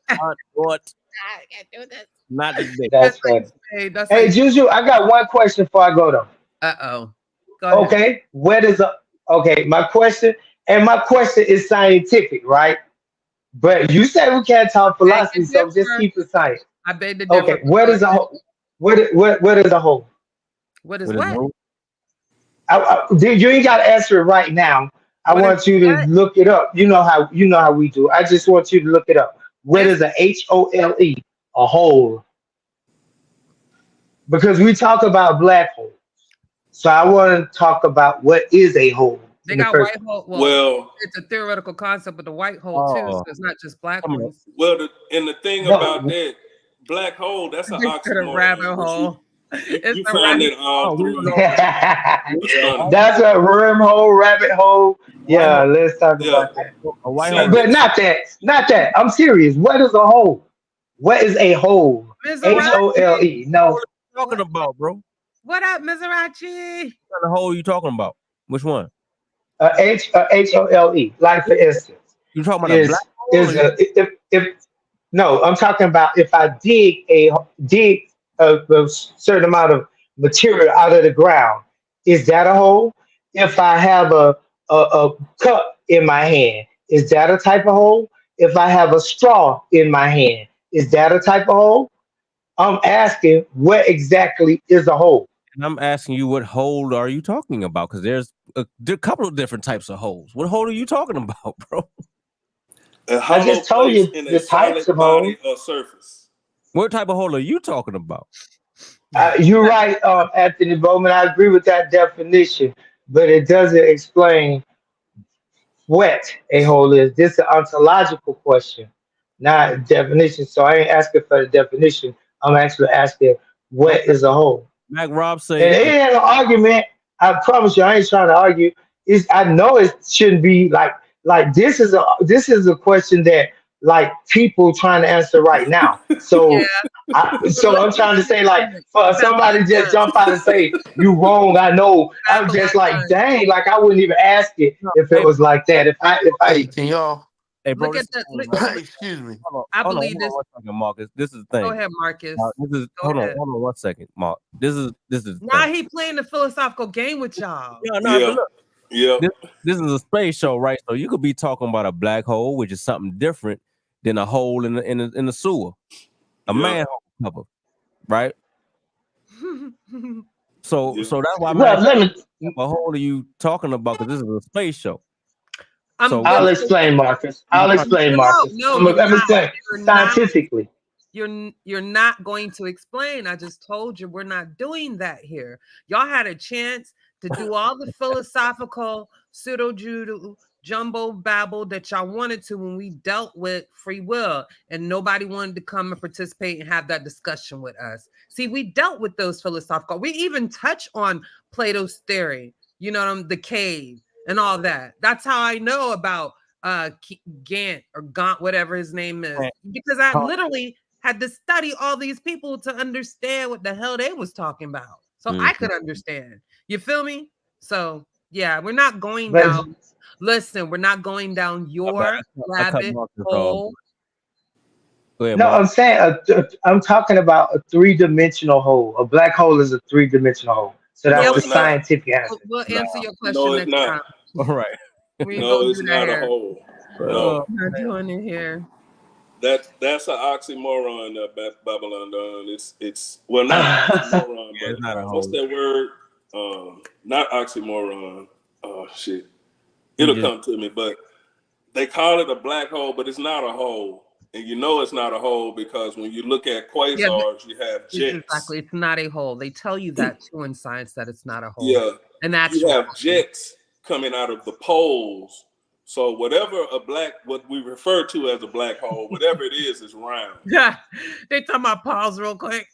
What? I can't do this. Not today. That's funny. Hey, Juju, I got one question before I go though. Go ahead. Okay, my question is scientific, right? But you said we can't talk philosophy, so just keep it science. I beg the difference. Okay, where is the whole? What is the whole? What is what? You ain't got to answer it right now. I want you to look it up. You know how we do. I just want you to look it up. What is a HOLE? A hole. Because we talk about black holes. So I want to talk about what is a hole. They got white hole. Well, it's a theoretical concept, but the white hole too. So it's not just black holes. Well, the thing about that black hole, that's an oxymoron. Rabbit hole. It's You a find rabbit. it all Oh, we through. don't know. It's funny. That's a wormhole, rabbit hole. White Yeah, hole. let's talk Yeah. about that. A white See, hole. But it's not that. Not that. I'm serious. What is a hole? What is a hole? Mizrachi. HOLE. No. Talking about, bro? What up, Mizrachi? What kind of hole you talking about? Which one? HOLE. Like for instance, You talking about a black is hole? Or is a if no, I'm talking about if I dig a certain amount of material out of the ground, is that a hole? If I have a cup in my hand, is that a type of hole? If I have a straw in my hand, is that a type of hole? I'm asking what exactly is a hole? and I'm asking you, what hole are you talking about? Because there's a couple of different types of holes. What hole are you talking about, bro? a I hollow just told place you in a the types of solid holes. body or surface. What type of hole are you talking about? You're right, Anthony Bowman. I agree with that definition, but it doesn't explain what a hole is. This is an ontological question, not a definition. So I ain't asking for the definition. I'm actually asking what Okay. is a hole. Mac Rob And say it ain't an argument. I promise you, I ain't trying to argue. I know it shouldn't be like this is a question that like people trying to answer right now. Yeah. But So I'm trying to say like for somebody Babylon just done. jump out and say you wrong. I know. I'm Babylon just like done. dang. Like I wouldn't even ask it if it hey, was like that. If I Hey, can y'all? hey bro, Look this at the. is the thing, Look, right? Excuse me. I Hold on believe this. 1 second, Marcus. This is the Go thing. ahead, Marcus. This is Go ahead. hold on 1 second, Mark. This is the Now thing. he playing the philosophical game with y'all. Yeah, no, Yeah. but look, Yeah. this is a space show, right? So you could be talking about a black hole, which is something different than a hole in the sewer, a Yeah. manhole cover, right? So Yeah. that's why I'm well, asking, let me. what hole are you talking about? Because this is a space show. I'm So I'll giving explain, Marcus. you I'll trying to, explain, Marcus. no, I'm you're gonna not. explain You're not. scientifically. You're not going to explain. I just told you we're not doing that here. Y'all had a chance to do all the philosophical pseudo judo jumbo babble that y'all wanted to when we dealt with free will, and nobody wanted to come and participate and have that discussion with us. See, we dealt with those philosophical. We even touch on Plato's theory. You know, the cave and all that. That's how I know about Gant or Gaunt, whatever his name is, because I literally had to study all these people to understand what the hell they was talking about, so I could understand. You feel me? So yeah, we're not going But down. Listen, we're not going down your I cut rabbit Marcus off. hole. Go ahead, no, Mark. I'm saying I'm talking about a three-dimensional hole. A black hole is a three-dimensional hole. So No, that's the it's not. scientific answer. We'll answer your No, question it's next not. time. All right. We ain't No, gonna it's do that not a here. hole. Oh, No. We're not doing it here. That's an oxymoron that Babylon done. It's well not an oxymoron, yeah, it's not a but what's hole. that word? Not oxymoron. Oh shit. He It'll just come to me, but they call it a black hole, but it's not a hole. And you know it's not a hole because when you look at Yeah, quasars, you have jets. exactly. It's not a hole. They tell you that too in science, that it's not a hole. Yeah. An You actual have jets coming out of the poles. So whatever what we refer to as a black hole, whatever it is round. They talking about pause real quick.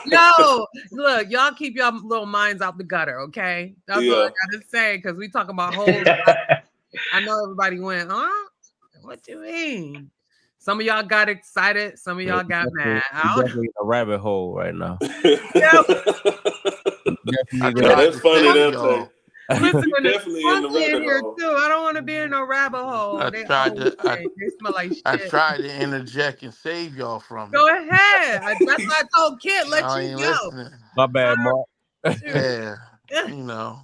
No, look, y'all keep your little minds out the gutter, okay? That's all I gotta say, because we talk about holes. I know everybody went, huh? What you mean? Some of y'all got excited, some of y'all got mad. definitely in a rabbit hole right now. Yeah, that's funny. That thing. Listen, You definitely in the rabbit here hole. too. I don't want to be in a rabbit hole. They smell like shit. I tried to interject and save y'all from it. Go ahead. That's why I told Kid, let Y'all you ain't go. listening. My bad, Mark. Yeah, you know,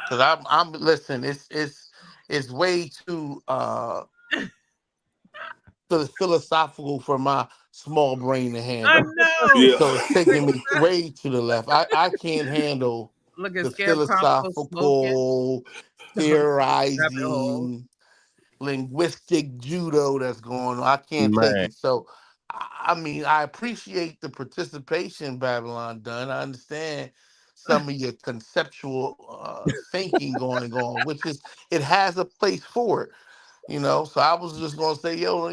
because I'm listen. It's way too philosophical for my small brain to handle. I know. Yeah. So it's taking me way to the left. I can't handle Look at the Scarecrow philosophical, theorizing, linguistic judo that's going on. I can't take Man. it. So, I mean, I appreciate the participation Babylon done. I understand some of your conceptual thinking going on, which is it has a place for it. You know, so I was just gonna say, yo,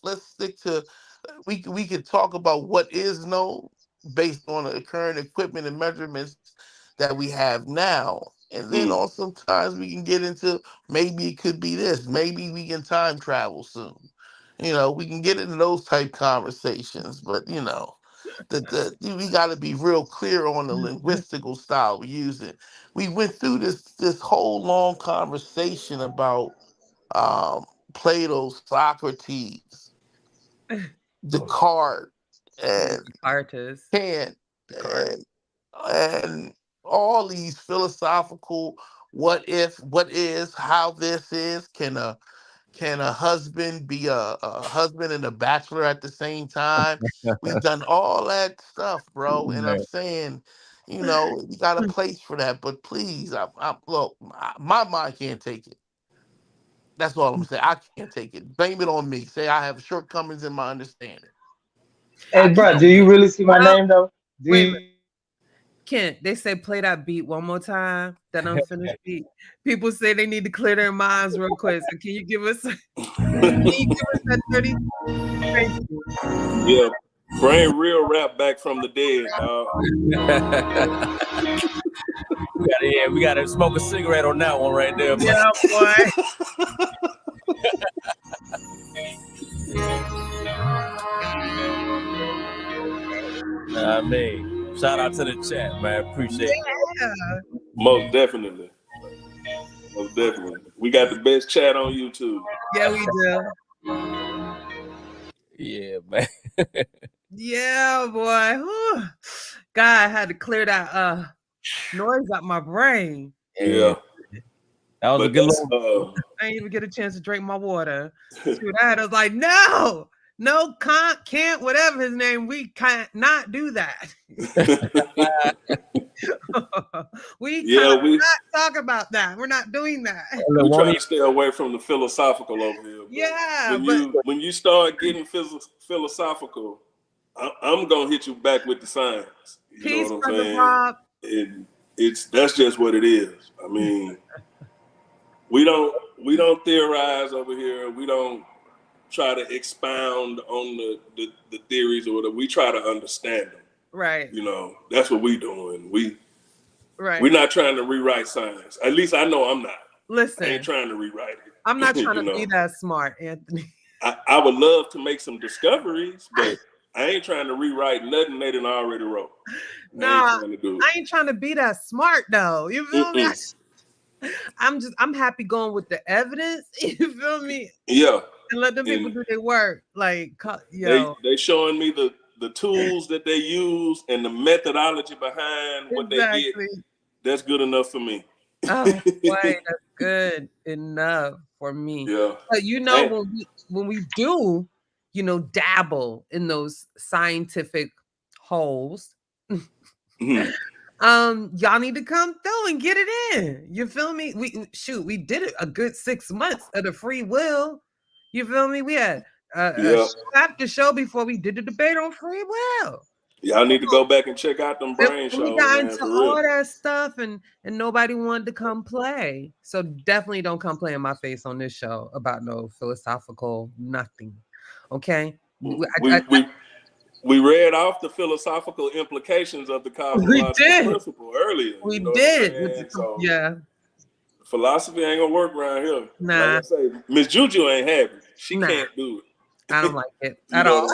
let's stick to we could talk about what is known based on the current equipment and measurements that we have now. And then also sometimes we can get into maybe it could be this, maybe we can time travel soon. We can get into those type conversations, but we got to be real clear on the linguistical style we use it. We went through this whole long conversation about Plato, Socrates, Descartes, and Artists. Kant, and all these philosophical what if, what is, how this is. Can a husband be a husband and a bachelor at the same time? We've done all that stuff, bro. And I'm saying, you got a place for that, but please, look, my mind can't take it. That's all I'm saying. I can't take it. Blame it on me. Say I have shortcomings in my understanding. Hey, bro, do you really see my name though? Wait a minute. Kent, they say play that beat one more time, that unfinished beat. People say they need to clear their minds real quick. So can you give us that 30? Thank you. Yeah, bring real rap back from the dead, dog. we gotta smoke a cigarette on that one right there. Yeah, boy. I mean, shout out to the chat, man. Appreciate it. Most definitely. Most definitely. We got the best chat on YouTube. Yeah, we do. Yeah, man. Yeah, boy. Whew. God, I had to clear that noise out my brain. Yeah. That was a good little... I didn't even get a chance to drink my water. I was like, no, can't, whatever his name, we can't not do that. we not talk about that. We're not doing that. We try to stay away from the philosophical over here. Yeah, when you start getting philosophical, I'm gonna hit you back with the science. You know what I'm saying? Rob. That's just what it is. I mean, we don't theorize over here. We don't try to expound on the theories or whatever. We try to understand them. Right. That's what we doing. We're not trying to rewrite science. At least I know I'm not. Listen, I ain't trying to rewrite it. I'm not trying to be that smart, Anthony. I would love to make some discoveries, but I ain't trying to rewrite nothing they done already wrote. I ain't trying to be that smart though. You feel me? I'm happy going with the evidence. You feel me? Yeah. And let them people do their work. Like, they showing me the tools that they use and the methodology behind what they get. That's good enough for me. Oh, boy, that's good enough for me. Yeah. But when we do, dabble in those scientific holes, y'all need to come through and get it in. You feel me? We did it a good 6 months of the free will. You feel me? We had after show before we did the debate on free will. Y'all need to go back and check out them brain shows. We got into all that stuff and nobody wanted to come play. So definitely don't come play in my face on this show about no philosophical nothing. Okay? We read off the philosophical implications of the cosmological principle earlier. We did. Yeah. Philosophy ain't gonna work around here. Nah. Like I say, Miss Juju ain't happy. She can't do it. I don't like it at all.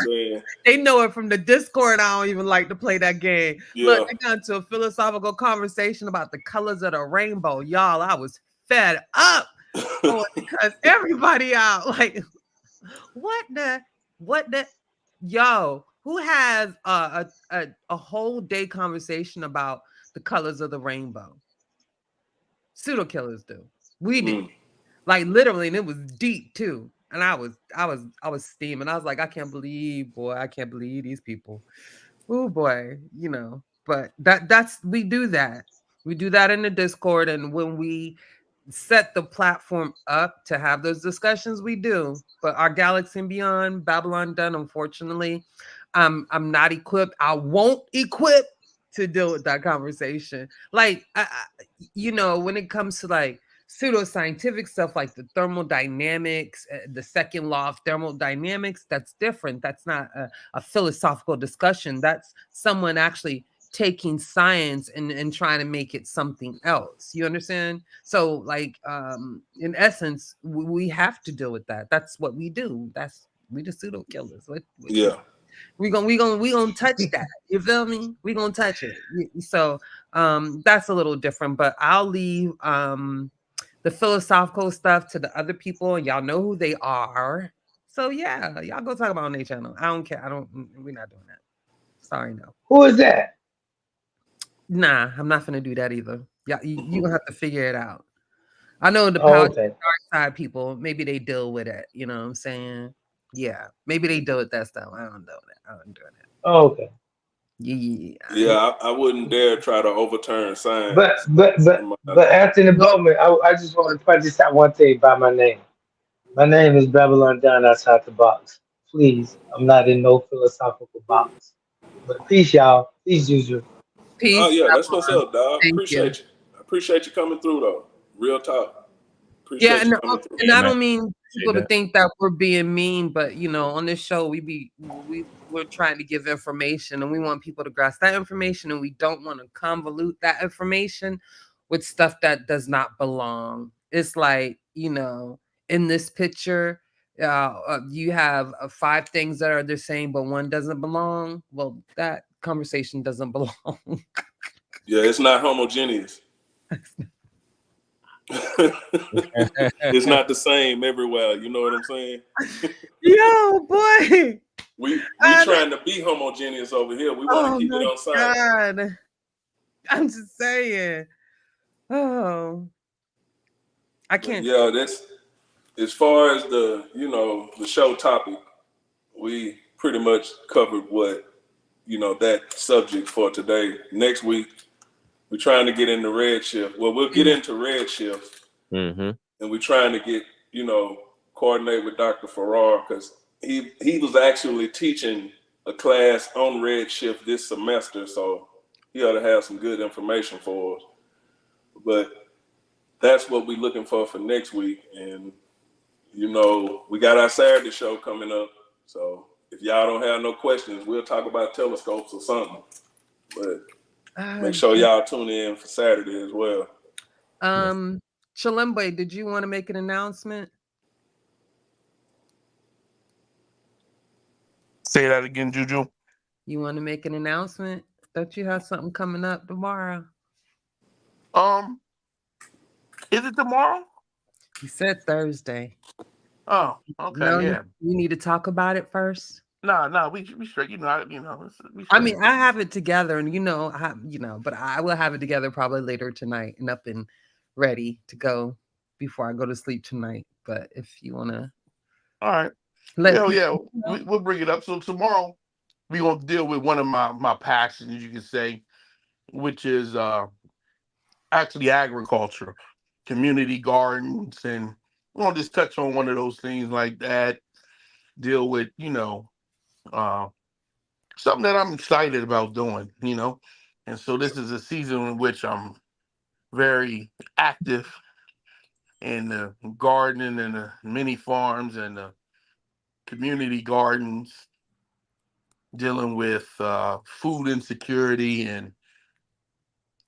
They know it from the Discord. I don't even like to play that game. Yeah. Look, they got into a philosophical conversation about the colors of the rainbow. Y'all, I was fed up because everybody out like, what the, yo, who has a whole day conversation about the colors of the rainbow? PseudoKillas do. We did. Like literally, and it was deep too. And I was steaming. I was like, I can't believe these people. Oh boy, But we do that. We do that in the Discord, and when we set the platform up to have those discussions, we do. But our Galaxy and Beyond, Babylon done, unfortunately, I'm not equipped. I won't equip to deal with that conversation. Like, when it comes to like pseudoscientific stuff like the thermodynamics, the second law of thermodynamics, that's different. That's not a philosophical discussion. That's someone actually taking science and trying to make it something else. You understand? So like in essence, we have to deal with that. That's what we do. We the pseudo killers. Yeah. We gonna touch that. You feel me? We gonna touch it. So that's a little different, but I'll leave the philosophical stuff to the other people, and y'all know who they are. So yeah, y'all go talk about on their channel. I don't care. We're not doing that. Sorry, no. Who is that? Nah, I'm not gonna do that either. Yeah, you gonna have to figure it out. I know the Oh, power okay. dark side people, maybe they deal with it. You know what I'm saying? Yeah, maybe they deal with that stuff. I don't know that. I don't do that. Oh, okay. Yeah, I wouldn't dare try to overturn science. But Anthony Bowman, I just want to point this out one thing by my name. My name is Babylon Down outside the box. Please, I'm not in no philosophical box. But peace, y'all. Peace, Juju. Oh Peace. yeah, that's what's up, dog. Thank you. Appreciate you. I appreciate you coming through though. Real talk. Yeah, Appreciate you coming through. and I don't mean people to think that we're being mean, but you know, on this show we're trying to give information, and we want people to grasp that information, and we don't want to convolute that information with stuff that does not belong. It's like, you know, in this picture, you have 5 things that are the same, but one doesn't belong. Well, that conversation doesn't belong. Yeah, it's not homogeneous. It's not the same everywhere. You know what I'm saying? Yo, boy. We trying to be homogeneous over here. We want to keep it on science. God. I'm just saying. Oh, I can't. Yeah, that's as far as the show topic. We pretty much covered what that subject for today. Next week, we're trying to get into redshift. Well, we'll get into redshift, and we're trying to get coordinate with Dr. Farrar because he was actually teaching a class on redshift this semester, so he ought to have some good information for us. But that's what we're looking for next week, and we got our Saturday show coming up, so if y'all don't have no questions, we'll talk about telescopes or something. But make sure y'all tune in for Saturday as well. Chalembe, did you want to make an announcement? Say that again, Juju. You want to make an announcement? Don't you have something coming up tomorrow? Is it tomorrow? You said Thursday. Oh, okay, no, yeah. You need to talk about it first. No, we straight. I mean, I have it together, and but I will have it together probably later tonight and up and ready to go before I go to sleep tonight. But if you wanna, all right, we'll bring it up. So tomorrow we gonna deal with one of my passions, you can say, which is actually agriculture, community gardens, and we're gonna just touch on one of those things like that. Deal with something that I'm excited about doing, and so this is a season in which I'm very active in the gardening and the mini farms and the community gardens, dealing with food insecurity and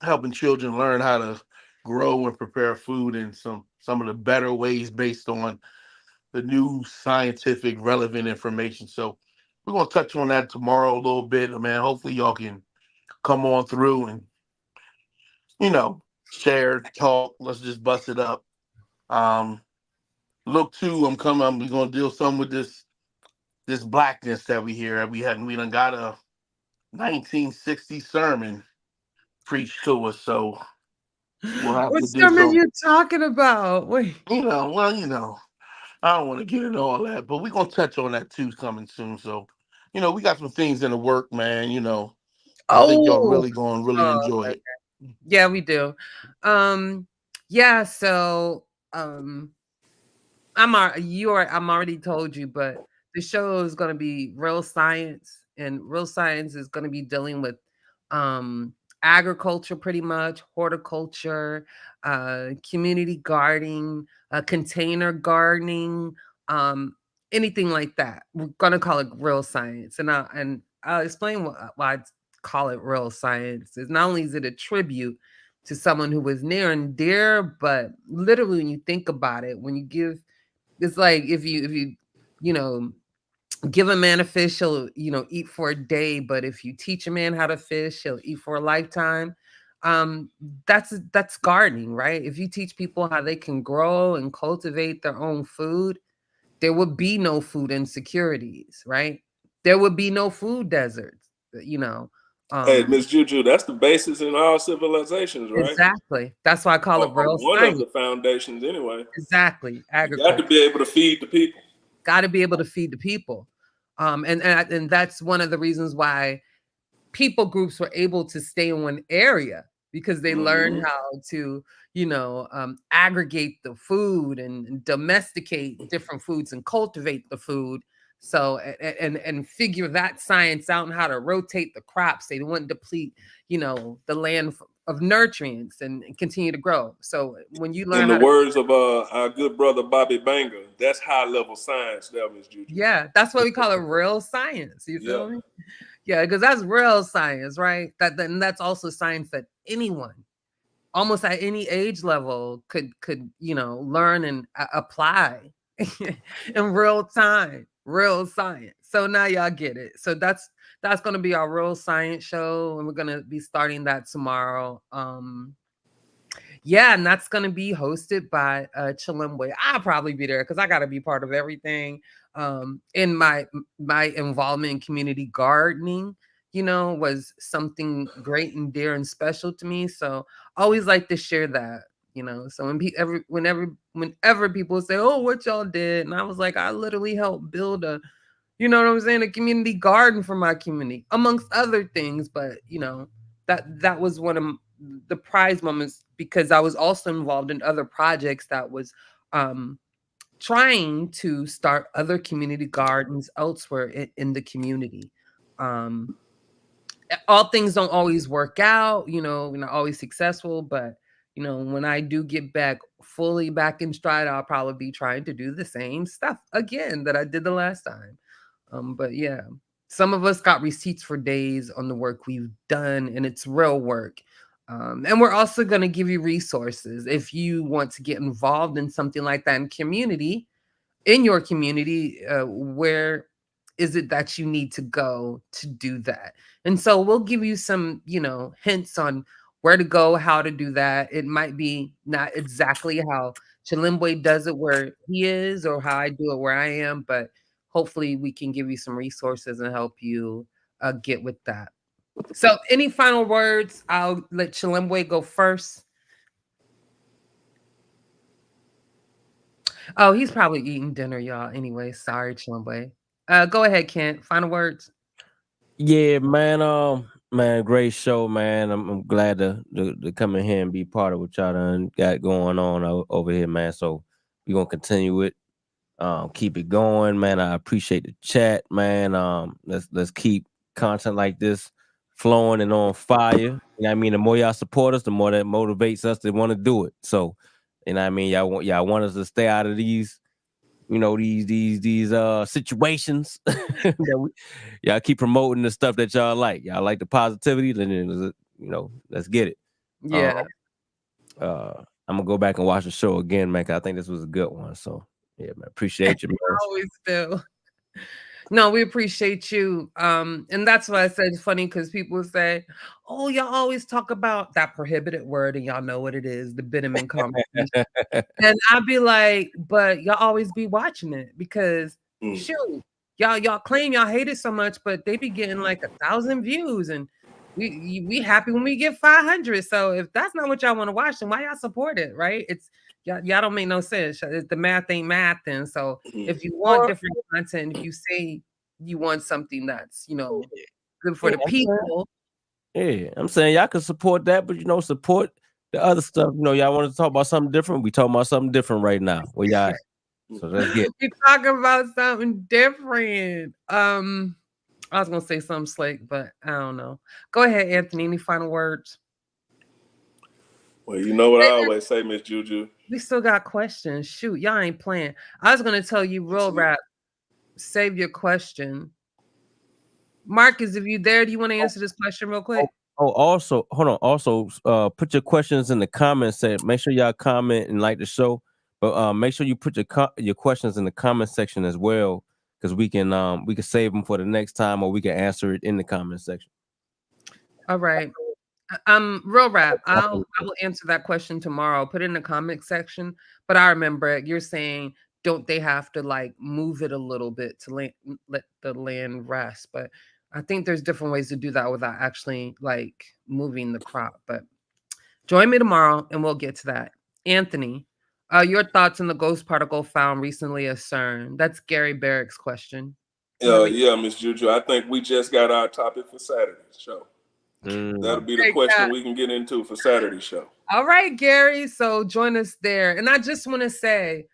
helping children learn how to grow and prepare food in some of the better ways based on the new scientific relevant information. So we're going to touch on that tomorrow a little bit, man. Hopefully y'all can come on through and, share, talk. Let's just bust it up. Look too, we're going to deal some with this blackness that we hear. We done got a 1960 sermon preached to us. So we'll have what to do sermon you talking about? Wait. I don't want to get into all that, but we're going to touch on that too coming soon. So, we got some things in the work, man. I think y'all really going to really enjoy it. Yeah, we do. Yeah, so I'm already told you, but the show is going to be real science, and real science is going to be dealing with agriculture, pretty much horticulture, community gardening, container gardening, anything like that. We're gonna call it real science, and I'll explain why I call it real science. Is not only is it a tribute to someone who was near and dear, but literally when you think about it, when you give, it's like if you you know give a man a fish, he'll eat for a day, but if you teach a man how to fish, he'll eat for a lifetime. um that's gardening, right? If you teach people how they can grow and cultivate their own food, there would be no food insecurities, right? There would be no food deserts, you know. Hey, um Miss Juju, that's the basis in all civilizations, right? exactly, that's why I call it Or real one of science. the foundations, anyway. Exactly, You got to agriculture. be able to feed the people. Got to be able to feed the people. And that's one of the reasons why people groups were able to stay in one area, because they learned how to aggregate the food and domesticate different foods and cultivate the food. So and figure that science out, and how to rotate the crops. They wouldn't deplete the land of nutrients, and continue to grow. So when you In learn the how to, words of our good brother Bobby Banger, that's high level science, there, Miss Juju. yeah, that's what we call it, real science. You Yeah. feel me? Yeah, because that's real science, right? Then that's also science that anyone, almost at any age level, could learn and apply in real time, real science. So now y'all get it. So that's going to be our real science show, and we're going to be starting that tomorrow. Yeah, and that's going to be hosted by Chilimwe. I'll probably be there because I got to be part of everything. In my involvement in community gardening, was something great and dear and special to me. So I always like to share that. So whenever people say, "Oh, what y'all did," and I was like, I literally helped build a, you know what I'm saying, a community garden for my community, amongst other things. But that was one of the prize moments, because I was also involved in other projects that was trying to start other community gardens elsewhere in the community. Um, all things don't always work out, we're not always successful, but when I do get back fully back in stride, I'll probably be trying to do the same stuff again that I did the last time. But yeah, some of us got receipts for days on the work we've done, and it's real work. And we're also going to give you resources if you want to get involved in something like that in your community. Where is it that you need to go to do that? And so we'll give you some, hints on where to go, how to do that. It might be not exactly how Chilimbwe does it where he is, or how I do it where I am, but hopefully we can give you some resources and help you get with that. So any final words? I'll let Chilimbwe go first. Oh, he's probably eating dinner, y'all. Anyway, sorry, Chilimbwe. Go ahead, Kent. Final words. Yeah, man, great show, man. I'm glad to come in here and be part of what y'all done got going on over here, man. So we're gonna continue it. Keep it going, man. I appreciate the chat, man. Let's keep content like this flowing and on fire. You know what I mean? The more y'all support us, the more that motivates us to want to do it. So, you know what I mean? Y'all want us to stay out of these, these situations that y'all keep promoting the stuff that y'all like. Y'all like the positivity, then let's get it. Yeah. I'm gonna go back and watch the show again, man, 'cause I think this was a good one. So yeah, man, appreciate you, man. Always do. No, we appreciate you. And that's why I said it's funny, because people say, "Oh, y'all always talk about that prohibited word, and y'all know what it is, the Bitterman conversation." And I'd be like, "But y'all always be watching it, because shoot, y'all claim y'all hate it so much, but they be getting like 1,000 views, and we happy when we get 500. So if that's not what y'all want to watch, then why y'all support it, right? It's y'all don't make no sense. The math ain't math. And so if you want different content, if you say you want something that's good for the people, yeah, I'm saying y'all can support that, but support the other stuff. Y'all want to talk about something different? We talking about something different right now. Where y'all at? So let's get. we talking about something different. I was gonna say something slick, but I don't know. Go ahead, Anthony. Any final words? Well, you know what I always say, Miss Juju. We still got questions. Shoot, y'all ain't playing. I was gonna tell you, real rap. Save your question. Marcus, if you there, do you want to answer this question real quick? Also, hold on. Also, put your questions in the comments section. Make sure y'all comment and like the show. But make sure you put your questions in the comment section as well, because we can save them for the next time, or we can answer it in the comment section. All right. Real rap. I will answer that question tomorrow. Put it in the comment section. But I remember you're saying, don't they have to like move it a little bit to let the land rest? But I think there's different ways to do that without actually like moving the crop. But join me tomorrow and we'll get to that. Anthony, your thoughts on the ghost particle found recently at CERN? That's Gary Barrick's question. Yeah, Miss Juju. I think we just got our topic for Saturday's show. That'll be the question we can get into for Saturday's show. All right, Gary. So join us there. And I just want to say,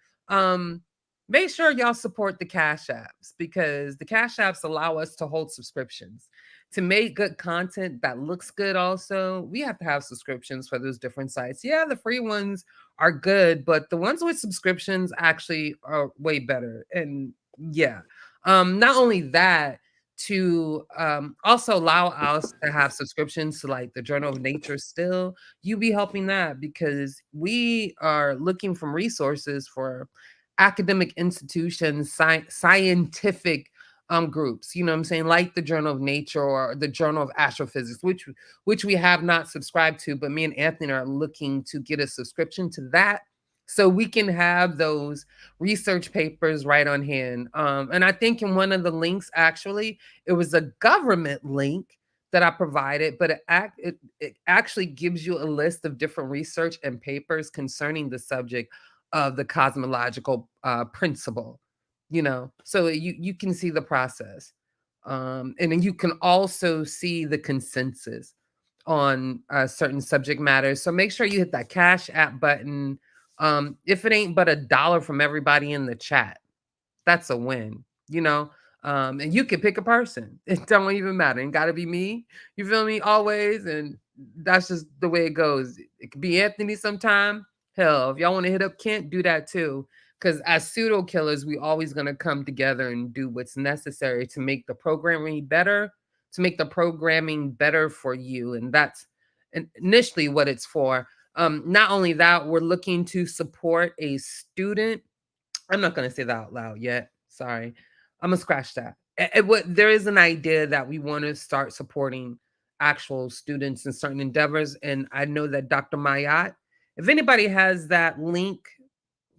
make sure y'all support the Cash Apps, because the Cash Apps allow us to hold subscriptions. To make good content that looks good also, we have to have subscriptions for those different sites. Yeah, the free ones are good, but the ones with subscriptions actually are way better. And yeah, not only that, to also allow us to have subscriptions to like the Journal of Nature still, you be helping that, because we are looking for resources for academic institutions, scientific groups, you know what I'm saying, like the Journal of Nature or the Journal of Astrophysics, which we have not subscribed to, but me and Anthony are looking to get a subscription to that, so we can have those research papers right on hand. And I think in one of the links, actually, it was a government link that I provided, but it actually gives you a list of different research and papers concerning the subject of the cosmological principle, you know, so you can see the process. And then you can also see the consensus on certain subject matters. So make sure you hit that Cash App button. If it ain't but $1 from everybody in the chat, that's a win, you know. And you can pick a person. It don't even matter. It gotta be me. You feel me? Always. And that's just the way it goes. It could be Anthony sometime. Hell, if y'all want to hit up Kent, do that too. Because as PseudoKillas, we always gonna come together and do what's necessary to make the programming better, for you. And that's initially what it's for. Not only that, we're looking to support a student. I'm not going to say that out loud yet. Sorry. I'm going to scratch that. There is an idea that we want to start supporting actual students in certain endeavors. And I know that Dr. Mayat, if anybody has that link,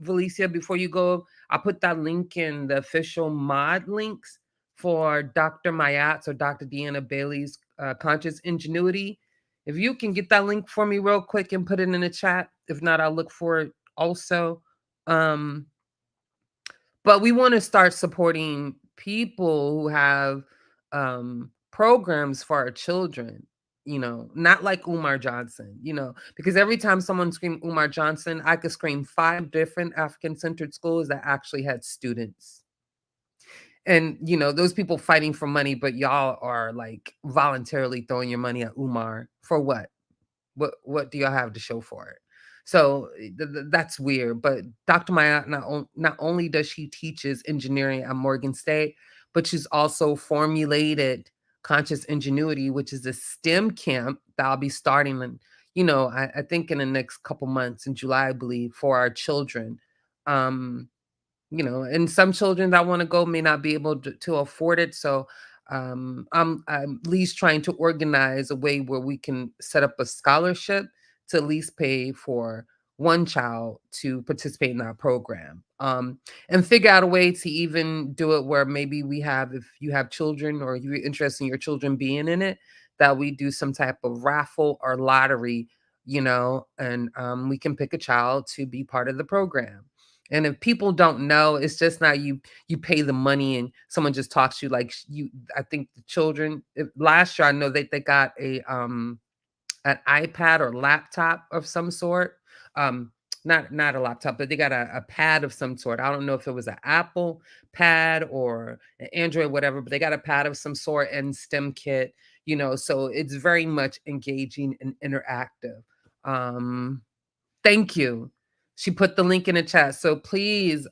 Valicia, before you go, I'll put that link in the official mod links for Dr. Mayat's or Dr. Deanna Bailey's Conscious Ingenuity. If you can get that link for me real quick and put it in the chat. If not, I'll look for it also. But we want to start supporting people who have programs for our children, you know, not like Umar Johnson, you know, because every time someone screamed Umar Johnson, I could scream 5 different African-centered schools that actually had students. And, you know, those people fighting for money, but y'all are like voluntarily throwing your money at Umar for what? What do y'all have to show for it? So that's weird. But Dr. Maya, not only does she teaches engineering at Morgan State, but she's also formulated Conscious Ingenuity, which is a STEM camp that I'll be starting in, you know, I think in the next couple months in July, I believe, for our children. You know, and some children that want to go may not be able to afford it. So I'm at least trying to organize a way where we can set up a scholarship to at least pay for one child to participate in our program, and figure out a way to even do it where maybe we have, if you have children or you're interested in your children being in it, that we do some type of raffle or lottery, you know, and we can pick a child to be part of the program. And if people don't know, it's just not you pay the money and someone just talks to you like you. I think the children last year, I know they got an iPad or laptop of some sort. Not a laptop, but they got a pad of some sort. I don't know if it was an Apple pad or an Android, whatever, but they got a pad of some sort and STEM kit, you know, so it's very much engaging and interactive. Thank you. She put the link in the chat. So please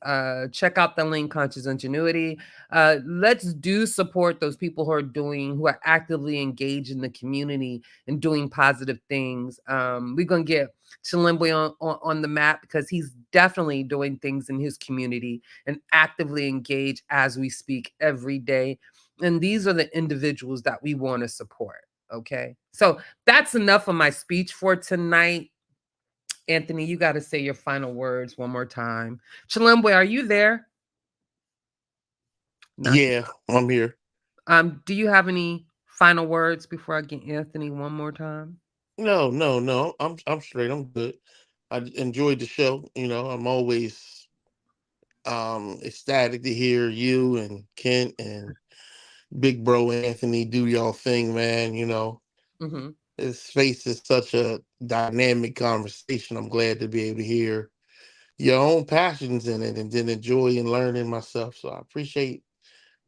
check out the link, Conscious Ingenuity. Let's do support those people who are actively engaged in the community and doing positive things. We're going to get Chilimwe on the map because he's definitely doing things in his community and actively engaged as we speak every day. And these are the individuals that we want to support. Okay. So that's enough of my speech for tonight. Anthony, you got to say your final words one more time. Chilimwe, are you there? Yeah, I'm here. Do you have any final words before I get Anthony one more time? No. I'm straight. I'm good. I enjoyed the show. You know, I'm always ecstatic to hear you and Kent and Big Bro Anthony do y'all thing, man. You know, this space is such a dynamic conversation. I'm glad to be able to hear your own passions in it and then enjoy and learning myself. So I appreciate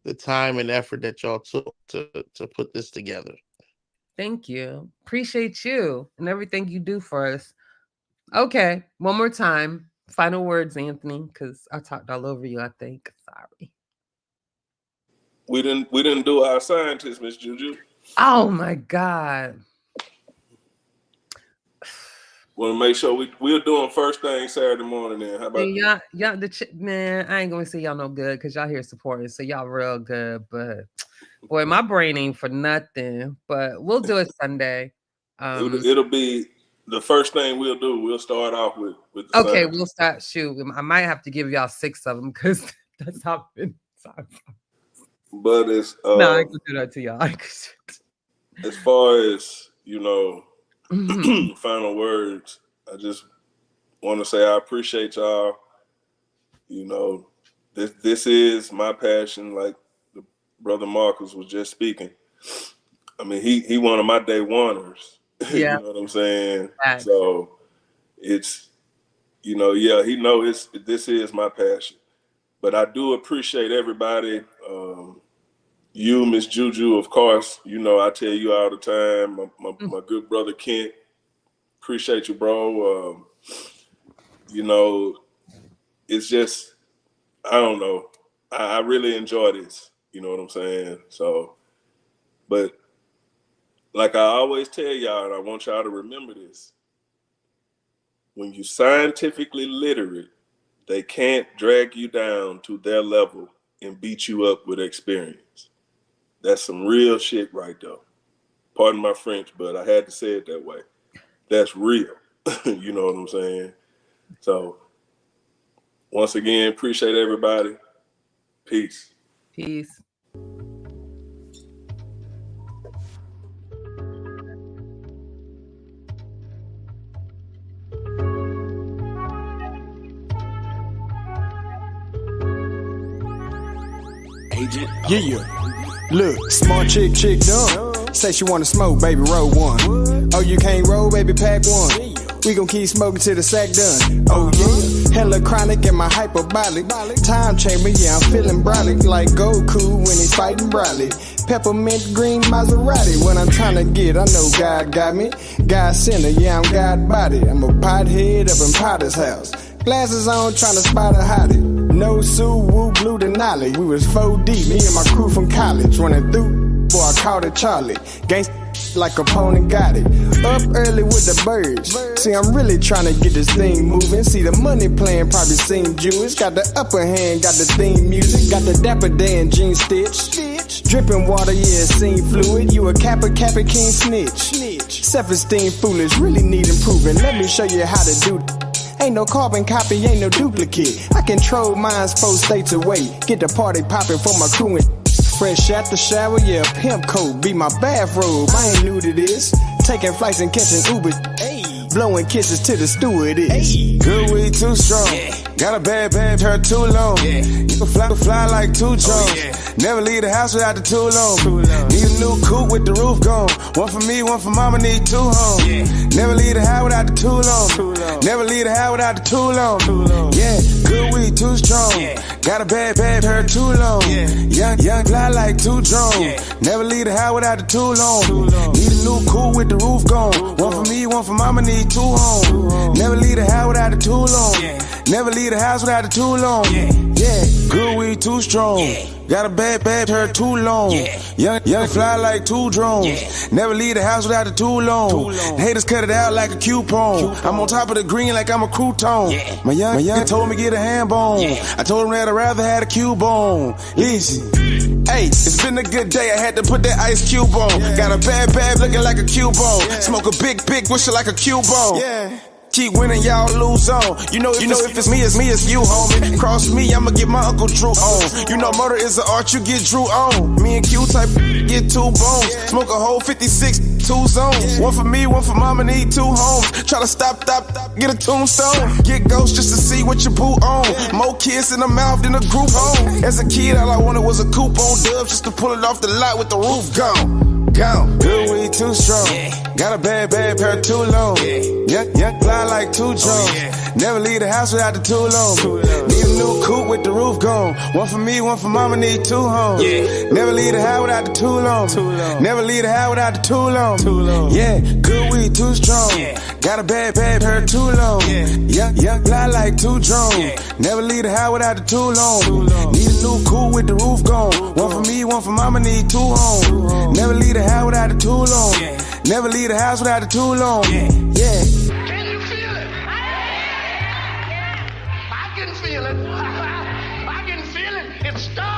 the time and effort that y'all took to put this together. Thank you. Appreciate you and everything you do for us. Okay, one more time. Final words, Anthony, because I talked all over you, I think. Sorry. We didn't do our scientists, Miss Juju. Oh my God. Want to make sure we'll do them first thing Saturday morning. Then how about y'all? Man, I ain't gonna say y'all no good because y'all here supporting, so y'all real good. But boy, my brain ain't for nothing. But we'll do it Sunday. It'll be the first thing we'll do. We'll start off with the okay. science. We'll start. Shoot, I might have to give y'all 6 of them because that's how I've been. But it's no, I can do that to y'all. As far as final words, I just want to say I appreciate y'all. You know, this is my passion, like the brother Marcus was just speaking. I mean, he one of my day oneers. Yeah. You know what I'm saying? Right. So it's, he knows this is my passion. But I do appreciate everybody. You, Miss Juju, of course, I tell you all the time, my good brother Kent, appreciate you, bro. It's just, I don't know. I really enjoy this. You know what I'm saying? So, but like I always tell y'all, and I want y'all to remember this, when you scientifically literate, they can't drag you down to their level and beat you up with experience. That's some real shit right there. Pardon my French, but I had to say it that way. That's real. You know what I'm saying? So, once again, appreciate everybody. Peace. Peace. Agent. Yeah. Look, smart chick dumb. Say she wanna smoke, baby, roll one. Oh, you can't roll, baby, pack one. We gon' keep smoking till the sack done. Oh yeah, hella chronic and my hyperbolic. Time chamber, yeah, I'm feeling brolic like Goku when he's fighting Broly. Peppermint green Maserati. When I'm trying to get, I know God got me. God sinner, yeah, I'm God body. I'm a pothead up in Potter's house. Glasses on, trying to spot a hottie. No Sue, woo, blue Denali. We was 4D, me and my crew from college. Running through, boy, I called it Charlie. Gangsta like opponent got it. Up early with the birds. See, I'm really trying to get this thing moving. See, the money playing probably seem Jewish. Got the upper hand, got the theme music. Got the Dapper Dan jean stitch. Dripping water, yeah, seem fluid. You a Kappa can't snitch. Self-esteem foolish, really need improving. Let me show you how to do it. Ain't no carbon copy, ain't no duplicate. I control minds 4 states away. Get the party popping for my crew and fresh out the shower, yeah, pimp coat be my bathrobe. I ain't new to this. Taking flights and catching Ubers. Blowing kisses to the stewardess. Good weed too strong. Got a bad, her too long. You can fly like 2 drones. Never leave the house without the tool on. Need a new coupe with the roof gone. One for me, one for mama, need 2 homes. Never leave the house without the tool on. Never leave the house without the tool on. Yeah, good weed, too strong. Got a bad, her too long. Young fly like 2 drones. Never leave the house without the tool on. Need a new coupe with the roof gone. One for me, one for mama, need 2 homes. Never leave the house without the tool on. Never leave the house without the tool on. Yeah, good weed, too strong. Got a bad, her too long. Young fly like 2 drones. Never leave the house without the tool on. Haters cut it out like a coupon. I'm on top of the green like I'm a crouton. My young told me get a hand bone. I told him that I'd rather had a cube on. Listen. Hey, it's been a good day. I had to put that ice cube on. Got a bad looking like a cube on. Smoke a big wishing like a cube on. Keep winning, y'all lose on. You know if it's me, it's you, homie. Cross me, I'ma get my Uncle Drew on. You know murder is an art, you get Drew on. Me and Q type get 2 bones. Smoke a whole 56, 2 zones. One for me, one for mama, need 2 homes. Try to stop, get a tombstone. Get ghosts just to see what you boot on. More kids in the mouth than a group home. As a kid, all I wanted was a coupe on dubs just to pull it off the lot with the roof gone. Good weed, too strong. Got a bad, her too long. Young fly like 2 drones. Never leave the house without the tool on. Need a new coupe with the roof gone. One for me, one for mama, need 2 homes. Never leave the house without the tool on. Never leave the house without the tool on. Yeah, good weed, too strong. Got a bad, her too long. Young fly like 2 drones. Never leave the house without the tool on. Need a new coupe with the roof gone. One for me, one for mama, need 2 homes. Never leave the house without the tool on. Never leave the house without the tool on. Yeah. Can you feel it? I can feel it. I can feel it. It's starting.